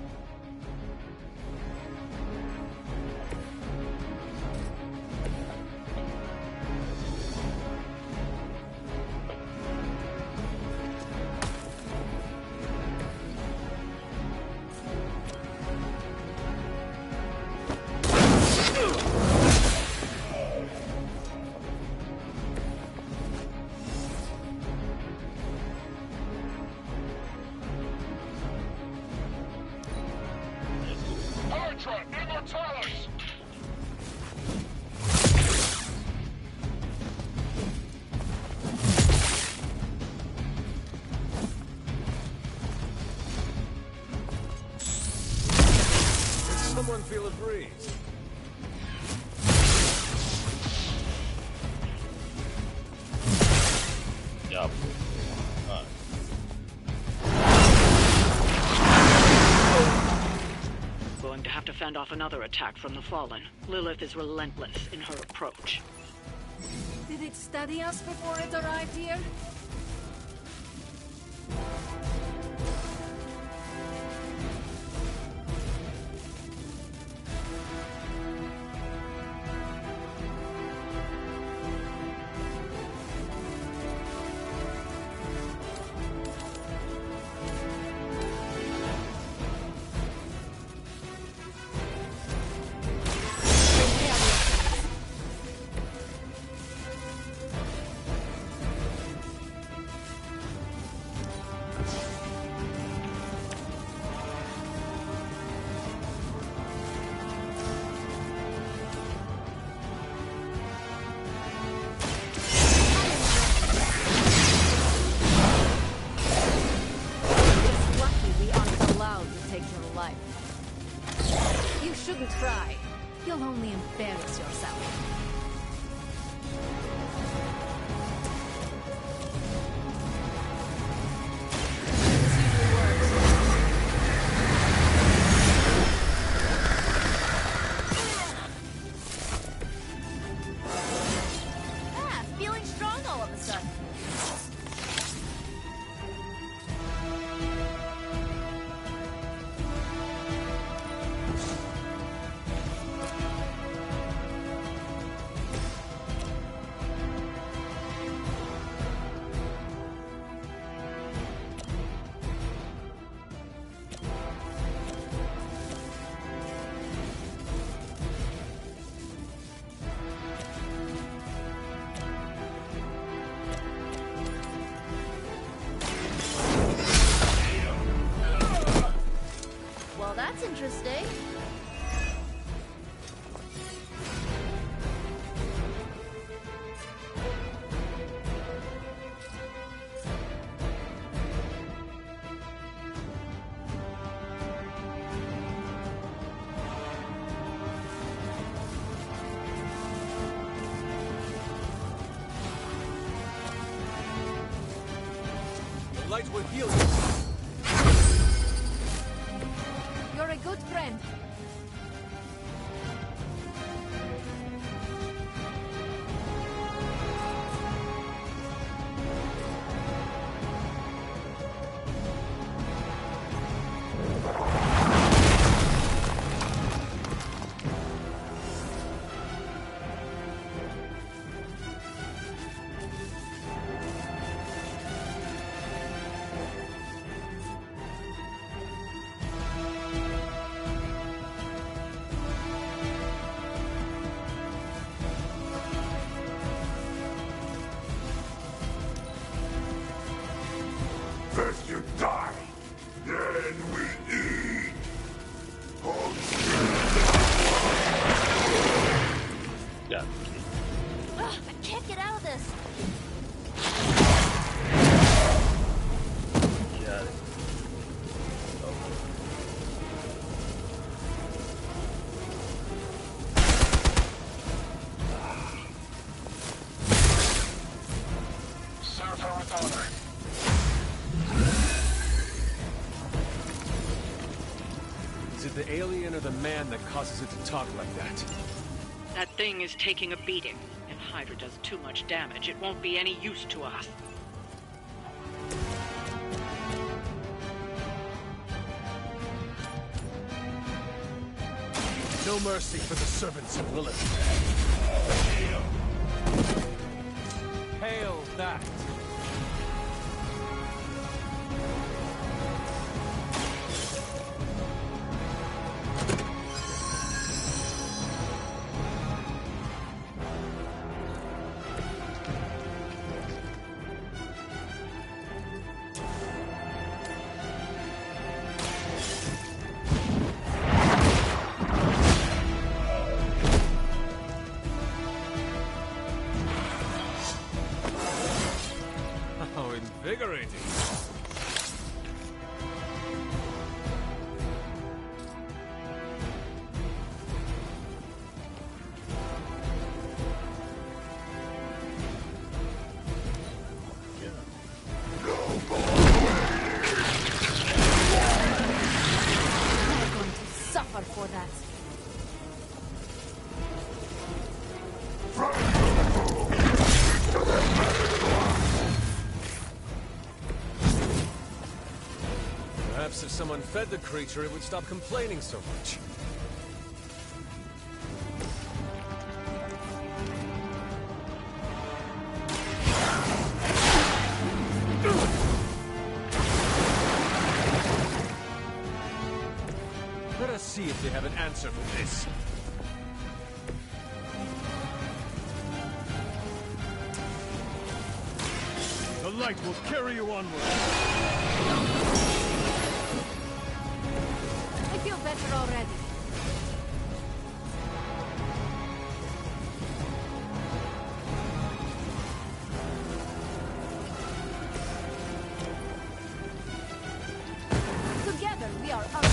Hydra Immortalis! Did someone feel a breeze? Yup. Going to have to fend off another attack from the Fallen. Lilith is relentless in her approach. Did it study us before it arrived here? try. You'll only embarrass yourself. Feeling strong all of a sudden. Well, that's interesting. The light will heal you. You're a good friend. First you die, then we eat. Yeah. Ugh, I can't get out of this. Yeah. Serve her with honor. Is it the alien or the man that causes it to talk like that? That thing is taking a beating. If Hydra does too much damage, it won't be any use to us. No mercy for the servants of Lilith. Hail that! How invigorating! You're going to suffer for that. Perhaps if someone fed the creature, it would stop complaining so much. Let us see if they have an answer for this. The light will carry you onward. I feel better already. Together we are unstoppable.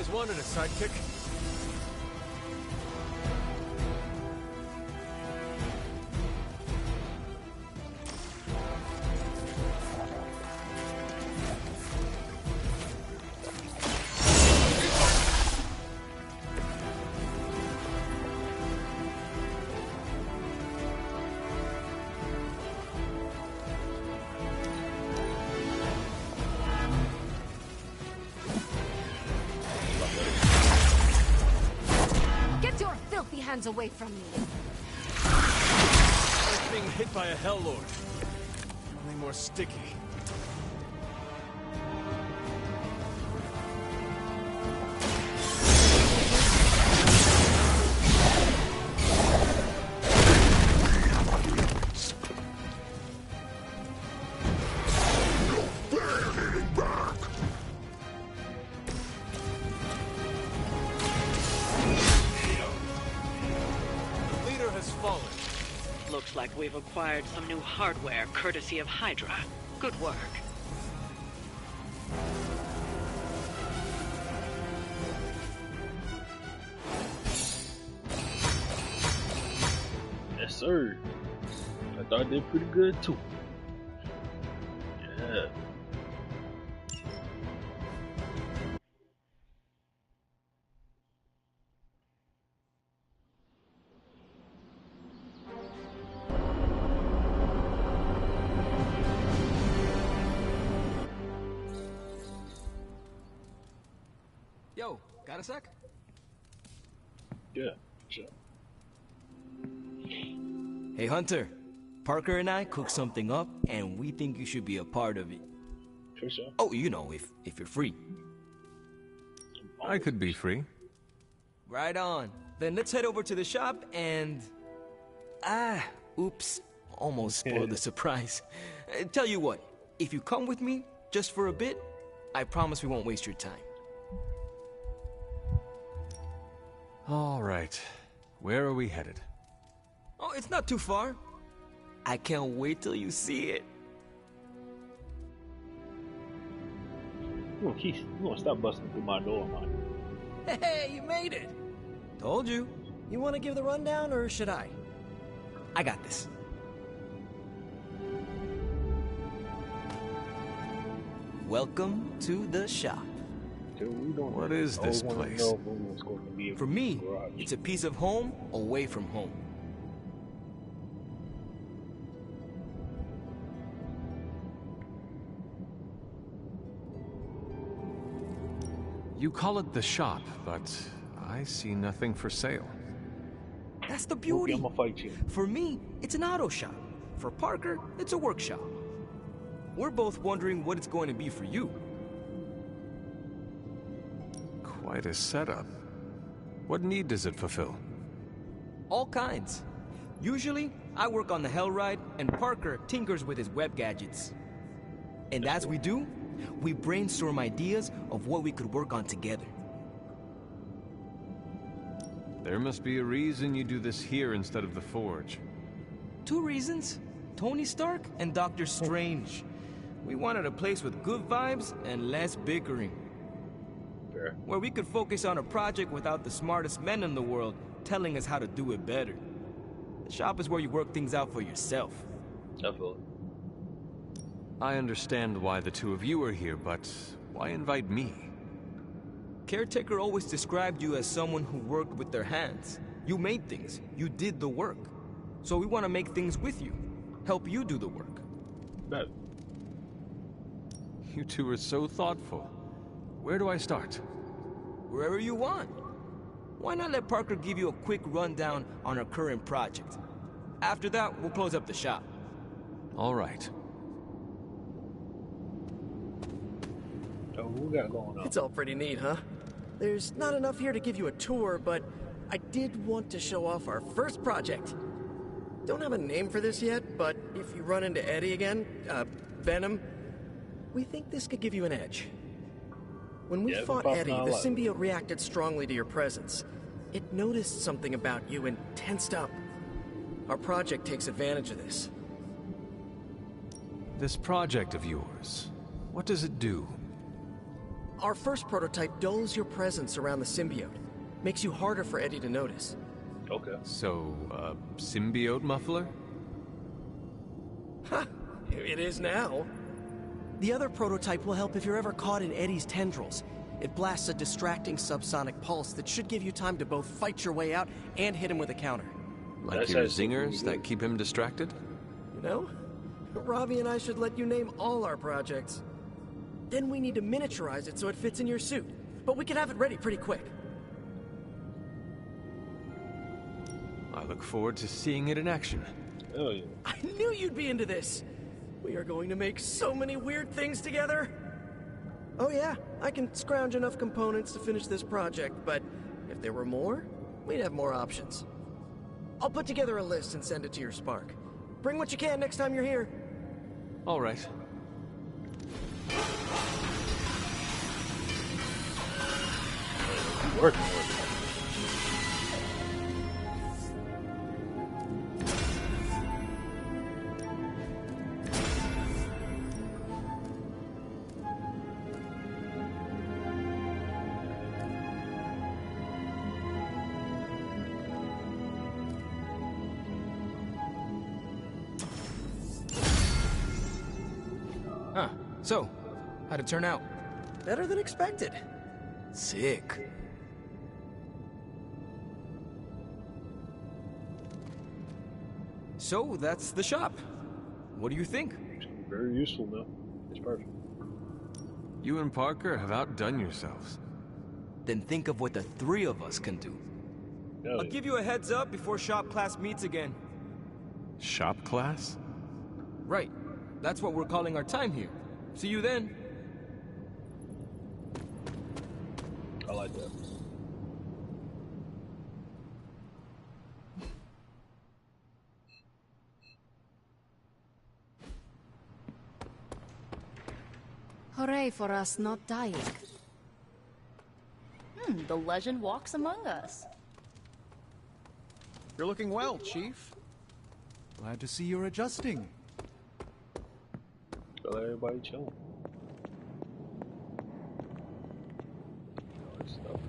always wanted a sidekick. Hands away from me. Like being hit by a Hell Lord. Only more sticky. Looks like we've acquired some new hardware courtesy of Hydra. Good work. Yes, sir. I thought they did pretty good too. Yeah. Yo, got a sec? Yeah, sure. Hey Hunter, Parker and I cooked something up and we think you should be a part of it. For sure. Oh, you know, if you're free. I could be free. Right on. Then let's head over to the shop and... oops. Almost spoiled the surprise. Tell you what, if you come with me, just for a bit, I promise we won't waste your time. All right. Where are we headed? Oh, it's not too far. I can't wait till you see it. You gonna stop busting through my door, man. Hey, you made it! Told you. You want to give the rundown, or should I? I got this. Welcome to the shop. What is this place? For me, it's a piece of home away from home. You call it the shop, but I see nothing for sale. That's the beauty. I'm gonna fight you. For me, it's an auto shop. For Parker, it's a workshop. We're both wondering what it's going to be for you. Quite a setup. What need does it fulfill? All kinds. Usually, I work on the Hell Ride, and Parker tinkers with his web gadgets. And as we do, we brainstorm ideas of what we could work on together. There must be a reason you do this here instead of the Forge. 2 reasons. Tony Stark and Doctor Strange. We wanted a place with good vibes and less bickering. Fair. Where we could focus on a project without the smartest men in the world telling us how to do it better. The shop is where you work things out for yourself. Definitely. I understand why the two of you are here, but why invite me? Caretaker always described you as someone who worked with their hands. You made things. You did the work. So we want to make things with you. Help you do the work. Bet. You two are so thoughtful. Where do I start? Wherever you want. Why not let Parker give you a quick rundown on our current project? After that, we'll close up the shop. All right. So what we got going on? It's all pretty neat, huh? There's not enough here to give you a tour, but I did want to show off our first project. Don't have a name for this yet, but if you run into Eddie again, Venom, we think this could give you an edge. When we fought Eddie, the symbiote reacted strongly to your presence. It noticed something about you and tensed up. Our project takes advantage of this. This project of yours, what does it do? Our first prototype dulls your presence around the symbiote. Makes you harder for Eddie to notice. Okay. So, symbiote muffler? Ha! It is now. The other prototype will help if you're ever caught in Eddie's tendrils. It blasts a distracting subsonic pulse that should give you time to both fight your way out and hit him with a counter. Like your zingers that keep him distracted? You know, Robbie and I should let you name all our projects. Then we need to miniaturize it so it fits in your suit. But we can have it ready pretty quick. I look forward to seeing it in action. Oh, yeah. I knew you'd be into this. We are going to make so many weird things together. Oh yeah, I can scrounge enough components to finish this project, but if there were more, we'd have more options. I'll put together a list and send it to your Spark. Bring what you can next time you're here. All right. Working. Huh. So, how'd it turn out? Better than expected. Sick. So, that's the shop. What do you think? Very useful, man. It's perfect. You and Parker have outdone yourselves. Then think of what the three of us can do. Hell I'll yeah. give you a heads up before shop class meets again. Shop class? Right. That's what we're calling our time here. See you then. I like that. Hooray for us not dying. The legend walks among us. You're looking well, Chief. Glad to see you're adjusting. Got everybody chilling. Good stuff.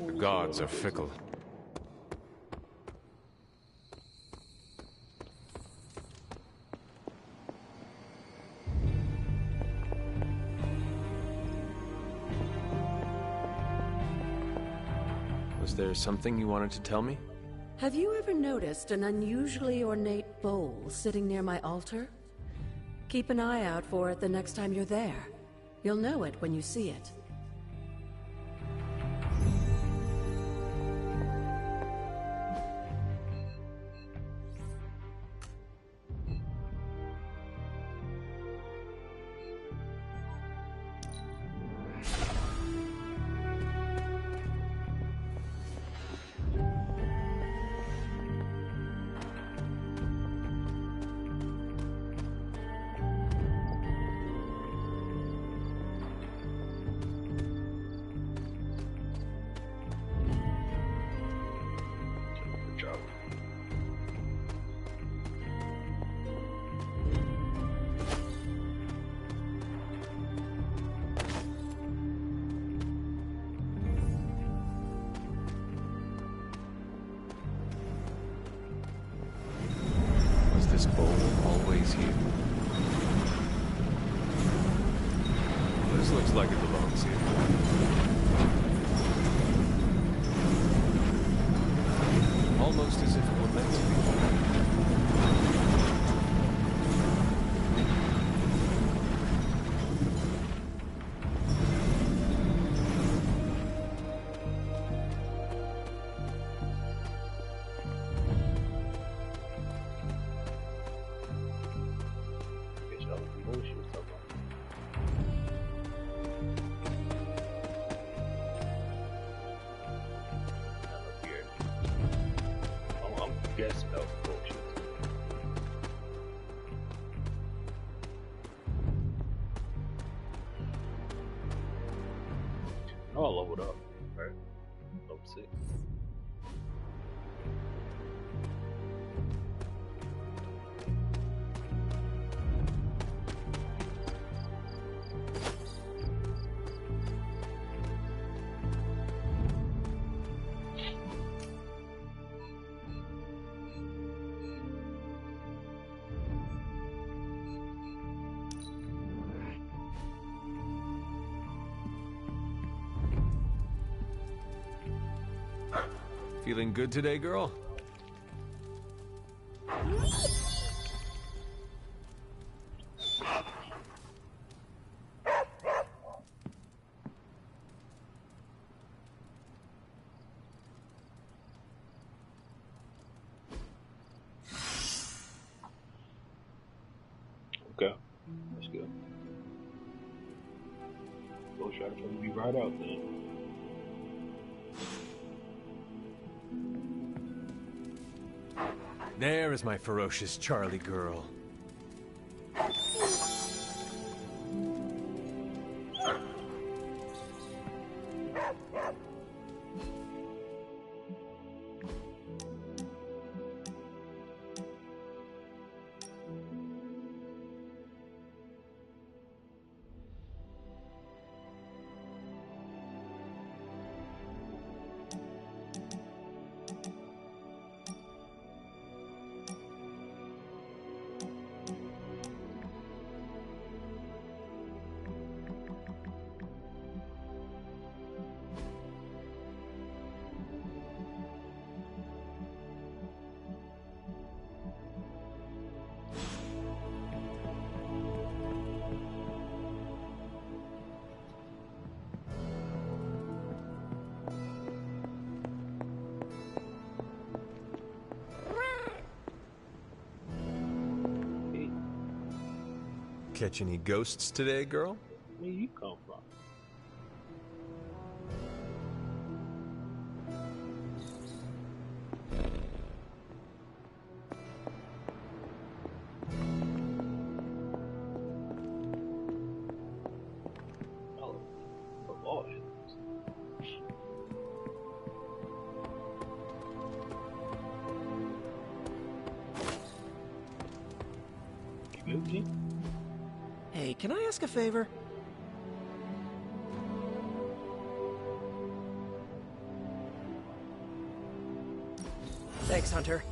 The gods are fickle. Was there something you wanted to tell me? Have you ever noticed an unusually ornate bowl sitting near my altar? Keep an eye out for it the next time you're there. You'll know it when you see it. Good job. Was this bowl always here? This looks like it belongs here. Almost as if it were meant to be. Bitch, I don't know what she was talking about. That look weird. I'm guessing that was bullshit. Oh, I leveled up. Alright. Level 6. Feeling good today, girl? Okay, that's good. Go try to be right out then. There is my ferocious Charlie girl. Catch any ghosts today, girl? Where you come from? Oh, the Lord. You good, G? Hey, can I ask a favor? Thanks, Hunter.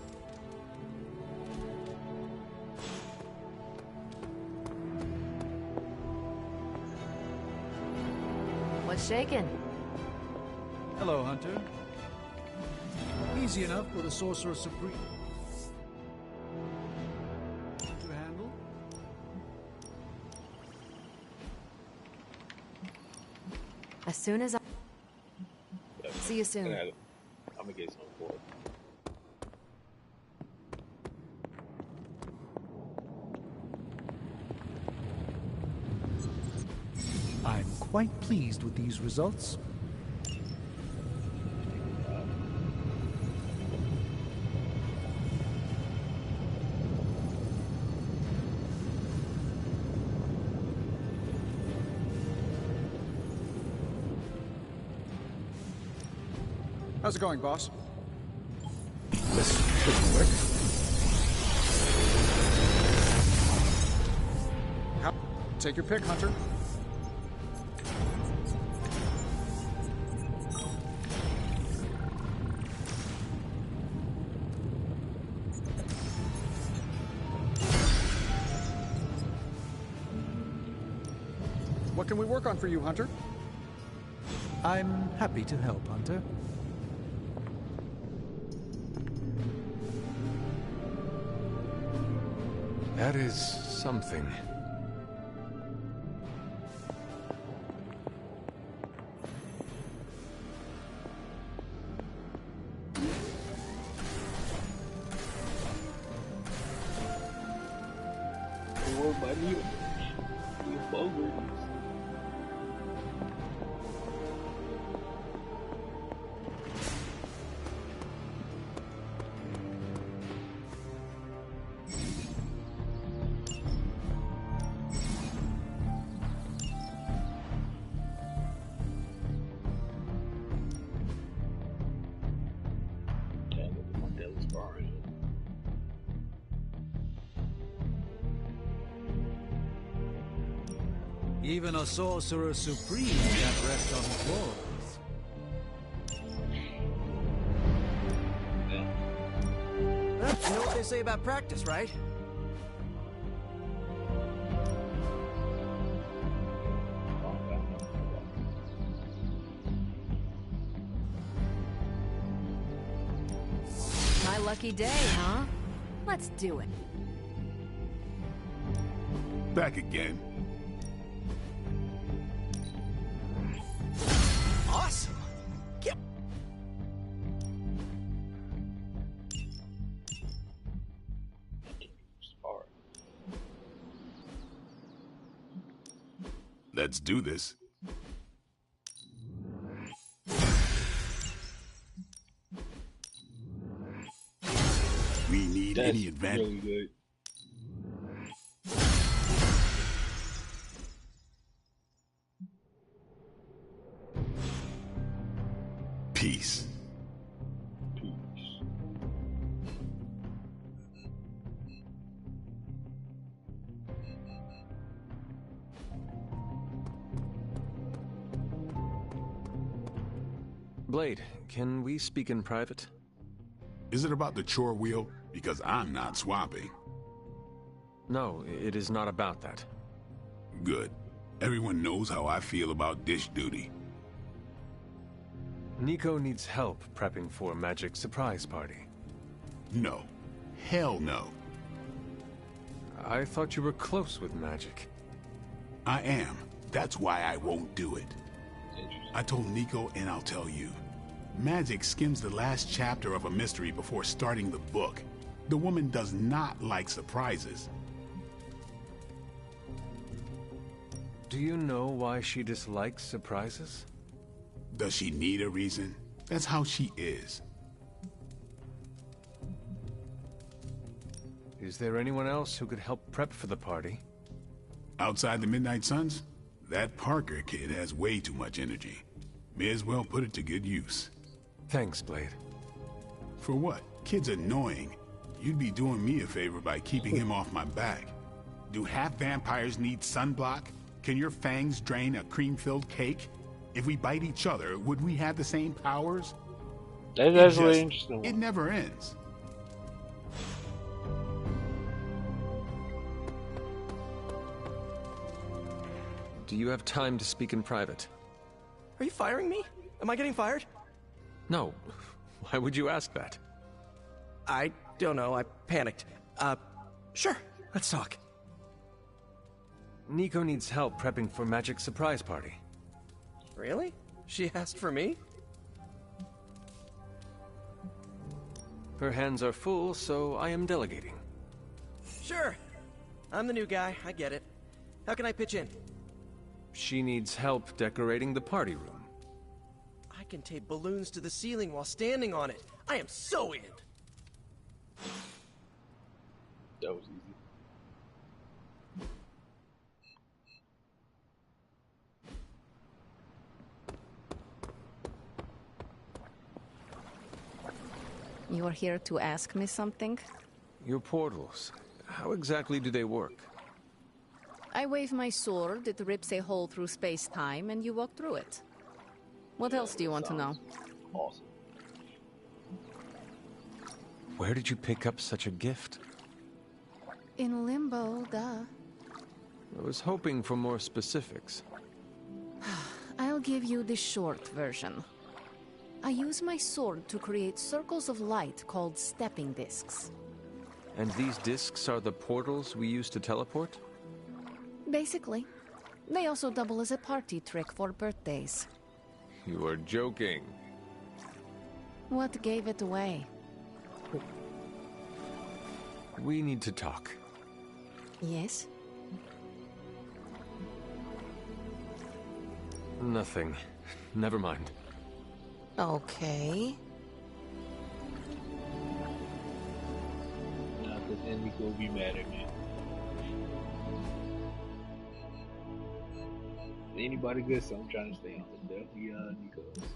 What's shaking? Hello, Hunter. Easy enough for the Sorcerer Supreme to handle. As soon as I... See you soon. I'm gonna get some for it. I'm quite pleased with these results. How's it going, boss? This should work. Take your pick, Hunter. What can we work on for you, Hunter? I'm happy to help, Hunter. That is something. Oh, buddy. You bogus. Even a Sorcerer Supreme can't rest on his laurels. You know what they say about practice, right? lucky day, huh? Let's do it. Back again. Awesome. Yep. Let's do this. We need any advantage. Really good. Peace. Blade, can we speak in private? Is it about the chore wheel? Because I'm not swapping. No, it is not about that. Good. Everyone knows how I feel about dish duty. Nico needs help prepping for a magic surprise party. No. Hell no. I thought you were close with magic. I am. That's why I won't do it. I told Nico, and I'll tell you. Magic skims the last chapter of a mystery before starting the book. The woman does not like surprises. Do you know why she dislikes surprises? Does she need a reason? That's how she is. Is there anyone else who could help prep for the party? Outside the Midnight Suns? That Parker kid has way too much energy. May as well put it to good use. Thanks, Blade. For what? Kid's annoying. You'd be doing me a favor by keeping him off my back. Do half vampires need sunblock? Can your fangs drain a cream-filled cake? If we bite each other, would we have the same powers? That's really interesting. It never ends. Do you have time to speak in private? Are you firing me? Am I getting fired? No. Why would you ask that? I don't know. I panicked. Sure. Let's talk. Nico needs help prepping for magic surprise party. Really? She asked for me? Her hands are full, so I am delegating. Sure. I'm the new guy. I get it. How can I pitch in? She needs help decorating the party room. I can tape balloons to the ceiling while standing on it. I am so in. That was easy. You are here to ask me something? Your portals. How exactly do they work? I wave my sword, it rips a hole through space-time, and you walk through it. What else do you want to know? Awesome. Where did you pick up such a gift? In limbo, duh. I was hoping for more specifics. I'll give you the short version. I use my sword to create circles of light called stepping discs. And these discs are the portals we use to teleport? Basically. They also double as a party trick for birthdays. You are joking. What gave it away? We need to talk. Yes? Nothing. Never mind. Okay. Nah, cause then Nico will be mad at me. Anybody good, so I'm trying to stay on. Definitely Nico's.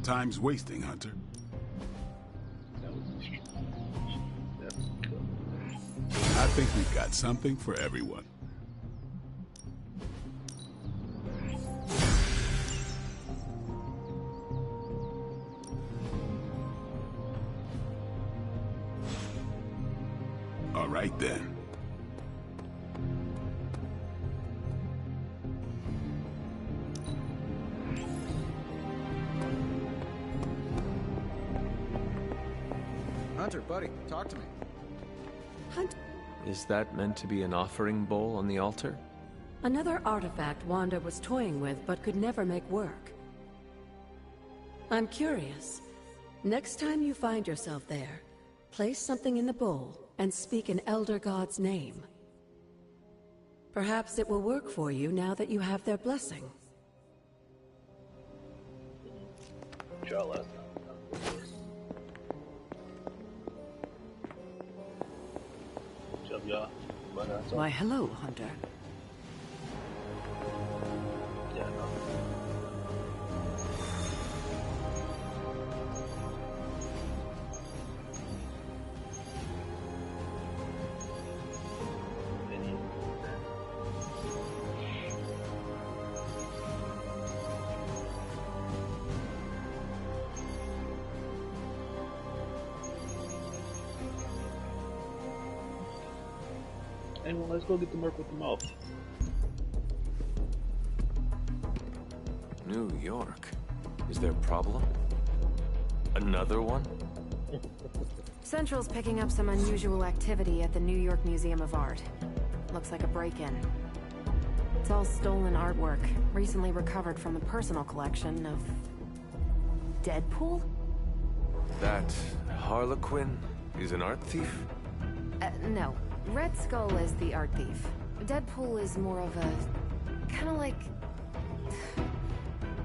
Time's wasting, Hunter. I think we've got something for everyone. All right then. Hunter, buddy, talk to me. Hunt. Is that meant to be an offering bowl on the altar? Another artifact Wanda was toying with but could never make work. I'm curious. Next time you find yourself there, place something in the bowl and speak an Elder God's name. Perhaps it will work for you now that you have their blessing. Why, hello, Hunter. Anyone, let's go get the merc with the mouth. New York? Is there a problem? Another one? Central's picking up some unusual activity at the New York Museum of Art. Looks like a break-in. It's all stolen artwork, recently recovered from a personal collection of... Deadpool? That Harlequin is an art thief? No. Red Skull is the art thief. Deadpool is more of a... kinda like...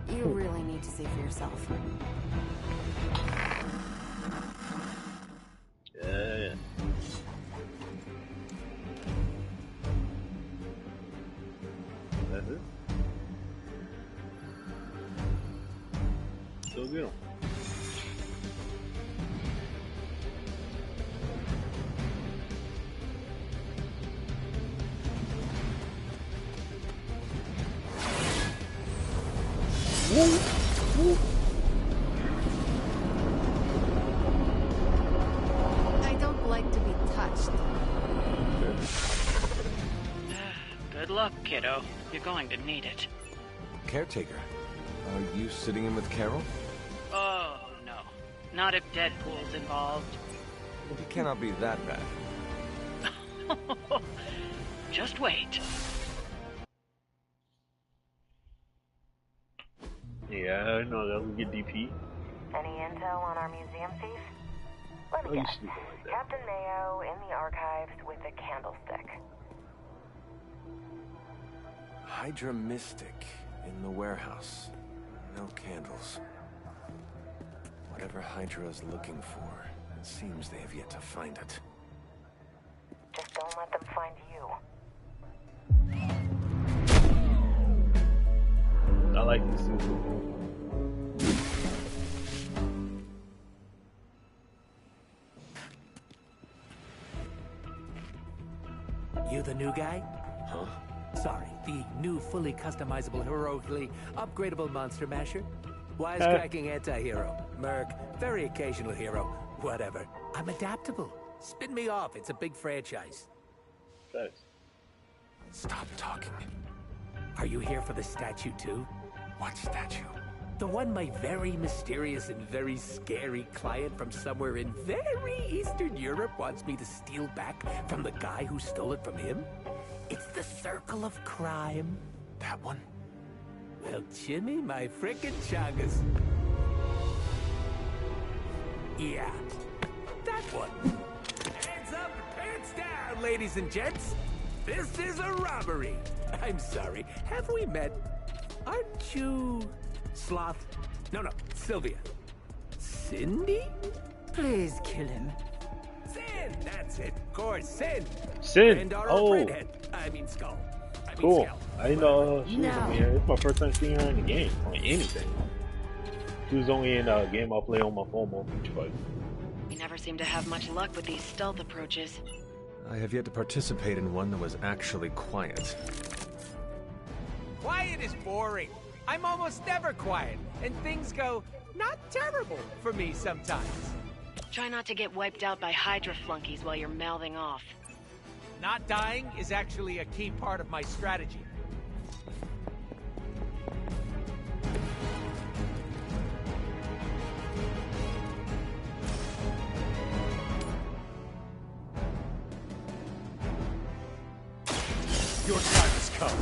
You really need to see for yourself. Yeah. That's it. Go get him. I don't like to be touched. Good luck, kiddo. You're going to need it. Caretaker, are you sitting in with Carol? Oh, no. Not if Deadpool's involved. It cannot be that bad. Just wait. Yeah, I know that we get DP. Any intel on our museum thief? Let me guess. Captain Mayo in the archives with a candlestick. Hydra Mystic in the warehouse. No candles. Whatever Hydra is looking for, it seems they have yet to find it. Just don't let them find you. I like this suit. You the new guy? Huh? Sorry, the new fully customizable, heroically upgradable monster masher? Wisecracking anti-hero. Merc, very occasional hero. Whatever. I'm adaptable. Spin me off, it's a big franchise. Thanks. Stop talking. Are you here for the statue too? What statue? The one my very mysterious and very scary client from somewhere in very Eastern Europe wants me to steal back from the guy who stole it from him? It's the Circle of Crime. That one? Well, Jimmy, my frickin' chungus. Yeah, that one. Hands up, pants down, ladies and gents. This is a robbery. I'm sorry, have we met? Aren't you... Sloth? No, Sylvia. Cindy? Please kill him. Sin, that's it. Of course, Sin. Sin. And our Oh. redhead. I mean Skull. Cool. Skull. I didn't know she was on here. It's my first time seeing her in the game or anything. She was only in a game I play on my phone on Beach Fight. We never seem to have much luck with these stealth approaches. I have yet to participate in one that was actually quiet. Quiet is boring. I'm almost never quiet, and things go not terrible for me sometimes. Try not to get wiped out by Hydra flunkies while you're mouthing off. Not dying is actually a key part of my strategy. Your time has come.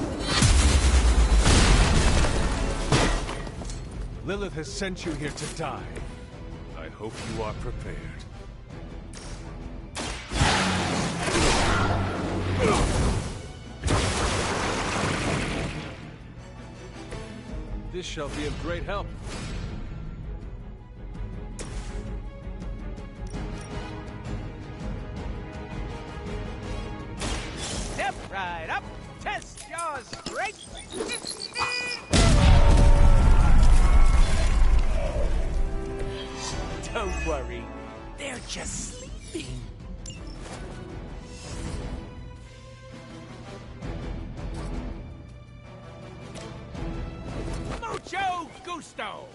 Lilith has sent you here to die. I hope you are prepared. This shall be of great help. Step right up, test your strength. Don't worry, they're just sleeping. Mucho gusto!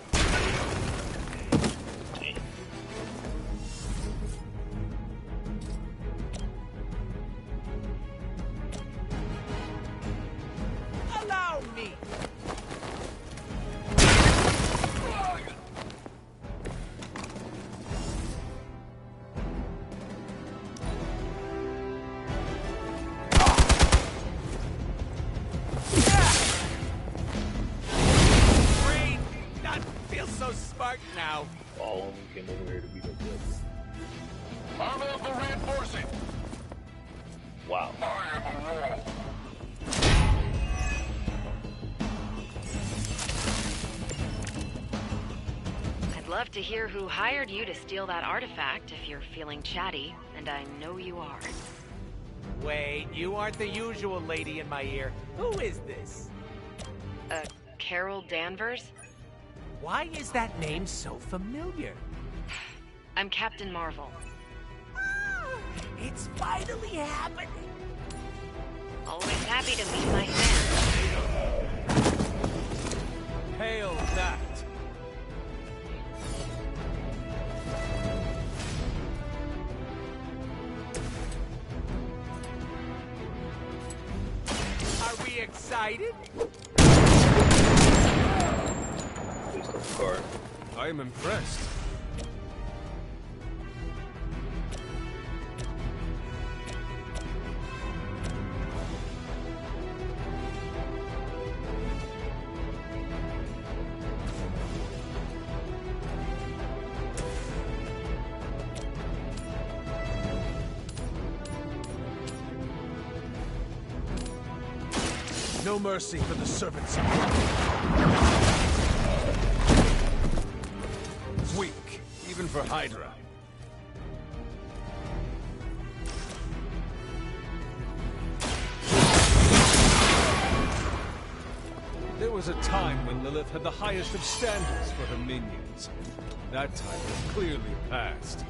Allow me! Brain not feel so smart now. All of them came over here to beat up this. Armor for reinforcing. Wow. I am a wall. I'd love to hear who hired you to steal that artifact if you're feeling chatty, and I know you are. Wait, you aren't the usual lady in my ear. Who is this? Carol Danvers? Why is that name so familiar? I'm Captain Marvel. It's finally happening. Always happy to meet my fans. Hail that. Are we excited? I am impressed. No mercy for the servants of God. Weak, even for Hydra. There was a time when Lilith had the highest of standards for her minions. That time has clearly passed.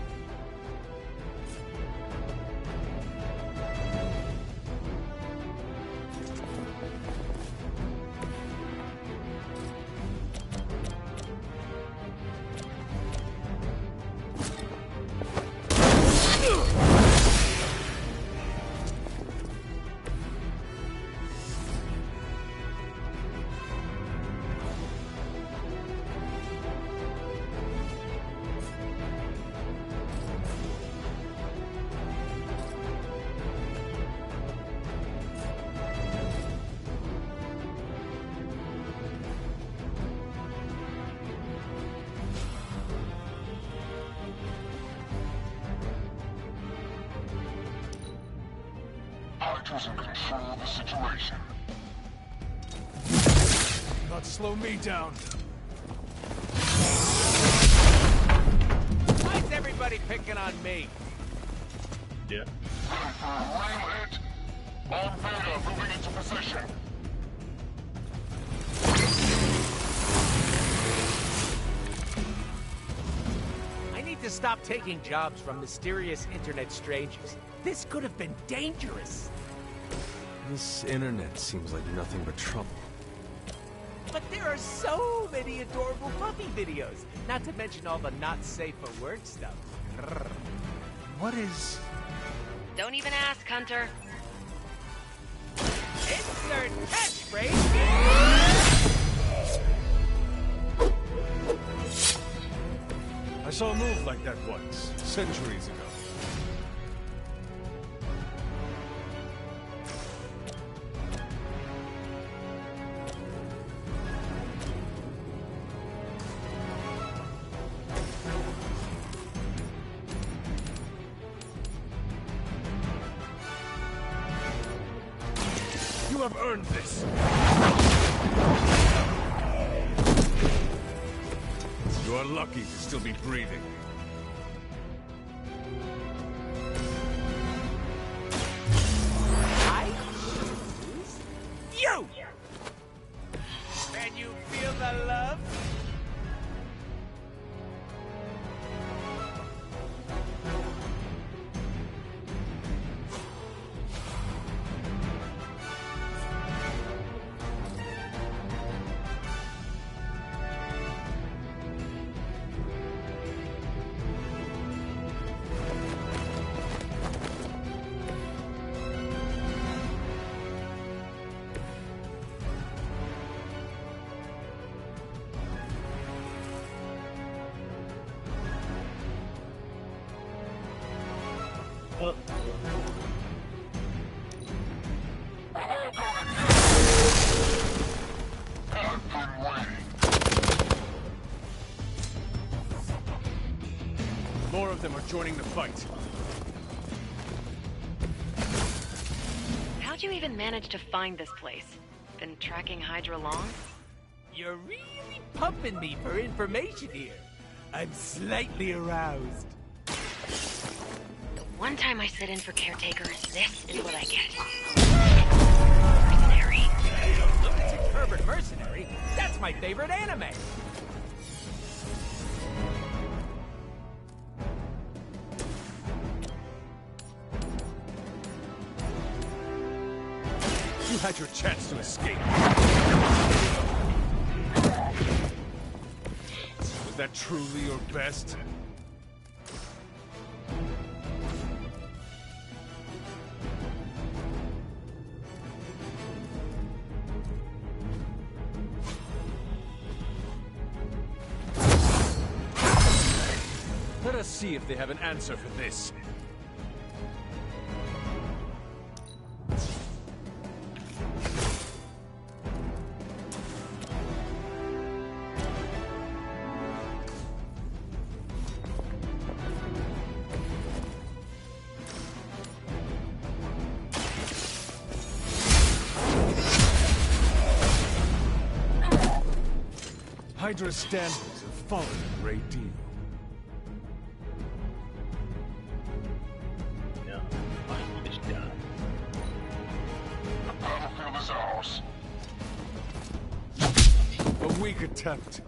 who's in control of the situation. Not slow me down. Why's everybody picking on me? Yeah. Ready for a real hit? On Beta, moving into position. I need to stop taking jobs from mysterious internet strangers. This could have been dangerous. This internet seems like nothing but trouble. But there are so many adorable puppy videos. Not to mention all the not safe for work stuff. Grrr. What is... Don't even ask, Hunter. Insert catchphrase! I saw a move like that once, centuries ago. You have earned this. You are lucky to still be breathing. I choose you! Can you feel the love? More of them are joining the fight. How'd you even manage to find this place? Been tracking Hydra long? You're really pumping me for information here. I'm slightly aroused. The one time I sit in for caretakers, this is what I get. Mercenary. Lunatic pervert mercenary? That's my favorite anime. You had your chance to escape. Was that truly your best? Let us see if they have an answer for this. Hydra's standards have fallen a great deal. Yeah, find this guy. The battlefield is ours. A weak attempt.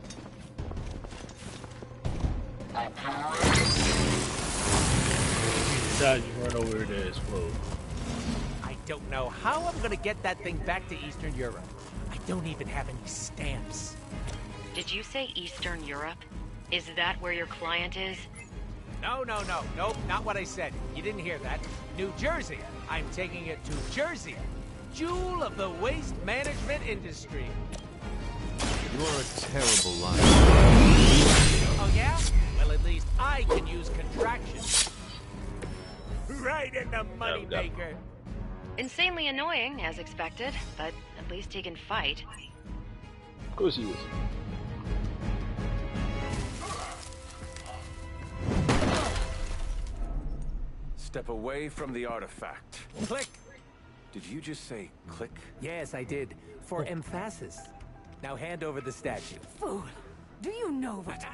Besides, you run over to explode. I don't know how I'm gonna get that thing back to Eastern Europe. I don't even have any stamps. Did you say Eastern Europe? Is that where your client is? Nope, not what I said. You didn't hear that. New Jersey. I'm taking it to Jersey. Jewel of the waste management industry. You are a terrible liar. Oh yeah? Well, at least I can use contractions. Right in the moneymaker. Insanely annoying, as expected, but at least he can fight. Of course he is. Step away from the artifact. Click. Did you just say click? Yes, I did. For emphasis. Now hand over the statue. Fool! Do you know what?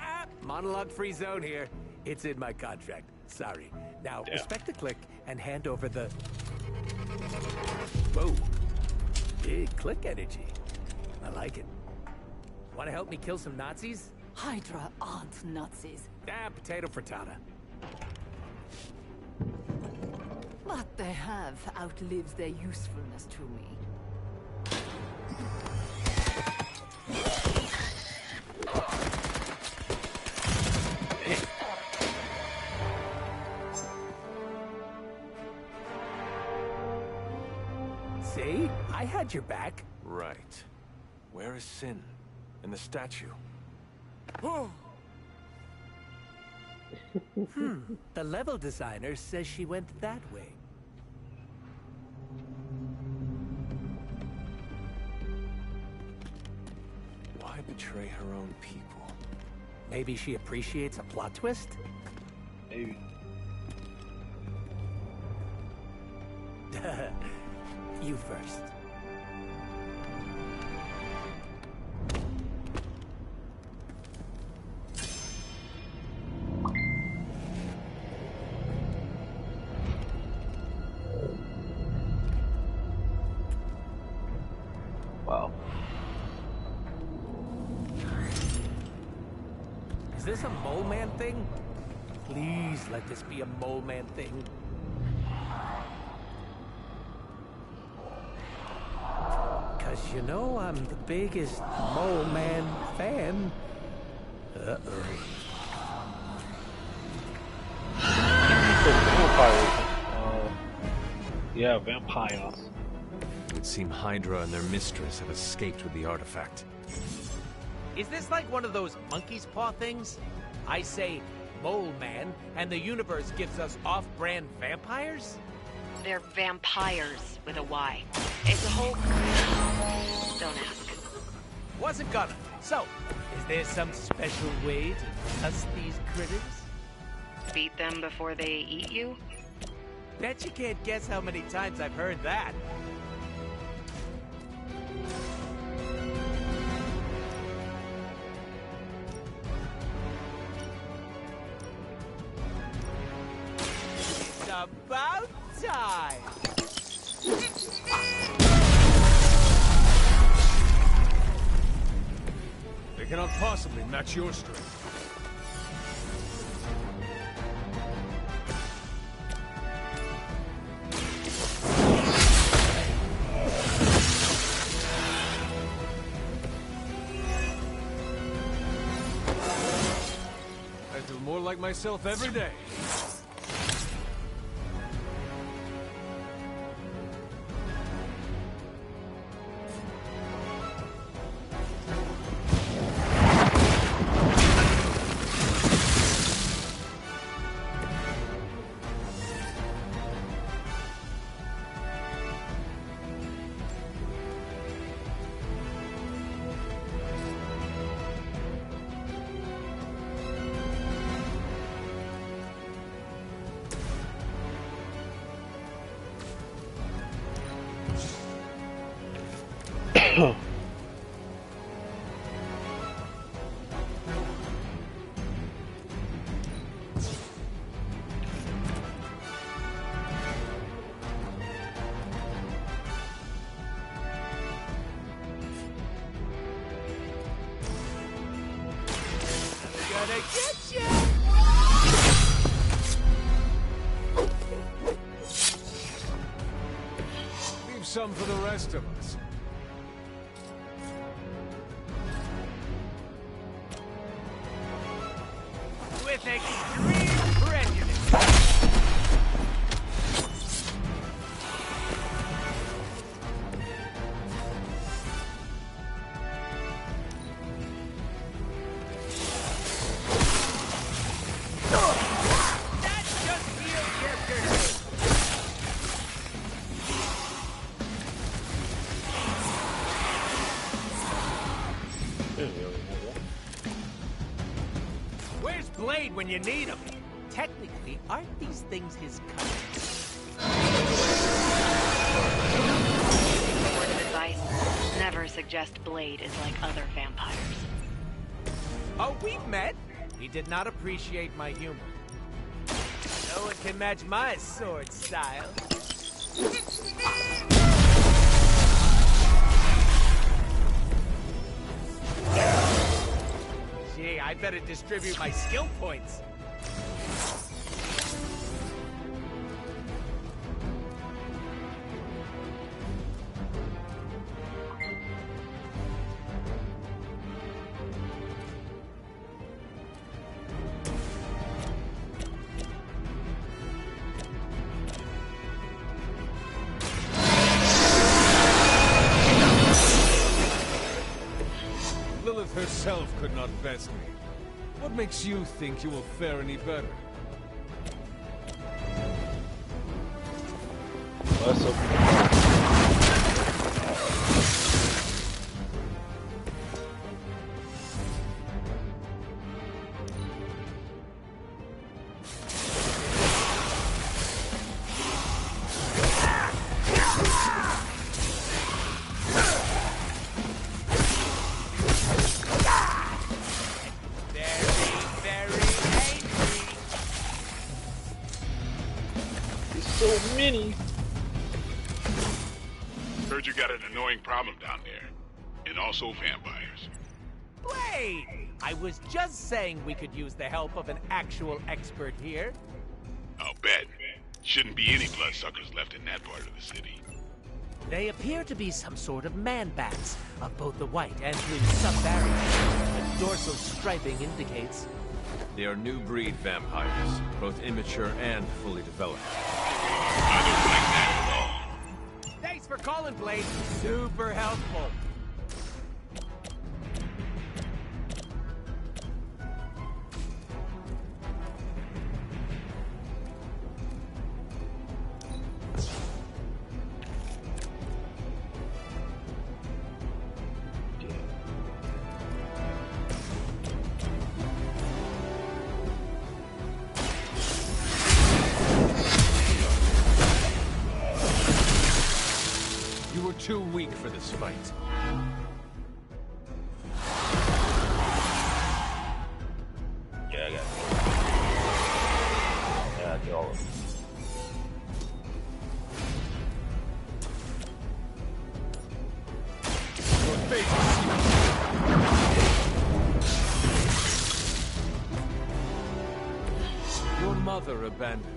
Monologue-free zone here. It's in my contract. Sorry. Now, respect the click and hand over the... Whoa. Big click energy. I like it. Want to help me kill some Nazis? Hydra aren't Nazis. Potato frittata. What they have outlives their usefulness to me. See? I had your back. Right. Where is Sin? And the statue? The level designer says she went that way. Why betray her own people? Maybe she appreciates a plot twist? Maybe. You first. Wow. Is this a mole man thing? Please let this be a mole man thing. Cause you know I'm the biggest mole man fan. Uh-oh. Yeah, vampires. It would seem Hydra and their mistress have escaped with the artifact. Is this like one of those monkey's paw things? I say mole man, and the universe gives us off-brand vampires? They're vampires with a Y. It's a whole... Don't ask. Wasn't gonna. So, is there some special way to cuss these critters? Beat them before they eat you? Bet you can't guess how many times I've heard that. It's about time! They cannot possibly match your strength. I feel more like myself every day. Gonna get you! Leave some for the rest of us. With extreme prejudice! Where's Blade when you need him? Technically, aren't these things his cousins? suggest Blade is like other vampires. Oh, we've met. He did not appreciate my humor. No one can match my sword style. Gee, I better distribute my skill points. Lilith herself could not best me. What makes you think you will fare any better? Let's open so many. Heard you got an annoying problem down there. And also vampires. Wait! I was just saying we could use the help of an actual expert here. I'll bet. Shouldn't be any bloodsuckers left in that part of the city. They appear to be some sort of man-bats, of both the white and blue subvariants. The dorsal striping indicates. They are new breed vampires, both immature and fully developed. I don't like that at all. Thanks for calling, Blade. Super helpful. You were too weak for this fight. Yeah, I got it. Yeah, I got all of them. Your fate is sealed. Your mother abandoned.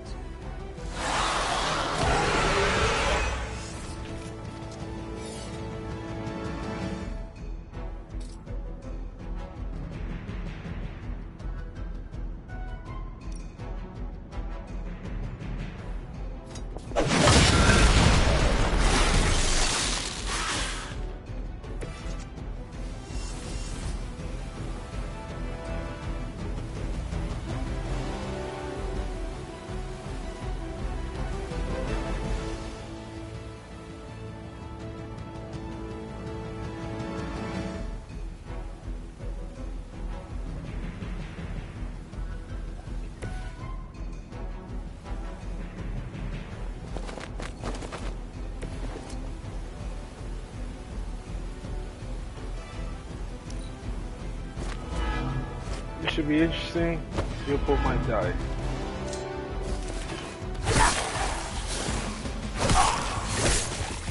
This should be interesting. Leopold might die.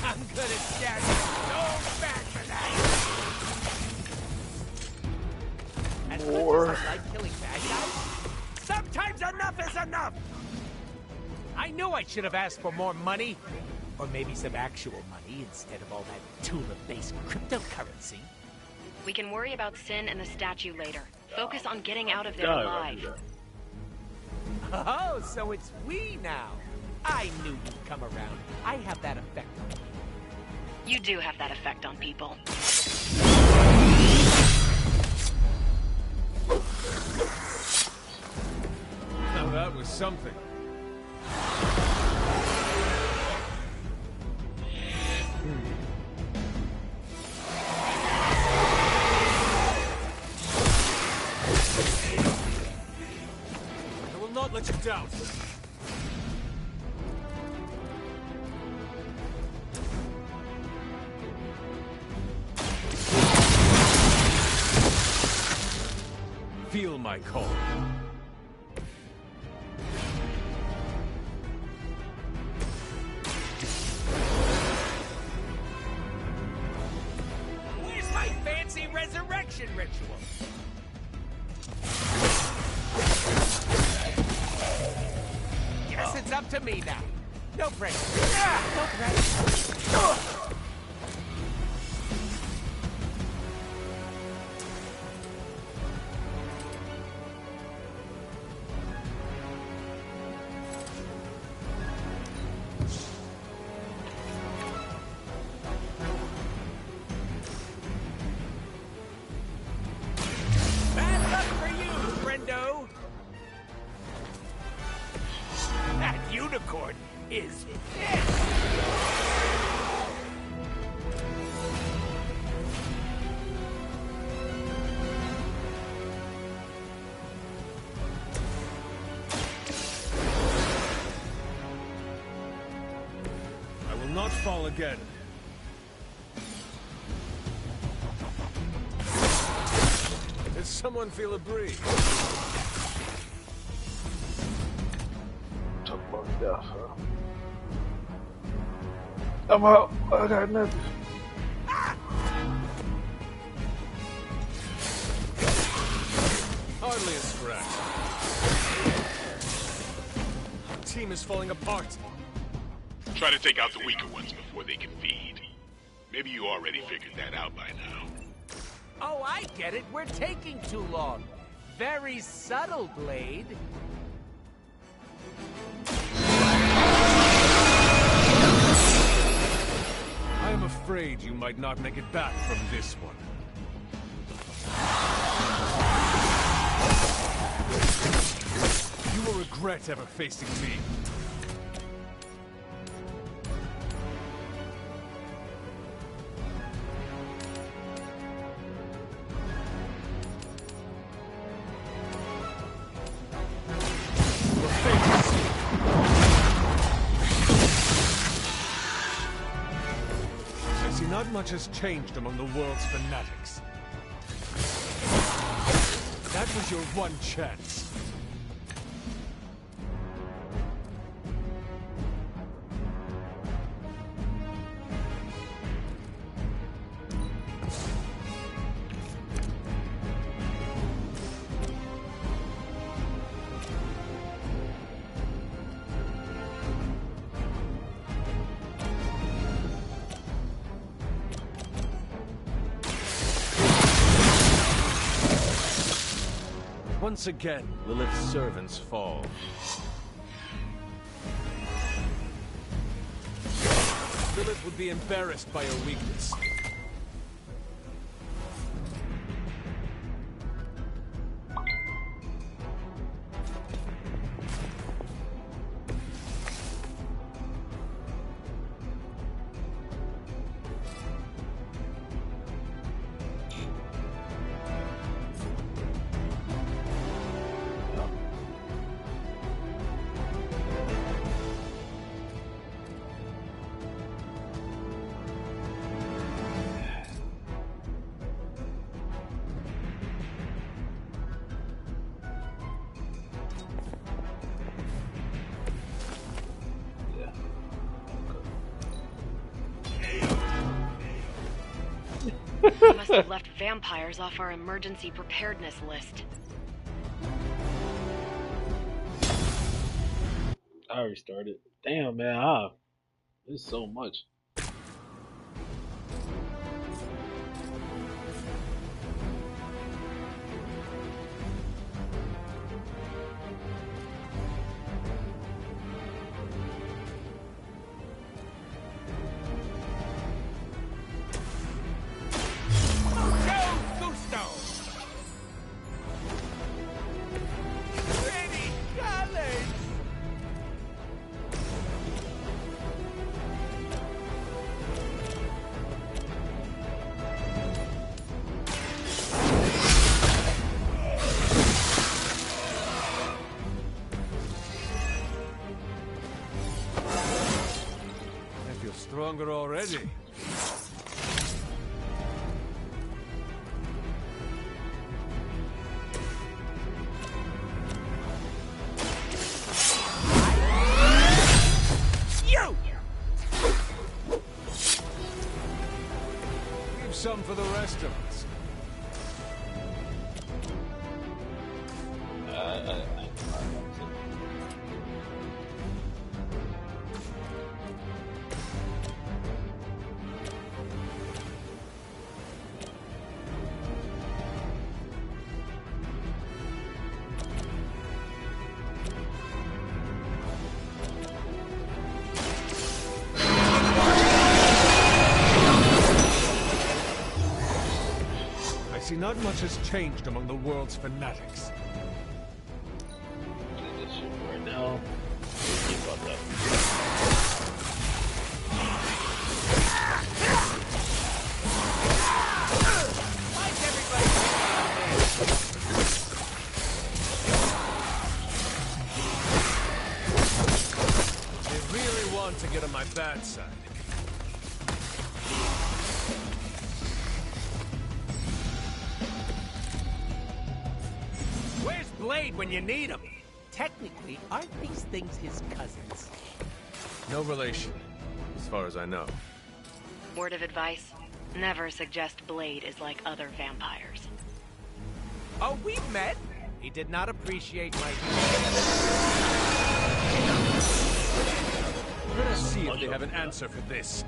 I'm good at stabbing so bad for that. As much as I like killing bad guys, sometimes enough is enough. I knew I should have asked for more money. Or maybe some actual money instead of all that Tula-based cryptocurrency. We can worry about Sin and the statue later. Focus on getting out of there alive. Oh, so it's we now. I knew you'd come around. I have that effect on people. You do have that effect on people. Now that was something. I will not let you down. my call. Where's my fancy resurrection ritual? Guess it's up to me now. No pressure. No pressure. Bad luck for you, friendo. That unicorn is pissed. I will not fall again. Did someone feel a breeze? Talk about death, huh? I'm out. I got nothing. Hardly a scratch. Our team is falling apart. Try to take out the weaker ones before they can feed. Maybe you already figured that out by now. Oh, I get it. We're taking too long. Very subtle, Blade. I am afraid you might not make it back from this one. You will regret ever facing me. I see not much has changed among the world's fanatics. That was your one chance. Once again, Lilith's servants fall. Lilith would be embarrassed by your weakness. We must have left vampires off our emergency preparedness list. I already started. Damn, man. There's so much. Stronger already. some for the rest of us. Not much has changed among the world's fanatics. Right now, They really want to get on my bad side. Blade when you need him. Technically, aren't these things his cousins? No relation, as far as I know. Word of advice, never suggest Blade is like other vampires. Oh, we've met? He did not appreciate my... Let us see if they have an answer for this.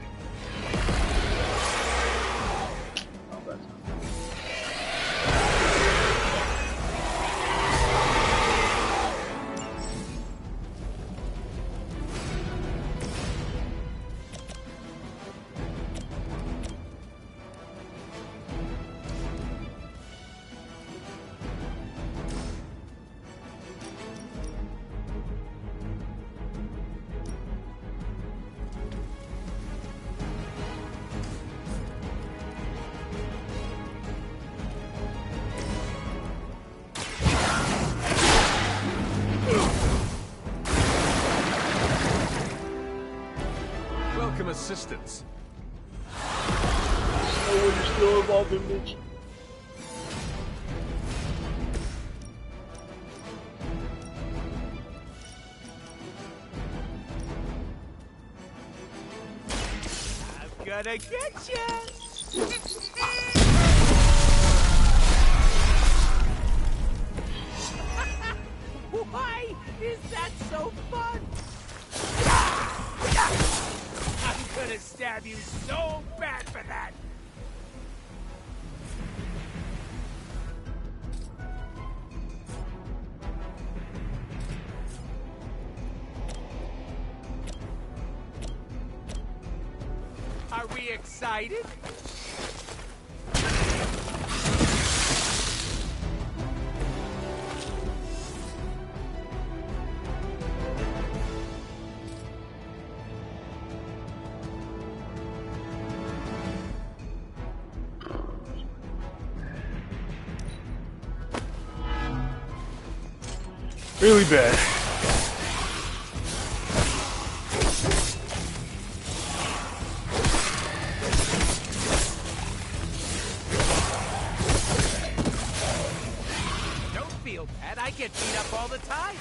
Assistance. So you're still involved in Mitch. I'm gonna get you. Why is that so fun? I'm gonna stab you so bad for that! Are we excited? Really bad. Don't feel bad. I get beat up all the time.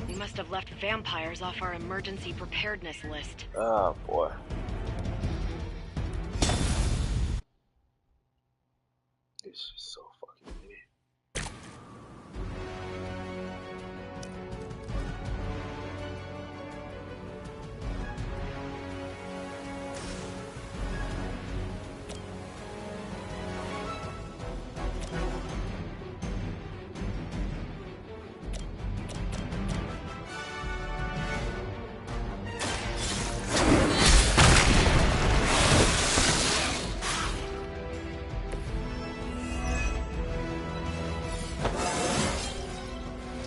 We must have left vampires off our emergency preparedness list. Oh boy. This is so fucking weird.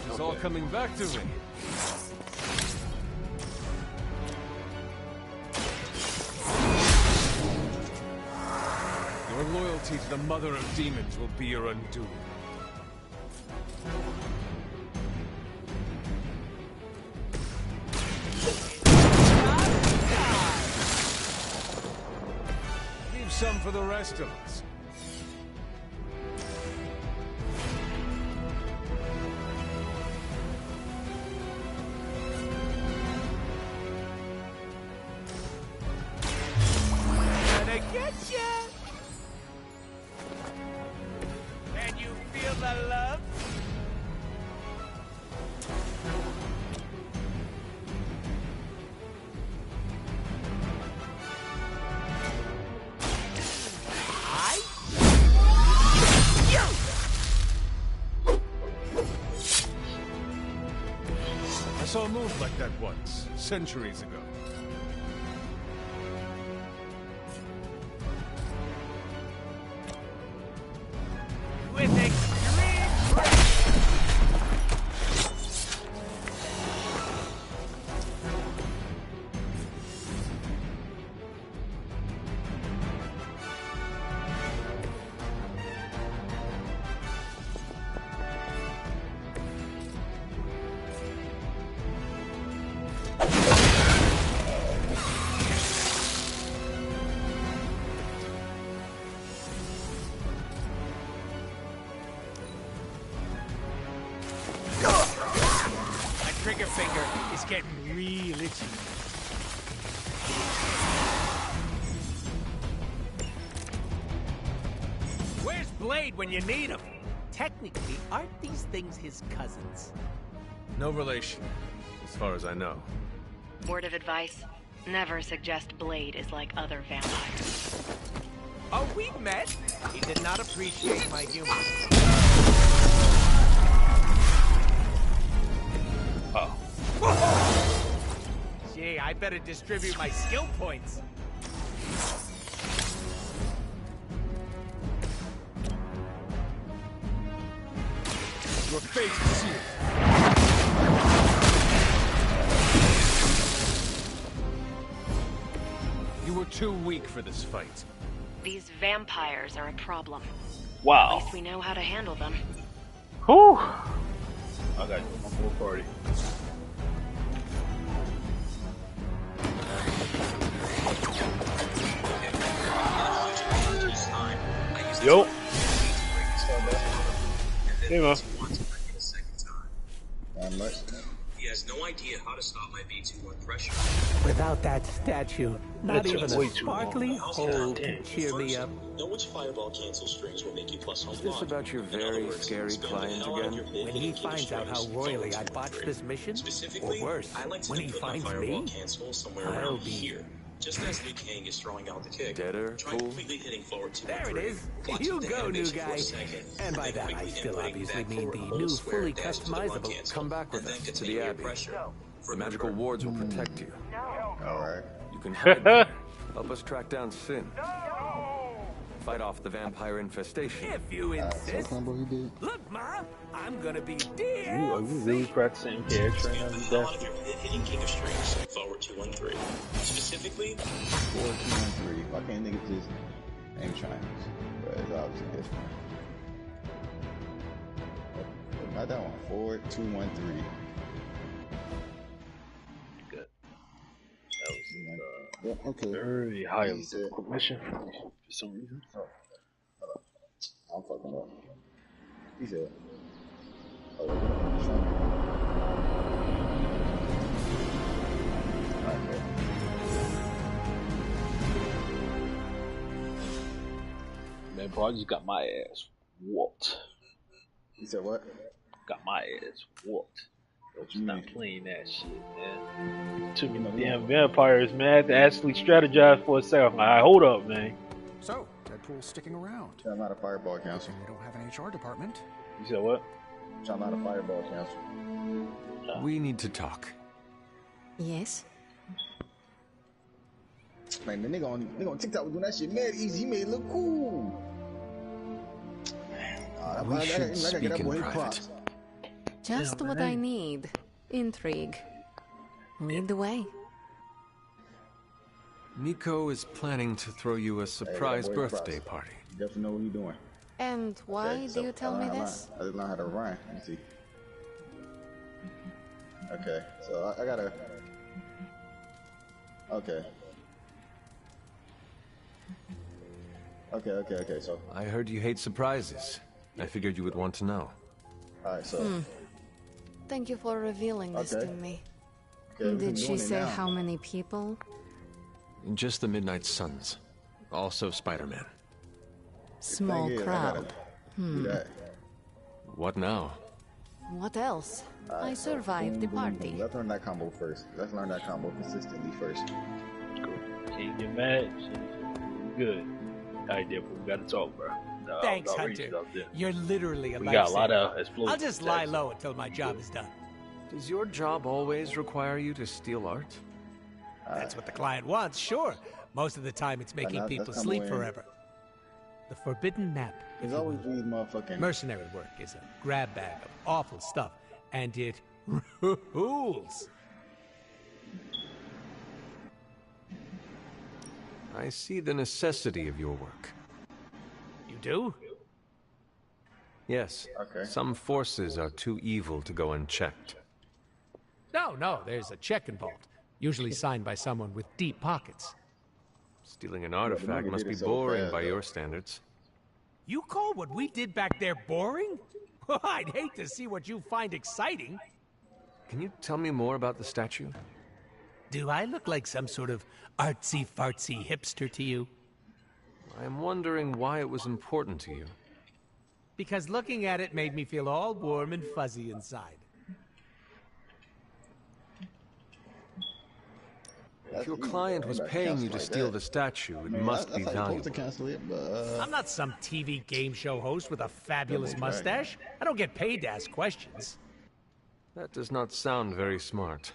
It's all coming back to me. Your loyalty to the Mother of Demons will be your undoing. Leave some for the rest of us. saw a move like that once, centuries ago. With extreme trigger finger is getting real itchy. Where's Blade when you need him? Technically, aren't these things his cousins? No relation, as far as I know. Word of advice, never suggest Blade is like other vampires. Oh, we met? He did not appreciate my humor. Gee, I better distribute my skill points. Your fate is sealed. You were too weak for this fight. These vampires are a problem. Wow. At least we know how to handle them. Whew. I gotta do my full party. Yo. Hey, man. He has no idea how to stop my V21 pressure. Without that statue, not That even took a way too long. sparkly hole to cheer me up. Know which fireball cancel strings will make you plus home Is this block. about your very scary client again? When he finds out how royally I botched this mission, or worse, I like to when he put my finds fireball me, cancel somewhere I'll around be here. Just as Liu Kang is throwing out the kick. Deader, Try completely hitting forward 2 There and it 3. is. Watch You the go, new animation for guy. a second, And by then that, I quickly still inputting obviously that mean the whole new square fully dash to the one customizable. cancel, Come back with and then us to continue the your Abbey. pressure. The magical wards will protect you. Alright. You can hide there. Help us track down Sin. Fight off the vampire infestation. if you insist. Look, Ma, I'm gonna be dear. Are you really practicing character and Spend the hell out of your hitting king of strings, forward 2 and 3. Specifically, 4, 2, 1, 3. Why can't niggas just aim triangles? But it's obviously different. Not that one. 4, 2, 1, 3. Good. That was okay. very high of the mission for some reason. Oh, hold on. I'm fucking up. He said, oh, we're gonna finish on. Alright, man. Man, bro, I just got my ass whooped. You said what? Got my ass whooped. What you Not mean? playing that shit, man. Too many damn vampires, man. I had to actually strategize for a second. I'm like, hold up, man. So, Deadpool's sticking around. I'm not a fireball council. We don't have an HR department. You said what? I'm not a fireball council. We need to talk. Yes? Man, the nigga on TikTok was doing that shit mad easy. He made it look cool. We should speak in private. props. Just what I need. Intrigue. Lead the way. Nico is planning to throw you a surprise birthday party. You definitely know what he's doing. And why Okay, do so you tell me I this? I just learned how to rhyme. Let me see. Okay, so I gotta. Okay. Okay. So. I heard you hate surprises. I figured you would want to know. Alright, so. Thank you for revealing this Okay. to me. Okay, we Did can she do it say now. how many people? Just the Midnight Suns. Also Spider-Man. Small Thing is, I crowd. gotta do that. What now? What else? Alright, I so survived the boom, boom, party. boom. Let's learn that combo first. Let's learn that combo consistently first. Can't get mad. Shit. Good. Alright, there, we gotta talk, bro. Thanks, Hunter. You're literally a We got a lot lifesaver. of explosives. I'll just lie low until my job is done. Does your job always require you to steal art? That's what the client wants, sure. Most of the time it's making people sleep forever. The forbidden nap. There's always these motherfucking... Mercenary work is a grab bag of awful stuff, and it rules. I see the necessity of your work. You do? Yes. Okay. Some forces are too evil to go unchecked. No, there's a check involved. Usually signed by someone with deep pockets. Stealing an artifact must be boring by your standards. You call what we did back there boring? I'd hate to see what you find exciting. Can you tell me more about the statue? Do I look like some sort of artsy-fartsy hipster to you? I'm wondering why it was important to you. Because looking at it made me feel all warm and fuzzy inside. If your client was paying you to steal the statue, it must be valuable. I'm not some TV game show host with a fabulous mustache. I don't get paid to ask questions. That does not sound very smart.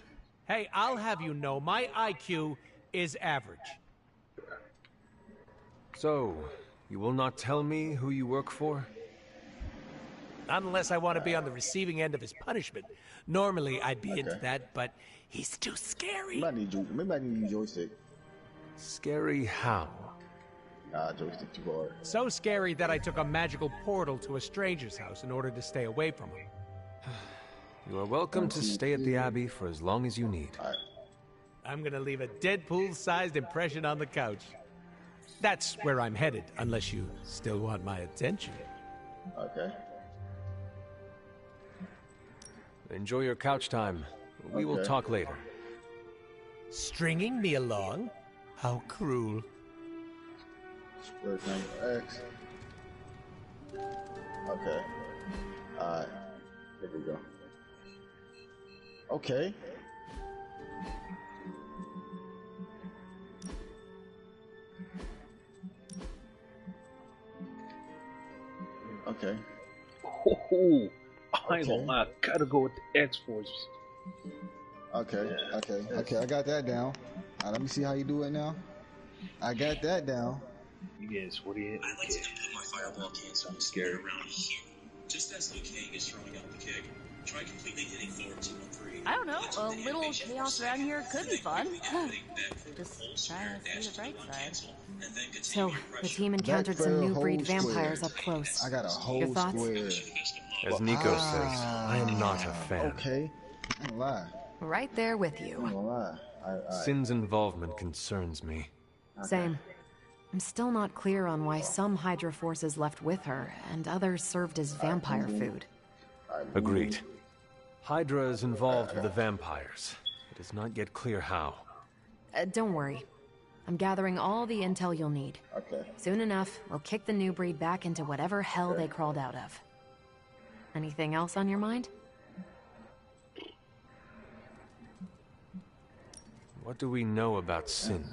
Hey, I'll have you know my IQ is average. So, you will not tell me who you work for? Unless I want to be on the receiving end of his punishment. Normally, I'd be into that, but he's too scary. Maybe I need joystick. Scary how? Joystick too hard. So scary that I took a magical portal to a stranger's house in order to stay away from him. You are welcome to stay at the Abbey for as long as you need. I'm gonna leave a Deadpool-sized impression on the couch. That's where I'm headed, unless you still want my attention. Okay. Enjoy your couch time. We will talk later. Stringing me along? How cruel. Square triangle X. Okay. Alright. Here we go. Okay. Okay. Oh, I ain't gonna lie. Gotta go with the X-Force. Okay, I got that down. Let me see how you do it now. I got that down. You getting sweaty? I'd like to put my fireball cancer somewhere around here. Just as Liu Kang is throwing out the kick. Try completely hitting forward 213. I don't know, a little chaos around here could be fun. Just trying to see the bright side. So, the team encountered some new breed vampires up close. I got a whole Your thoughts? square. As Nico says, I am not a fan. Okay. I don't lie. Right there with you. I don't lie. Sin's involvement concerns me. Same. I'm still not clear on why some Hydra forces left with her, and others served as vampire food. Agreed. Hydra is involved with the vampires. It is not yet clear how. Don't worry. I'm gathering all the intel you'll need. Okay. Soon enough, we'll kick the new breed back into whatever hell they crawled out of. Anything else on your mind? What do we know about Sin?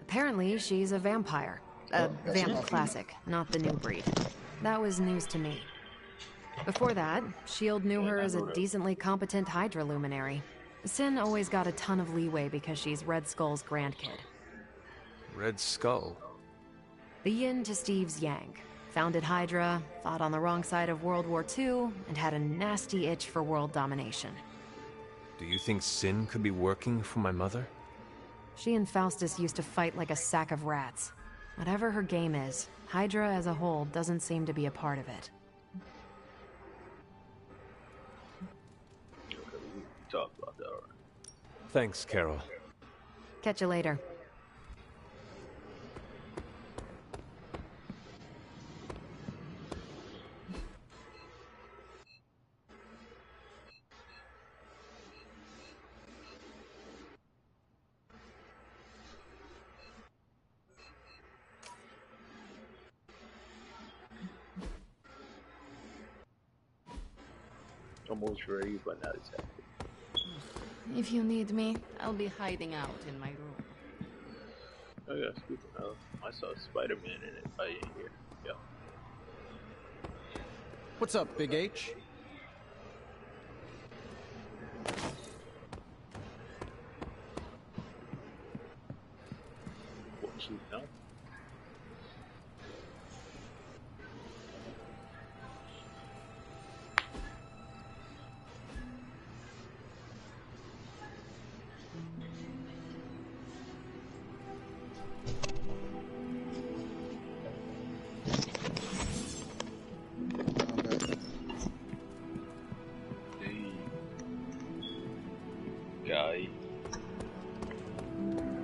Apparently, she's a vampire. A vamp classic, not the new breed. That was news to me. Before that, S.H.I.E.L.D. knew her as a decently competent Hydra luminary. Sin always got a ton of leeway because she's Red Skull's grandkid. Red Skull? The yin to Steve's yang. Founded Hydra, fought on the wrong side of World War II, and had a nasty itch for world domination. Do you think Sin could be working for my mother? She and Faustus used to fight like a sack of rats. Whatever her game is, Hydra as a whole doesn't seem to be a part of it. Okay, we talk about that, alright. Thanks, Carol. Catch you later. Almost ready, but not exactly. If you need me, I'll be hiding out in my room. Oh yeah, speaking of, I saw Spider-Man in it. Oh yeah, here. Yeah. What's up, Big H? actually, no. Guy.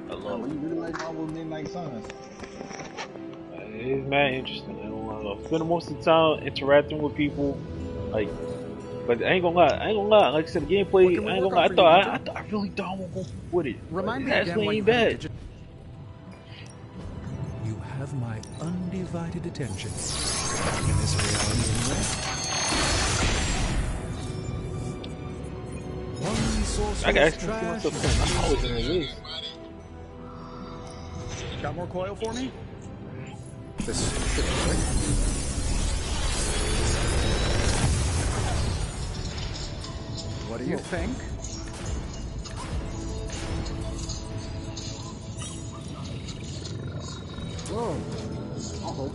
I love you really like Marvel Midnight Suns? It's mad interesting. I don't know. Spending most of the time interacting with people, like, but I ain't gonna lie. Like I said, the gameplay. I ain't gonna lie. I really thought I was gonna with it. Remind me actually again ain't bad. You have my undivided attention. In this reality, anyway. One source I can actually see trash. myself saying, I'm always in the list. Got more coil for me? This should be quick. What do you think? Whoa. Uh-oh.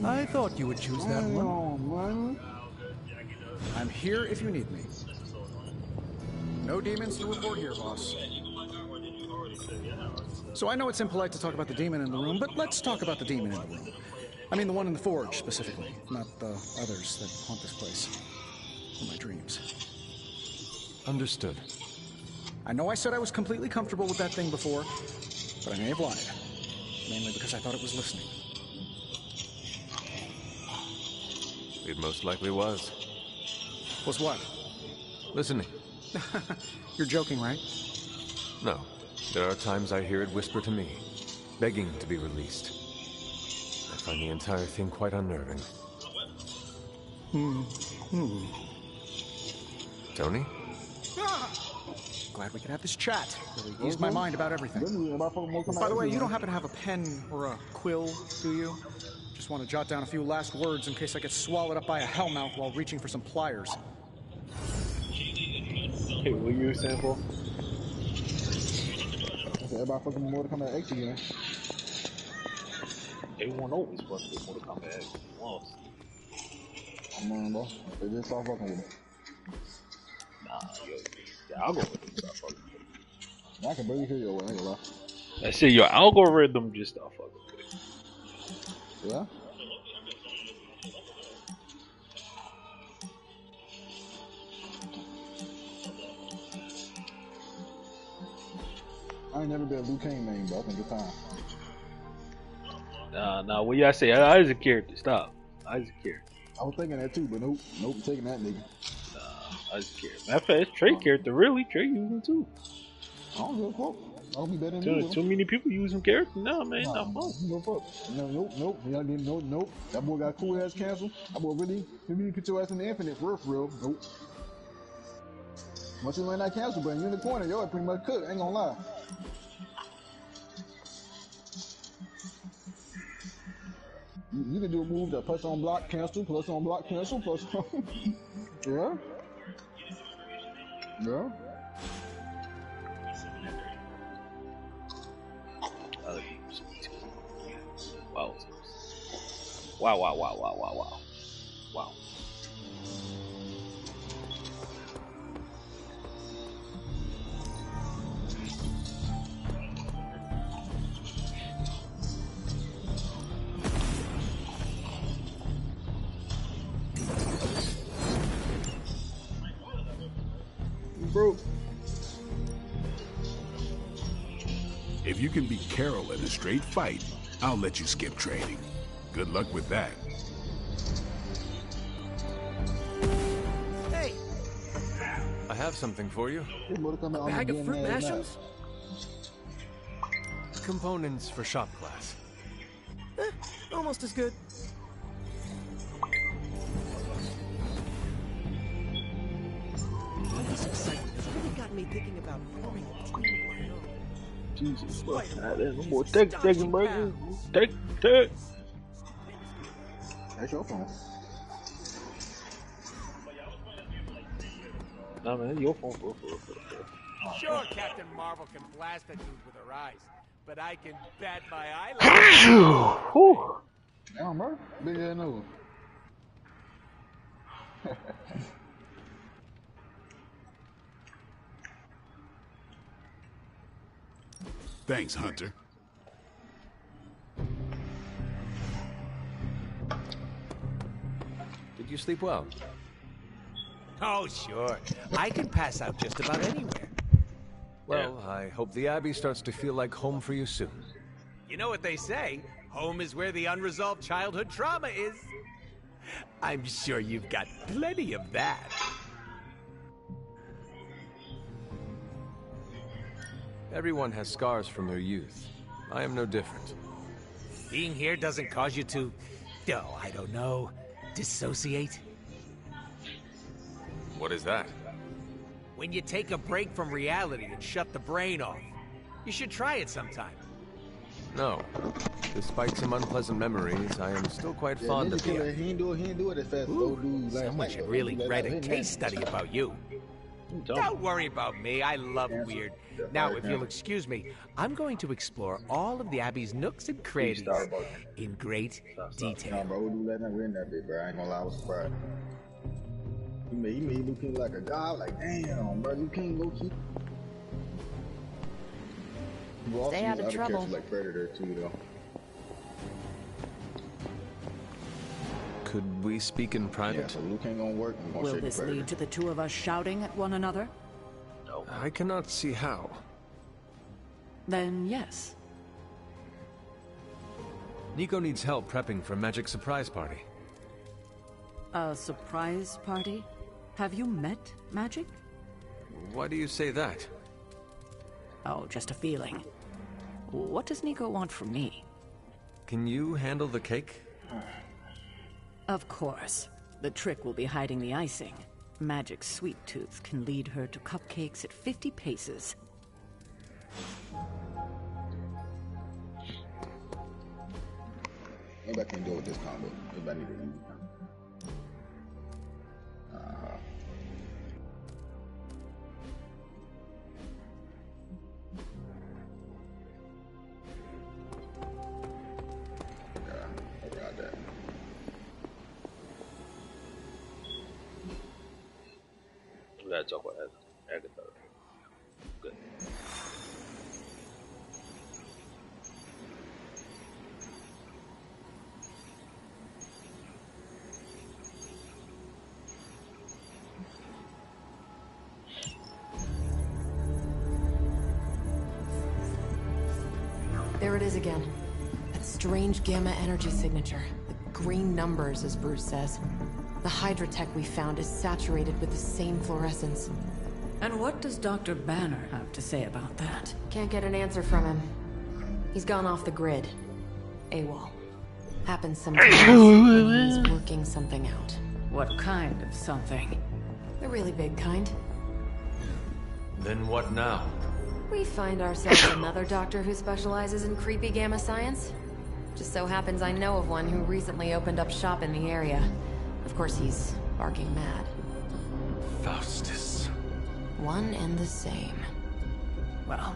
I thought you would choose that one. I'm here if you need me. No demons to report here, boss. So I know it's impolite to talk about the demon in the room, but let's talk about the demon in the room. I mean the one in the forge, specifically, not the others that haunt this place. In my dreams. Understood. I know I said I was completely comfortable with that thing before, but I may have lied. Mainly because I thought it was listening. It most likely was. Was what? Listening. You're joking, right? No. There are times I hear it whisper to me, begging to be released. I find the entire thing quite unnerving. Tony? Glad we could have this chat. Really eased my mind about everything. By the way, you don't happen to have a pen or a quill, do you? Just want to jot down a few last words in case I get swallowed up by a hellmouth while reaching for some pliers. Hey, what you were saying for? Everybody fucking Mortal Kombat X again. Everyone always fucking with Mortal Kombat X. Lost. Come on, bro. They just start fucking with it. Nah, yo. The algorithm start fucking with it. I can barely hear your way, I ain't gonna lie. I said your algorithm just start fucking with it. Yeah? I ain't never been a Liu Kang main, but I think it's time. Nah, what y'all say? I was a character. Stop. I was a character. I was thinking that too, but nope, I'm taking that nigga. I was a character. Matter of fact, it's Trey character, really. Trey using too. I don't give a fuck. I'll be better than you. Too many people using character now, man. Not fun. No fuck. Nope. Nope. That boy got cool ass canceled. That boy really put your ass in the infinite for real. Nope. Once you learn that cancel button, you in the corner, yo, it pretty much cooked. Ain't gonna lie. You can do a move that plus on block, cancel, plus on block, cancel, plus on. Yeah. Yeah. Wow. Bro. If you can beat Carol in a straight fight, I'll let you skip training. Good luck with that. Hey! I have something for you. A bag of fruit mashems? Components for shop class. Almost as good. All this excitement has really got me thinking about forming a team of my own. Jesus, bro. No more taking breakers. Take. That's your phone. Nah, man, your phone for. Sure, Captain Marvel can blast a dude with her eyes, but I can bat my eyelash. Damn, bro. Big ass nose. Thanks, Hunter. Did you sleep well? Oh, sure. I can pass out just about anywhere. Well, I hope the Abbey starts to feel like home for you soon. You know what they say? Home is where the unresolved childhood trauma is. I'm sure you've got plenty of that. Everyone has scars from their youth. I am no different. Being here doesn't cause you to, oh, I don't know, dissociate? What is that? When you take a break from reality and shut the brain off. You should try it sometime. No. Despite some unpleasant memories, I am still quite fond of the... He ain't do it as fast as old dude. Someone should really write a case study about you. Don't worry about me. I love weird. Now, if you'll excuse me, I'm going to explore all of the Abbey's nooks and crannies in great detail. Nah, bro, old dude last night we in that bit, bro. I ain't gonna lie, I was surprised. He made Liu Kang like a god. Like, damn, bro, Liu Kang low key. Stay out of trouble. Like Predator too, though. Could we speak in private? Yeah, so Liu Kang gonna work. Will this lead to the two of us shouting at one another? No. I cannot see how. Then yes. Nico needs help prepping for a magic surprise party. A surprise party? Have you met Magic? Why do you say that? Oh, just a feeling. What does Nico want from me? Can you handle the cake? Of course. The trick will be hiding the icing. Magic's sweet tooth can lead her to cupcakes at 50 paces. Maybe I can deal with this combo. Maybe I need to use it. Let's talk about Agatha. Good. There it is again. That strange gamma energy signature. The green numbers, as Bruce says. The Hydra-Tech we found is saturated with the same fluorescence. And what does Dr. Banner have to say about that? Can't get an answer from him. He's gone off the grid. AWOL. Happens sometimes when he's working something out. What kind of something? The really big kind. Then what now? We find ourselves another doctor who specializes in creepy gamma science. Just so happens I know of one who recently opened up shop in the area. Of course, he's barking mad. Faustus. One and the same. Well,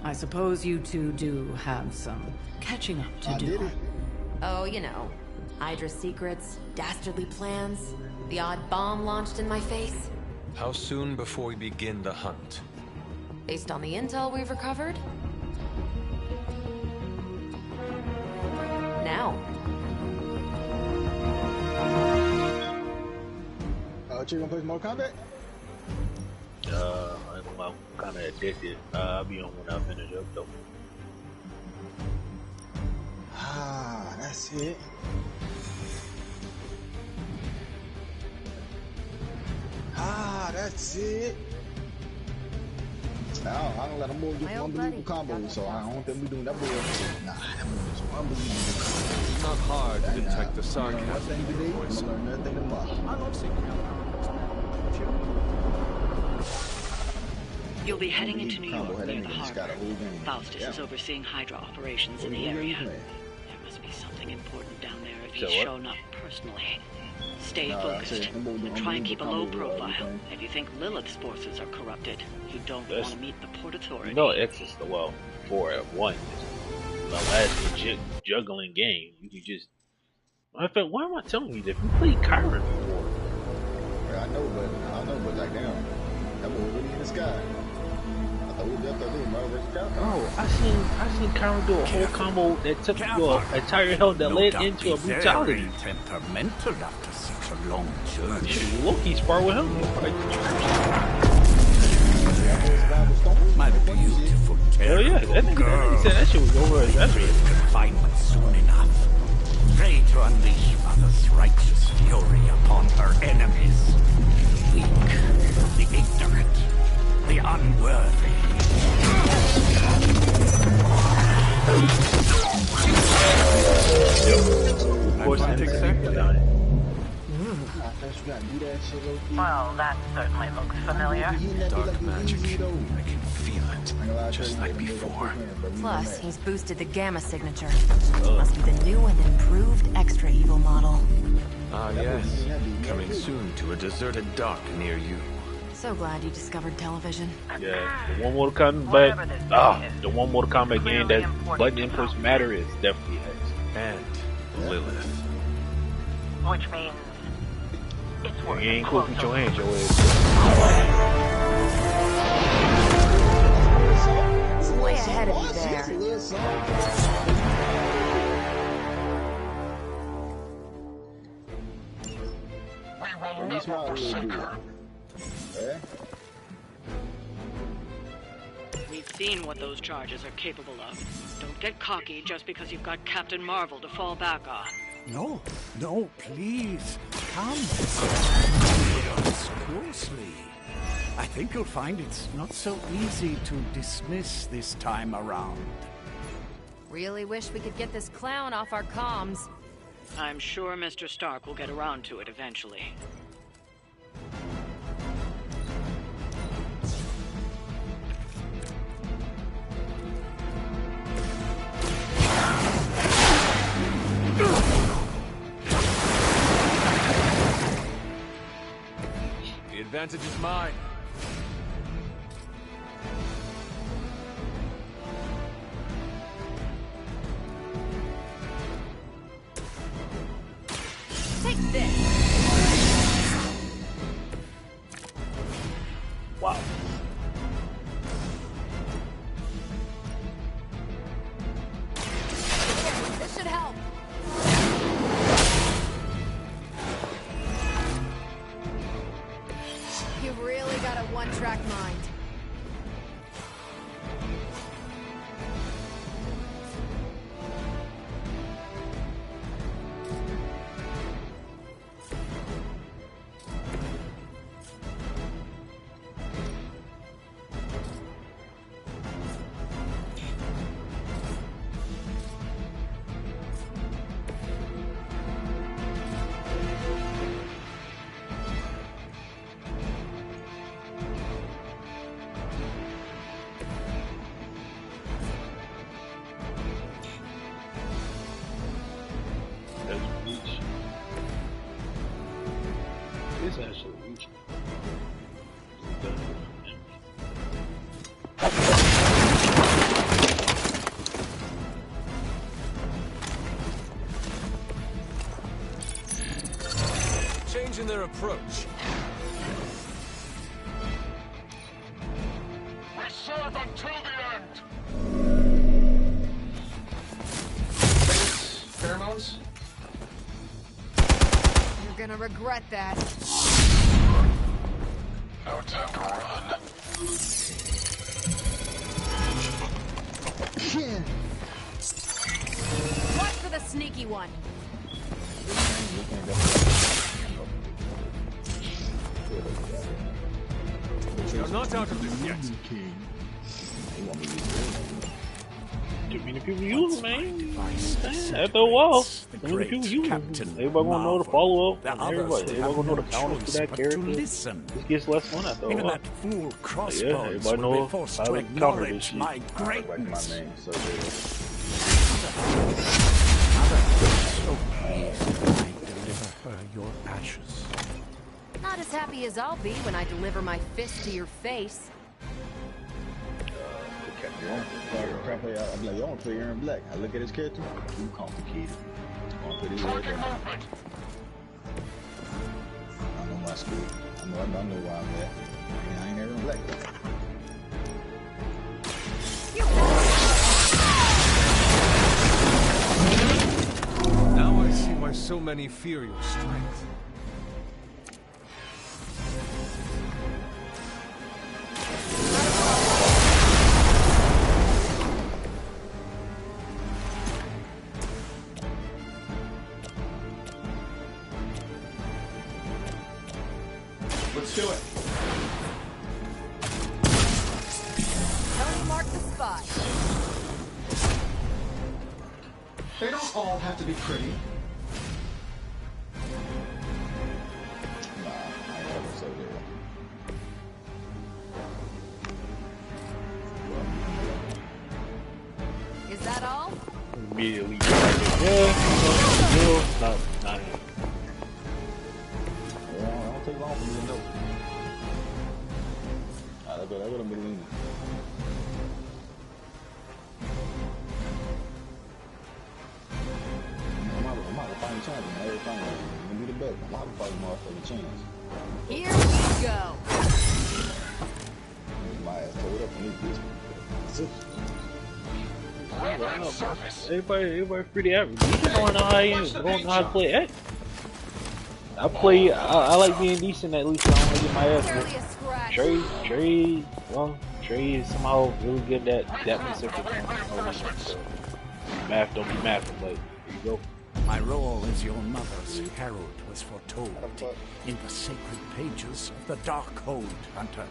I suppose you two do have some catching up to do. Oh, you know. Hydra secrets, dastardly plans, the odd bomb launched in my face. How soon before we begin the hunt? Based on the intel we've recovered? Now. You gonna play some more Kombat? I'm kind of addicted. I'll be on when I finish up though. Ah, that's it. Ah, that's it. No, I don't let them boys do unbelievable combos, so I don't want them to be doing that boy. Nah, that boy is unbelievable. It's not hard to detect the sarcasm. One thing today, I'm gonna learn nothing tomorrow. I love seeing You'll be heading into New York near the harbor. Faustus is overseeing Hydra operations in the area. There must be something important down there if he's shown up personally. Stay focused and try and keep a low profile. If you think Lilith's forces are corrupted, you don't want to meet the Port Authority. No, X is the 4 at 1. The last legit juggling game. You can just. In fact, why am I telling you that? If you played Kyron before. Yeah, I know, but like damn, that was really in the sky. I thought we were just Oh, I seen Kyron do a whole combo that took your entire health that led into a brutality. Temperamental after such a long journey. Shoot, Loki sparred with him. My beautiful, terrible girl. He said that shit was over exaggerated. Confinement soon enough. Pray to unleash Mother's righteous fury upon her enemies. The weak, the ignorant, the unworthy. Of course, I take second. Well, that certainly looks familiar. Dark magic. I can feel it, just like before. Plus, he's boosted the gamma signature. Must be the new and improved extra evil model. Ah, yes. Coming soon to a deserted dock near you. So glad you discovered television. Yeah, the one Mortal Kombat, the one Mortal Kombat game that button inputs matter is definitely X. And Lilith. Which means it's worth You ain't cool with your hands, your ass. Way ahead of you there. We will never forsake her. We've seen what those charges are capable of. Don't get cocky just because you've got Captain Marvel to fall back on. No, please, come. Closely. I think you'll find it's not so easy to dismiss this time around. Really wish we could get this clown off our comms. I'm sure Mr. Stark will get around to it eventually. The advantage is mine. Take this. Wow. This should help. You've really got a one-track mind. It's actually reaching. Changing their approach. We serve until the end. Pheromones? You're gonna regret that. No time to run. Watch for the sneaky one. You're not out of this yet. too many people use them, man. After a while, too many people use them. Everybody gonna know the follow up. Everybody gonna know the counter to that character. It gets less fun after a while. That fool Crossbones yeah, everybody will know be forced how to to counter acknowledge this shit. my greatness. My name, so good. I deliver her your ashes. Not as happy as I'll be when I deliver my fist to your face. I'm like, you don't play Aaron Black. I look at his character, too complicated. I want to put his head down. I know my school. I know where I'm at. And I ain't Aaron Black though. Now I see why so many fear your strength. Let's do it. Tony marked the spot. They don't all have to be pretty. Nah, I ain't ever say that. Is that all? Immediately. Yeah, not him. Yeah, don't take long for me to know. Alright, I got a middle in. I'm out to find a champion every time. I'm gonna be the best. I'm out to fight a motherfucking chance. Here we go. My ass towed up on this bitch. Everybody pretty average. You don't know how to play X. I like being decent at least. I don't want to get my ass whipped. Trey is somehow really good at that specific thing. So, math don't be math, but here you go. My role as your mother's herald was foretold in the sacred pages of the Darkhold, Hunter.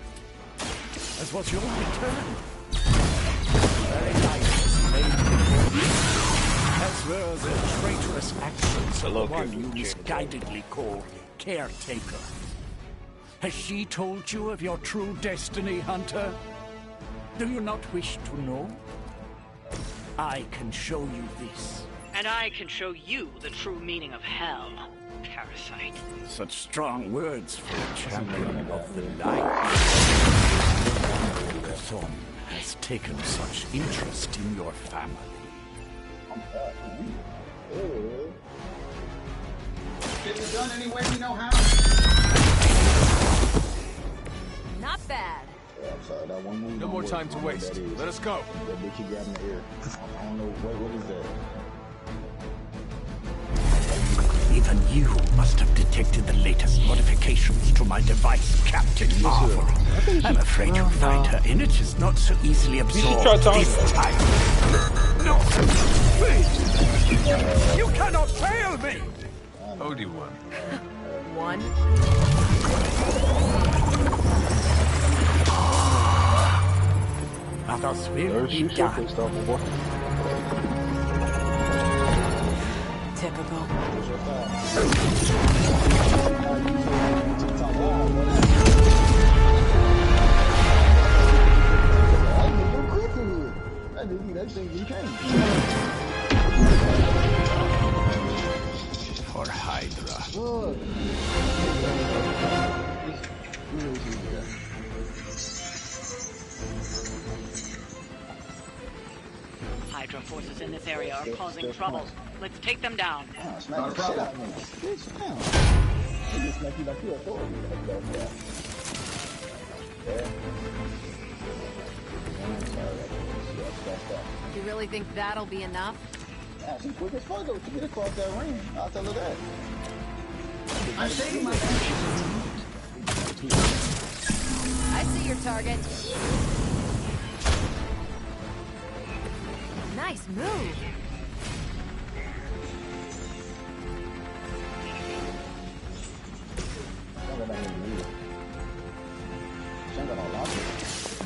As was your return. Very nice was made before me, as were the traitorous actions of the one you misguidedly call Caretaker. Has she told you of your true destiny, Hunter? Do you not wish to know? I can show you this. And I can show you the true meaning of hell, parasite. Such strong words for a champion of the light. Thorn has taken such interest in your family. Get it done any way we know how. Not bad. Yeah, I'm sorry, that one move. No more time to waste. Let us go. That bitch keep grabbing the ear. I don't know what is that. Even you must have detected the latest modifications to my device, Captain Marvel. I'm afraid you'll find her images not so easily absorbed this time. No! Please! You cannot fail me! Owed you one. One. Others will be done. Typical. For Hydra. Hydra forces in this area are causing trouble. Let's take them down. Not a problem. You really think that'll be enough? Yeah, she's quick as fuck though. To get across that ring, I'll tell her that. I'm saving my I see your target. Nice move.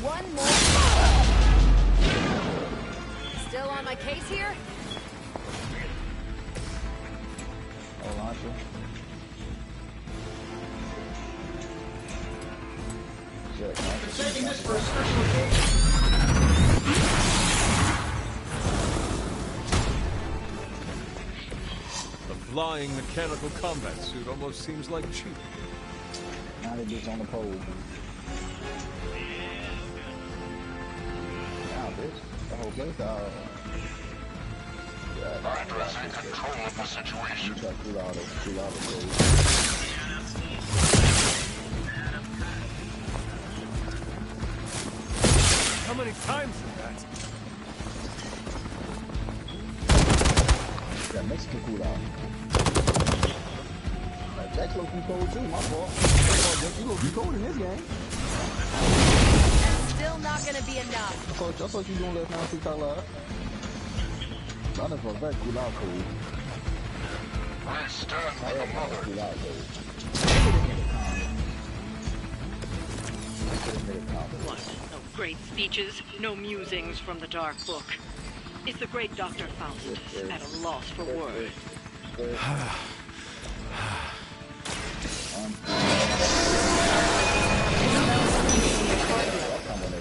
One more. Still on my my case here? Oh, launcher. I'm saving this for a special occasion. A flying mechanical combat suit almost seems like cheap. Now they just on the pole. Now, bitch. The whole place out. Hydra's in control of the situation. You try to cool out the code. How many times is that? Yeah, Mexican cool out. Jack's low-key cold too, my fault. You low-key cold in this game. That's still not gonna be enough. I thought you doing last night, talk loud. I know for a fact cool out cold. I stand like a mother. Cool out cold. What? No great speeches, no musings from the Dark Book. Is the great Dr. Faustus at a loss for words?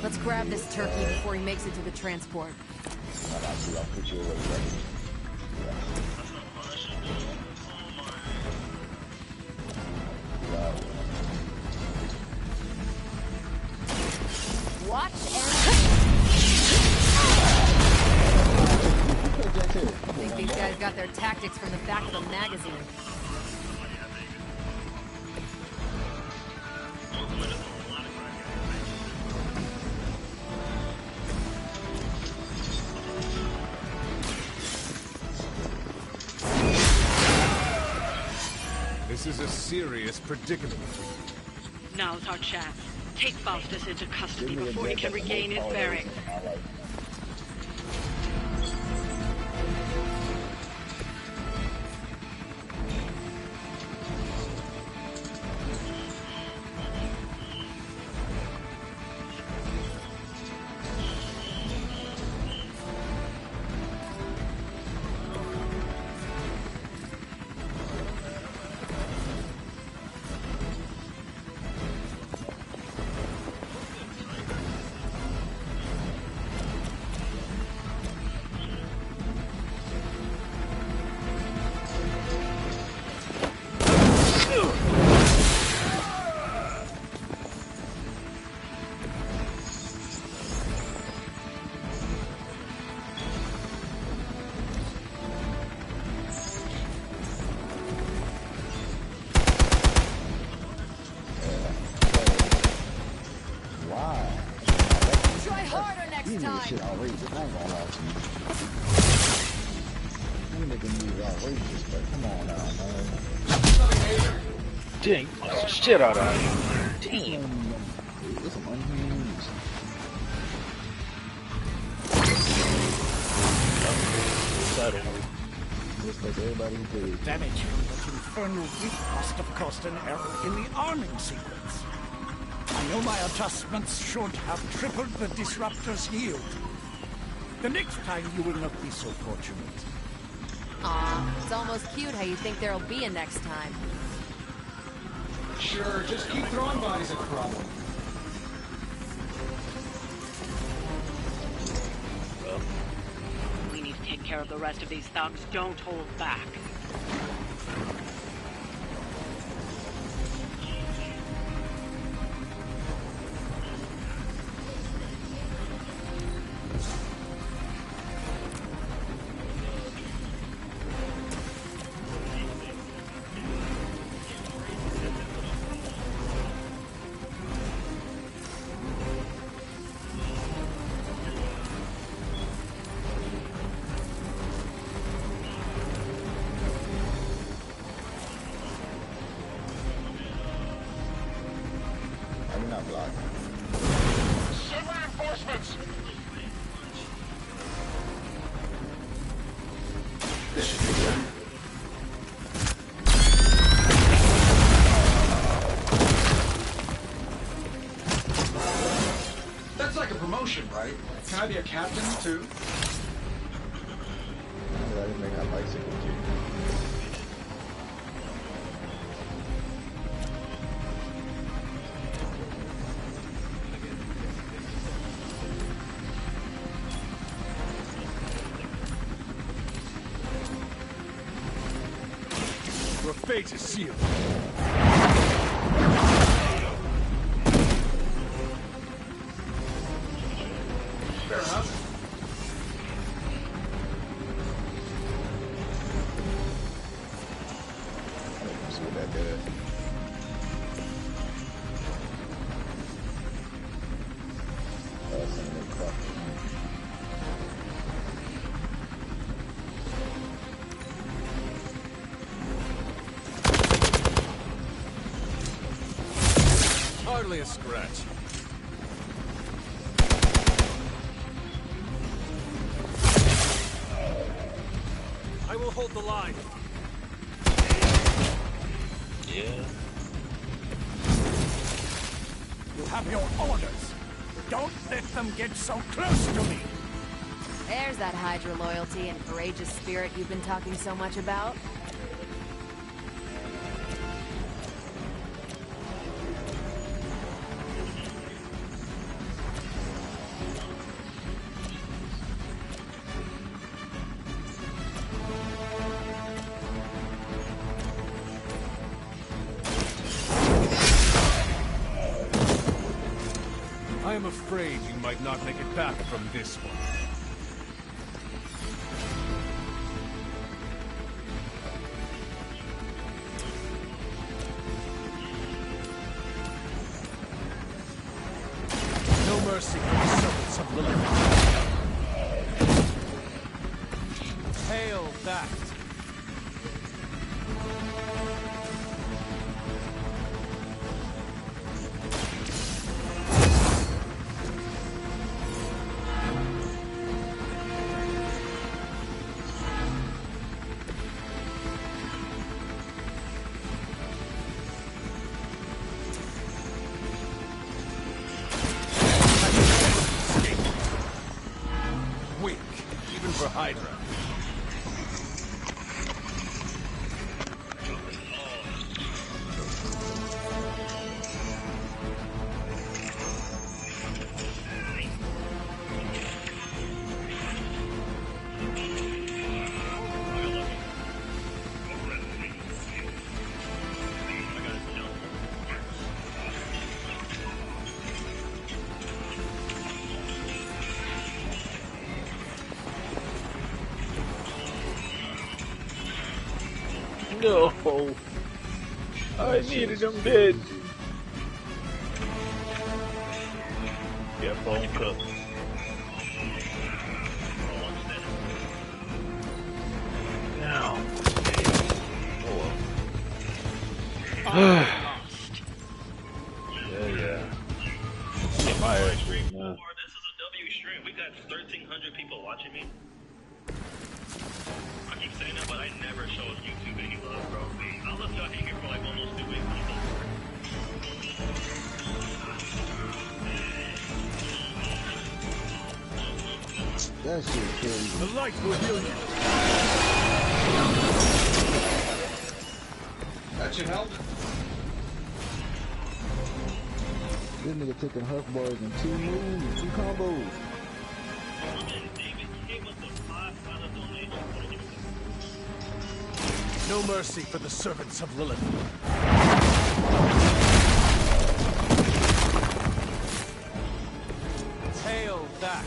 Let's grab this turkey before he makes it to the transport. I'll put you away, buddy. Watch and... I think these guys got their tactics from the back of a magazine. This is a serious predicament. Now's our chance. Take Faustus into custody before he can regain his bearings. Shit outrageous. I ain't gonna lie to you. You making moves outrageous, but come on now, man. Dang, shit out of here. Damn. There's some unhinged moves. Looks like everybody's dead. Damage from that infernal leak must have caused an error in the arming sequence. I know my adjustments should have tripled the disruptor's yield. The next time you will not be so fortunate. Aw, it's almost cute how you think there'll be a next time. Sure, just keep throwing bodies at the problem. We need to take care of the rest of these thugs. Don't hold back. Right? Can I be a captain, too? Everybody make a bicycle too. Your fate is sealed. Fair enough. Let's see what that does. Some of the crap. Hardly a scratch. I will hold the line. Yeah. You have your orders. Don't let them get so close to me. There's that Hydra loyalty and courageous spirit you've been talking so much about. I am afraid you might not make it back from this one. No mercy for the servants of Lilith. Hail that! Weak, even for Hydra. No, I needed him dead. Yeah, bone cooked. Now. Oh well. Yeah. Get my air stream now. This is a W stream. We got 1,300 people watching me. I keep saying that, but I never showed YouTube any love, bro. I'll let y'all hang here for like almost 2 weeks. That shit crazy. The light will heal you. That should help. This nigga taking Huff bars in 2 moves, 2 combos. No mercy for the servants of Lilith. Hail that!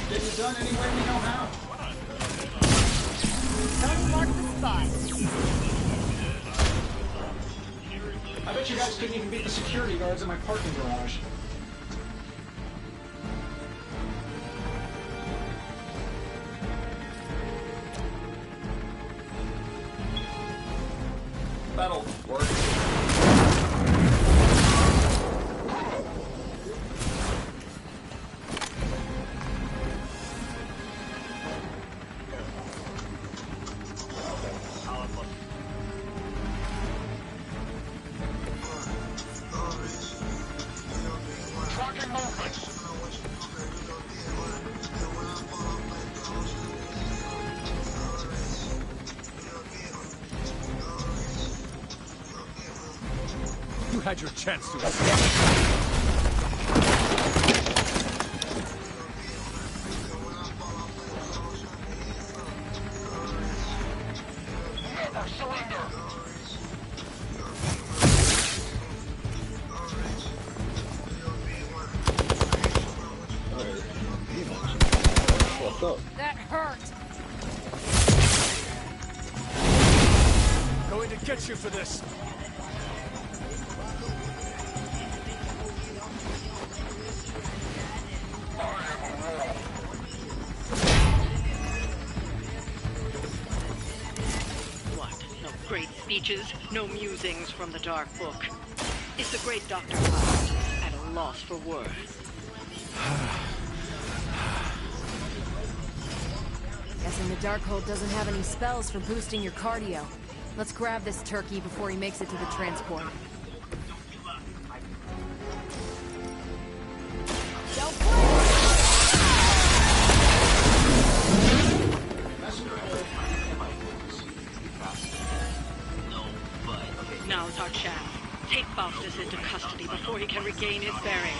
Get it done any way we know how. Don't mark the spot. I bet you guys couldn't even beat the security guards in my parking garage. That'll work. You had your chance to escape. That hurt. Going to get you for this. What? No great speeches? No musings from the Dark Book? Is the great Dr. Faust at a loss for words? Guessing the Darkhold doesn't have any spells for boosting your cardio. Let's grab this turkey before he makes it to the transport. Now's our chance. Take Faustus into custody before he can regain his bearings.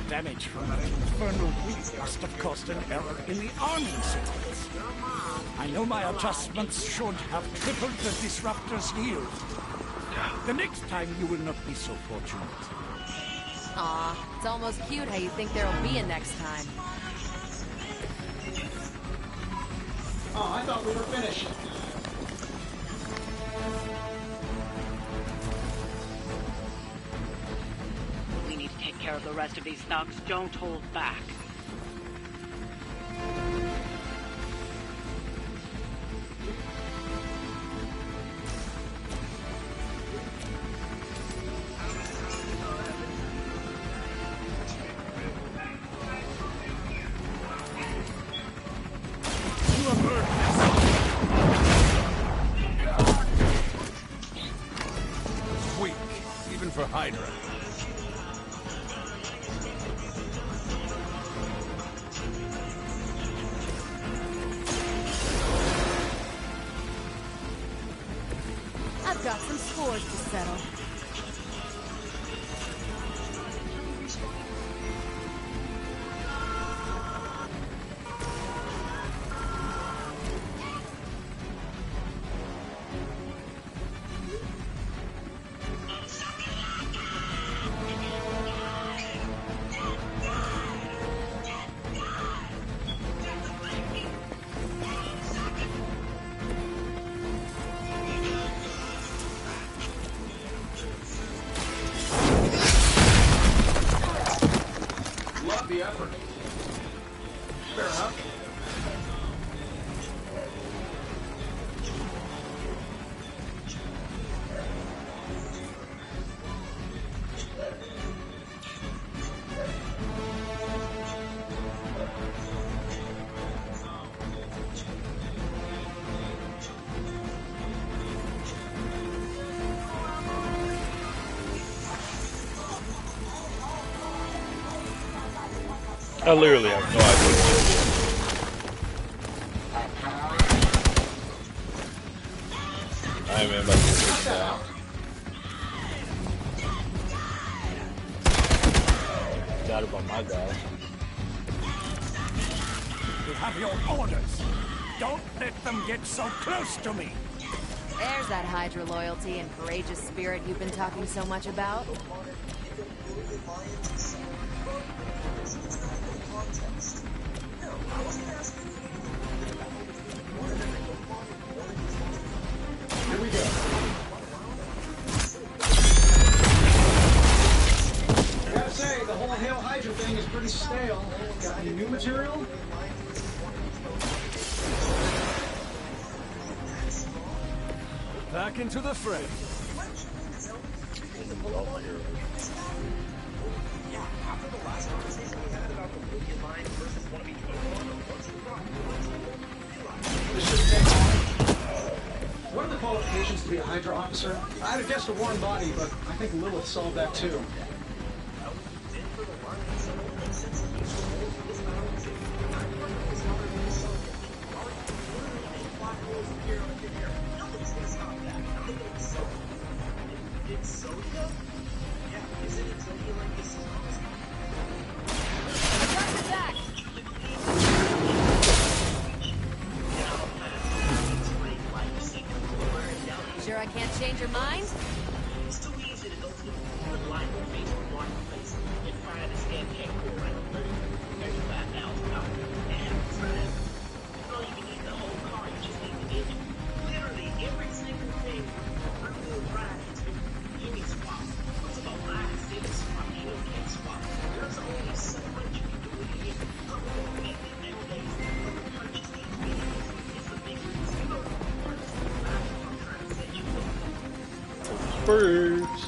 Damage from that infernal weed must have caused an error in the arming sequence. I know my adjustments should have tripled the disruptor's yield. The next time you will not be so fortunate. Aw, it's almost cute how you think there'll be a next time. Oh, I thought we were finished. We need to take care of the rest of these thugs. Don't hold back. Weak, even for Hydra. I've got some scores to settle. Love the effort. Fair enough. I literally have no idea. Alright, man, about to get this down. Got it by my guy. You have your orders. Don't let them get so close to me. There's that Hydra loyalty and courageous spirit you've been talking so much about. Here we go. I gotta say, the whole Hail Hydra thing is pretty stale. Got any new material? Back into the fray. What are the qualifications to be a Hydra officer? I'd have guessed a warm body, but I think Lilith solved that too. Sure I can't change your mind? It's too easy to go to the line of Facebook Marketplace and find a scam category right on $35,000. And you don't even need the whole car, you just need the engine. Literally every single thing real-wheel drive has been any swap. What's about live city swap, Hellcat swap? There's only so much you can do with the engine. Nowadays, the purchase these vehicles is a big reason. You know, purchase the live car trying to set you up. Birds.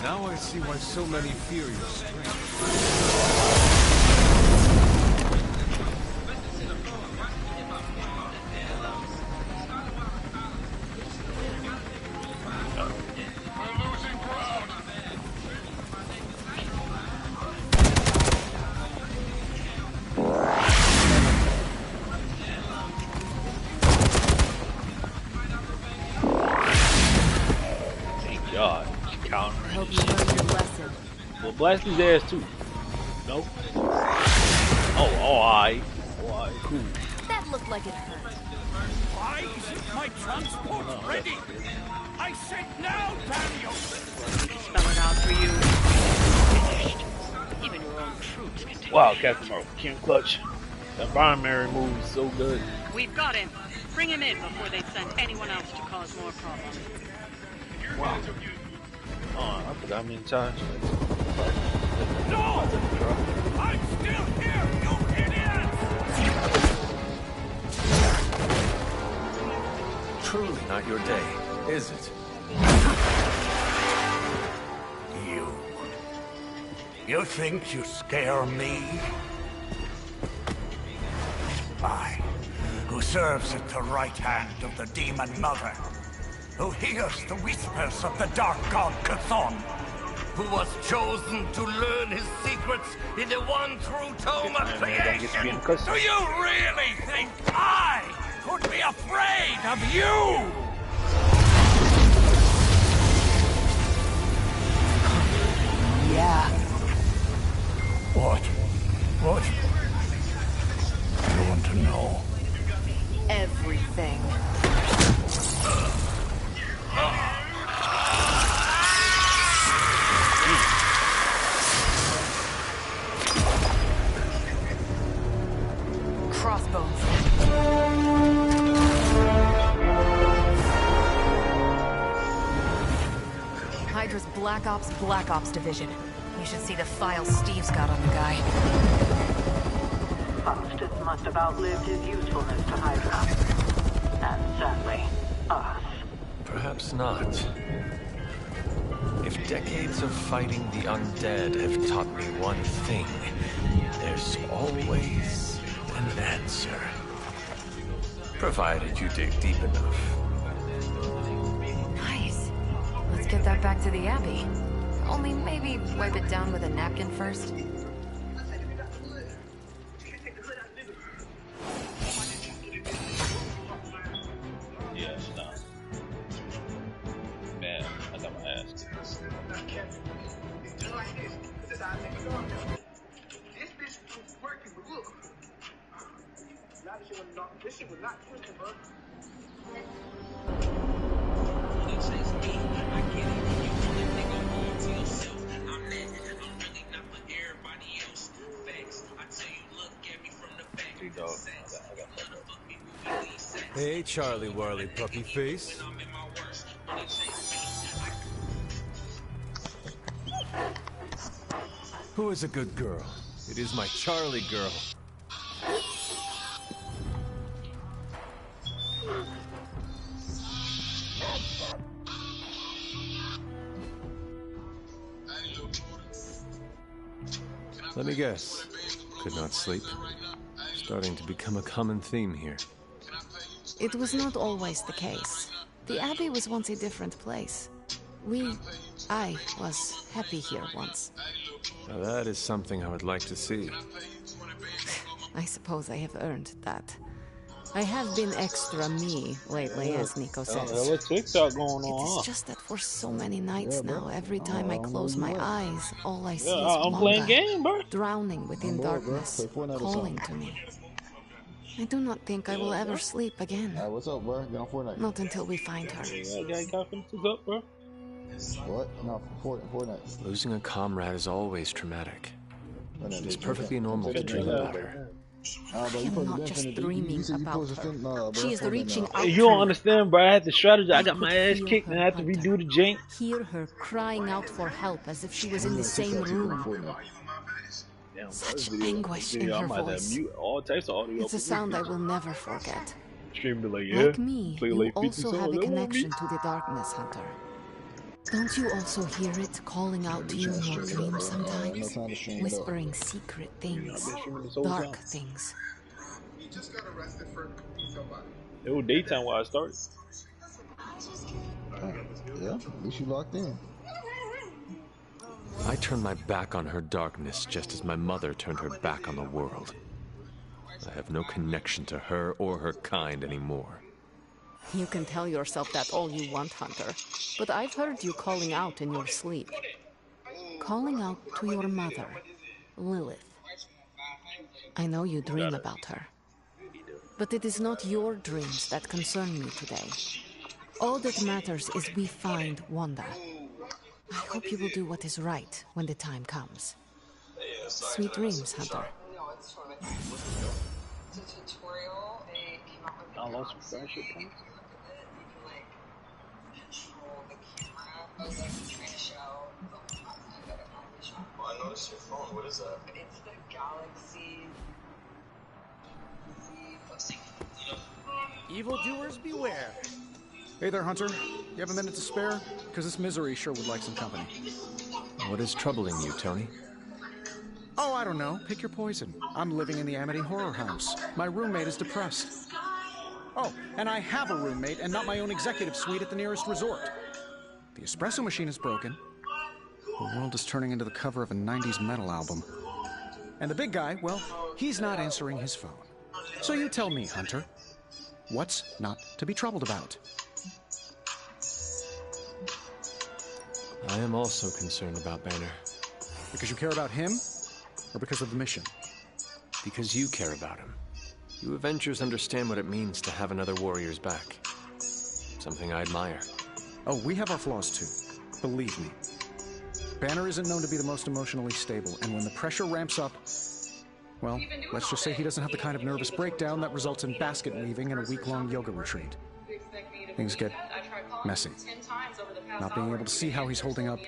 Now I see why so many fear your strength. Thank God. Counter. Hope you learned your lesson. Well, blast his ass too. Nope. Alright. Alright, cool. That looked like it hurt. Why isn't my transport ready? I said now, damn you! Spell it out for you. Finished. Even your own troops can take Wow, Captain Marvel, King Clutch. That primary move is so good. We've got him. Bring him in before they send anyone else to cause more problems. Wow. Oh, I forgot how many times. No! I'm still here, you idiots! Truly not your day, is it? You think you scare me? I, who serves at the right hand of the Demon Mother, who hears the whispers of the Dark God Chthon, who was chosen to learn his secrets in the one true tome of creation. Do you really think I could be afraid of you? Yeah. What? You want to know? Everything. Crossbones. Hydra's Black Ops Division. You should see the files Steve's got on the guy. Faustus must have outlived his usefulness to Hydra. And sadly, us. Perhaps not. If decades of fighting the undead have taught me one thing, there's always an answer. Provided you dig deep enough. Nice. Let's get that back to the Abbey. Only maybe wipe it down with a napkin first. Yeah, stop. Man, I got my ass kicked. This shit was not twisted, bro. Hey, Charlie Warley puppy face. Who is a good girl? It is my Charlie girl. Let me guess. Could not sleep. Starting to become a common theme here. It was not always the case. The Abbey was once a different place. I was happy here once. Now that is something I would like to see. I suppose I have earned that. I have been extra me lately, as Nico says. What's TikTok going on? It's just that for so many nights now, every time I close my eyes, all I see is I'm playing game, bro. drowning within darkness, calling to me. I do not think I will ever sleep again. What's up, bro? Get on Fortnite. Not until we find her. Up, bro. What? No, Fortnite. Losing a comrade is always traumatic. It is perfectly normal to dream about her. I'm not just dreaming about her. She is reaching out. You don't understand, bro. I had to strategize. I got my ass kicked and I had to redo the jank. Hear her crying out for help as if she was in the same room. Such anguish in her voice. It's a sound I will never forget. Like me, you also have a connection to the darkness, Hunter. Don't you also hear it calling out to you in your dreams sometimes? Whispering secret things, dark things. It was daytime while I started. Yeah, at least you locked in. I turned my back on her darkness just as my mother turned her back on the world. I have no connection to her or her kind anymore. You can tell yourself that all you want, Hunter, but I've heard you calling out in your sleep. Calling out to your mother, Lilith. I know you dream about her, but it is not your dreams that concern me today. All that matters is we find Wanda. I hope you will do what is right when the time comes. Sweet dreams, Hunter. I lost some friendship points. I noticed your phone. What is that? It's the Galaxy Z. Evildoers beware. Hey there, Hunter. You have a minute to spare? Because this misery sure would like some company. What is troubling you, Tony? Oh, I don't know. Pick your poison. I'm living in the Amity Horror House. My roommate is depressed. Oh, and I have a roommate and not my own executive suite at the nearest resort. The espresso machine is broken. The world is turning into the cover of a 90s metal album. And the big guy, well, he's not answering his phone. So you tell me, Hunter, what's not to be troubled about? I am also concerned about Banner. Because you care about him? Or because of the mission? Because you care about him. You Avengers understand what it means to have another warrior's back. Something I admire. Oh, we have our flaws too. Believe me. Banner isn't known to be the most emotionally stable, and when the pressure ramps up, well, let's just say he doesn't have the kind of nervous breakdown that results in basket weaving and a week-long yoga retreat. Things get messy. Not being able to see how he's holding up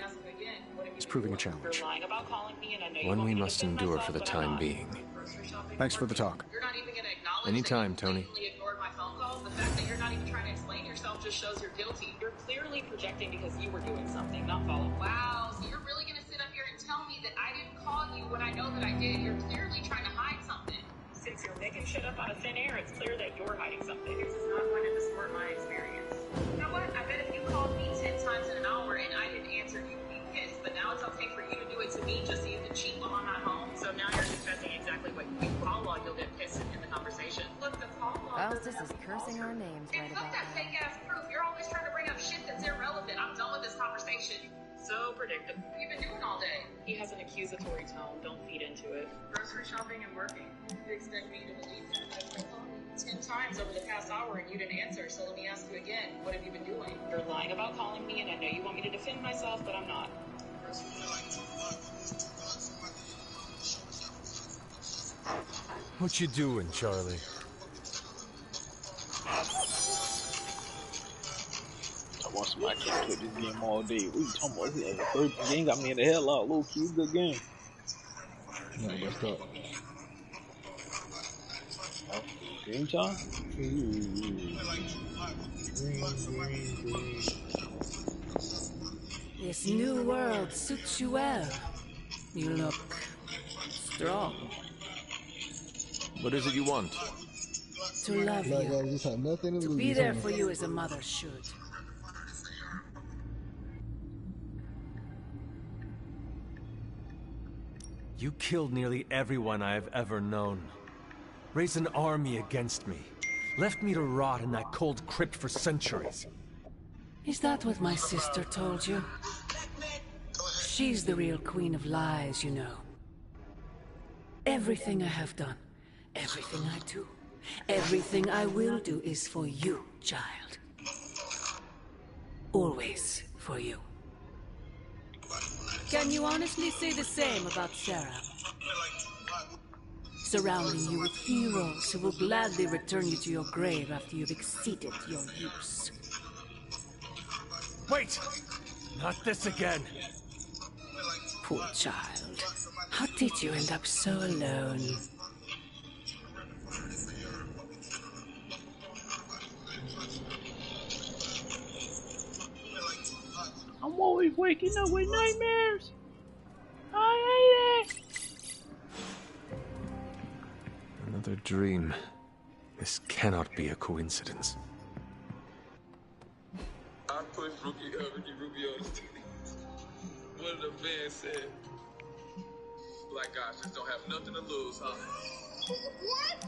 is proving a challenge. One we must endure for the time being. Thanks for the talk. Anytime, Tony. The fact that you're not even trying to explain yourself just shows you're guilty. You're clearly projecting because you were doing something, not following. Wow, so you're really gonna sit up here and tell me that I didn't call you when I know that I did? You're clearly trying to hide something. Since you're making shit up out of thin air, it's clear that you're hiding something. This is not going to distort my experience. You know what? I bet if you called me 10 times in an hour and I didn't answer, you'd be pissed. But now it's okay for you to do it to me just so you can cheat while I'm not home. So now you're confessing exactly what you call log. You'll get pissed in the conversation. Look, the call log. Faustus is cursing our names right about that now. fake ass proof. You're always trying to bring up shit that's irrelevant. I'm done with this conversation. So predictable. What have you been doing all day? He has an accusatory tone. Don't feed into it. Grocery shopping and working. You expect me to believe that? 10 times over the past hour and you didn't answer, so let me ask you again. What have you been doing? You're lying about calling me, and I know you want me to defend myself, but I'm not. What you doing, Charlie? I want somebody to play this game all day. What you talking about? This is a 13 game got me in the hell out. Low key, good game. Yeah, what's up? Dream time? This new world suits you well. You look strong. What is it you want? To love Like, you. I just have nothing to To lose. be there for you as a mother should. You killed nearly everyone I have ever known. Raised an army against me. Left me to rot in that cold crypt for centuries. Is that what my sister told you? She's the real queen of lies, you know. Everything I have done, everything I do, everything I will do is for you, child. Always for you. Can you honestly say the same about Sarah? Surrounding you with heroes who will gladly return you to your grave after you've exceeded your use. Wait! Not this again! Poor child. How did you end up so alone? I'm always waking up with nightmares. I hate it. Another dream. This cannot be a coincidence. I pushed Ricky Rubio. One of the fans said, "Black guys just don't have nothing to lose, huh?" What?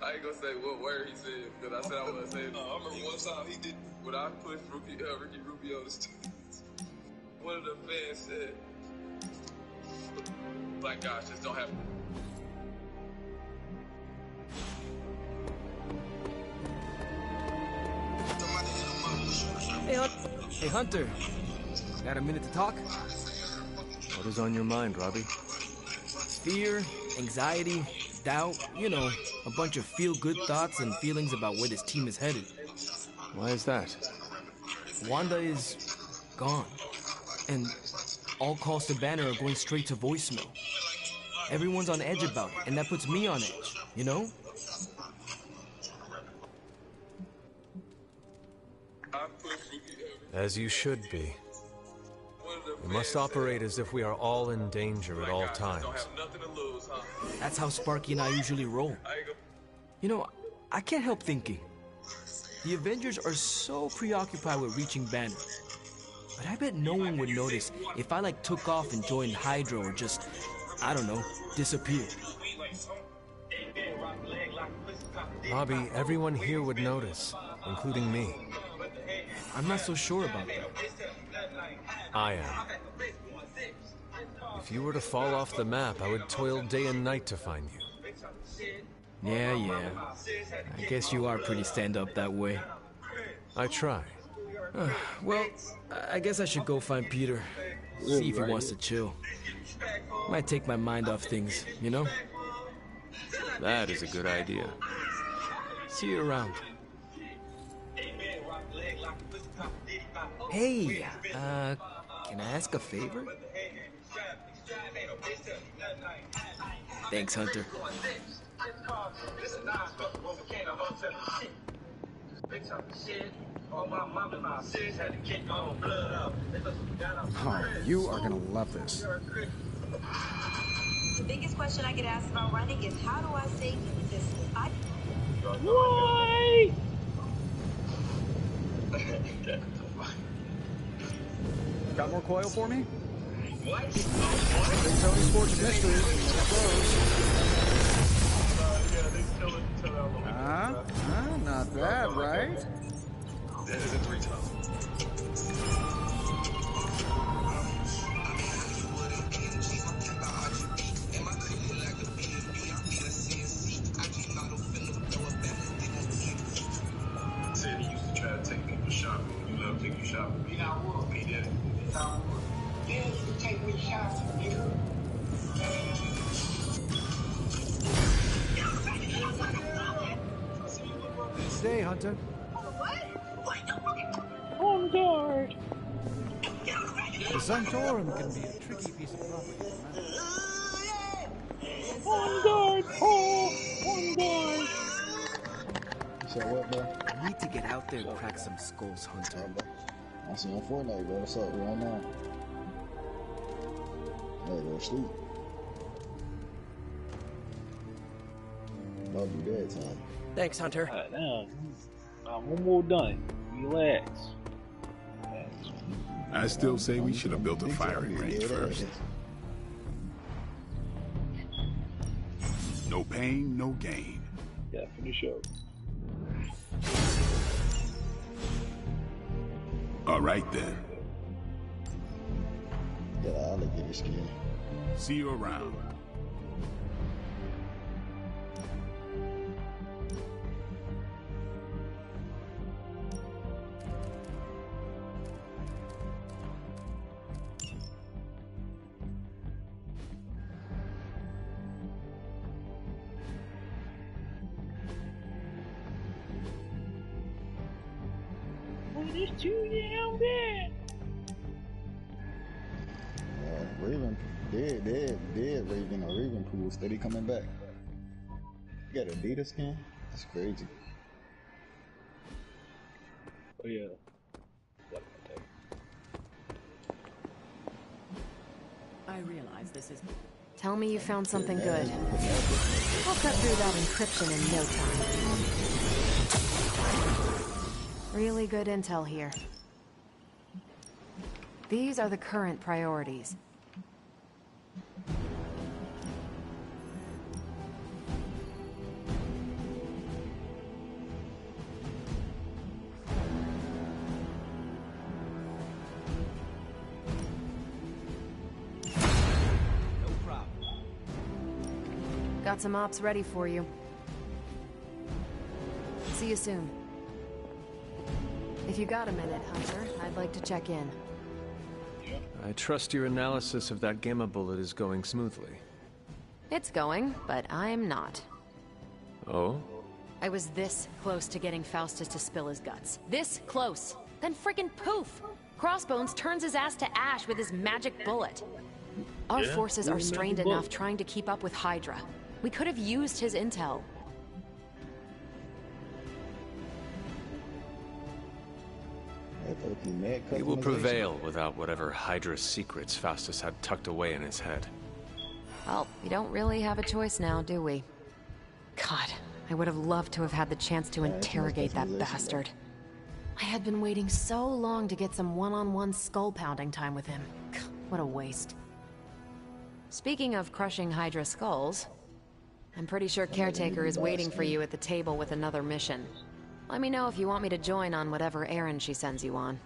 I ain't gonna say what word he said, because I said I was gonna say it. I remember one time he did, when I pushed Ricky Rubio. One of the fans said, "Black guys just don't have." Hey, Hunter. Got a minute to talk? What is on your mind, Robbie? Fear, anxiety, doubt, you know, a bunch of feel-good thoughts and feelings about where this team is headed. Why is that? Wanda is gone. And all calls to Banner are going straight to voicemail. Everyone's on edge about it, and that puts me on edge, you know? As you should be. We must operate as if we are all in danger at all times. That's how Sparky and I usually roll. You know, I can't help thinking. The Avengers are so preoccupied with reaching Banner. But I bet no one would notice if I took off and joined Hydra or just, I don't know, disappeared. Robbie, everyone here would notice, including me. I'm not so sure about that. I am. If you were to fall off the map, I would toil day and night to find you. Yeah. I guess you are pretty stand-up that way. I try. Well, I guess I should go find Peter. See if he wants to chill. Might take my mind off things, you know? That is a good idea. See you around. Hey, can I ask a favor? Thanks, Hunter. Oh, you are gonna love this. The biggest question I get asked about running is how do I stay consistent? Why? Got more coil for me? What? Big Tony Sports Mystery. Not bad, right? That is a 3 times. Good day, Hunter. On guard. The Sanctorum can be a tricky piece of property to manage. On guard, Paul. On guard. So what, bro? I need to get out there and crack some skulls, Hunter. I see on Fortnite, bro. What's up? Right now. Hey, go to sleep. Love you dead time. Thanks, Hunter. Alright, now, one more done. Relax. I still say we should have built a firing range first. No pain, no gain. Yeah, finish up. All right then. Get an alligator skin. See you around. It's too damn bad. Raven, dead Raven or Raven pool steady coming back. You got Adidas skin? That's crazy. Oh yeah. I realize this is... Tell me you found something good. I'll cut through that encryption in no time. Really good intel here. These are the current priorities. No problem. Got some ops ready for you. See you soon. If you got a minute, Hunter, I'd like to check in. I trust your analysis of that gamma bullet is going smoothly. It's going, but I'm not. Oh? I was this close to getting Faustus to spill his guts. This close. Then friggin' poof! Crossbones turns his ass to ash with his magic bullet. Our forces are strained enough trying to keep up with Hydra. We could have used his intel. He will prevail without whatever Hydra secrets Faustus had tucked away in his head. Well, we don't really have a choice now, do we? God, I would have loved to have had the chance to interrogate that bastard. I had been waiting so long to get some one-on-one skull-pounding time with him. What a waste. Speaking of crushing Hydra skulls, I'm pretty sure Caretaker is waiting for you at the table with another mission. Let me know if you want me to join on whatever errand she sends you on.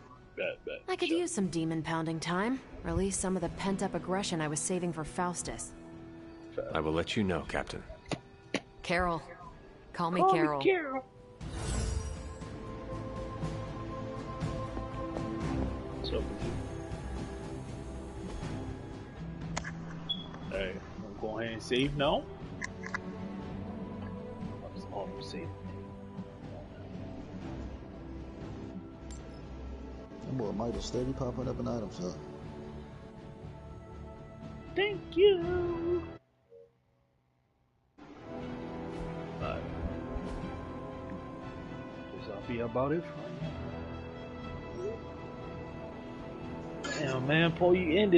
I could use some demon-pounding time. Release some of the pent-up aggression I was saving for Faustus. I will let you know, Captain. Carol. Call me Carol. What's up with you? Hey, I'm gonna go ahead and save now. I'm saving. That boy Michael steady popping up in item shop. Thank you. Bye. Guess I'll be about it. Damn, man, Paul, you ended.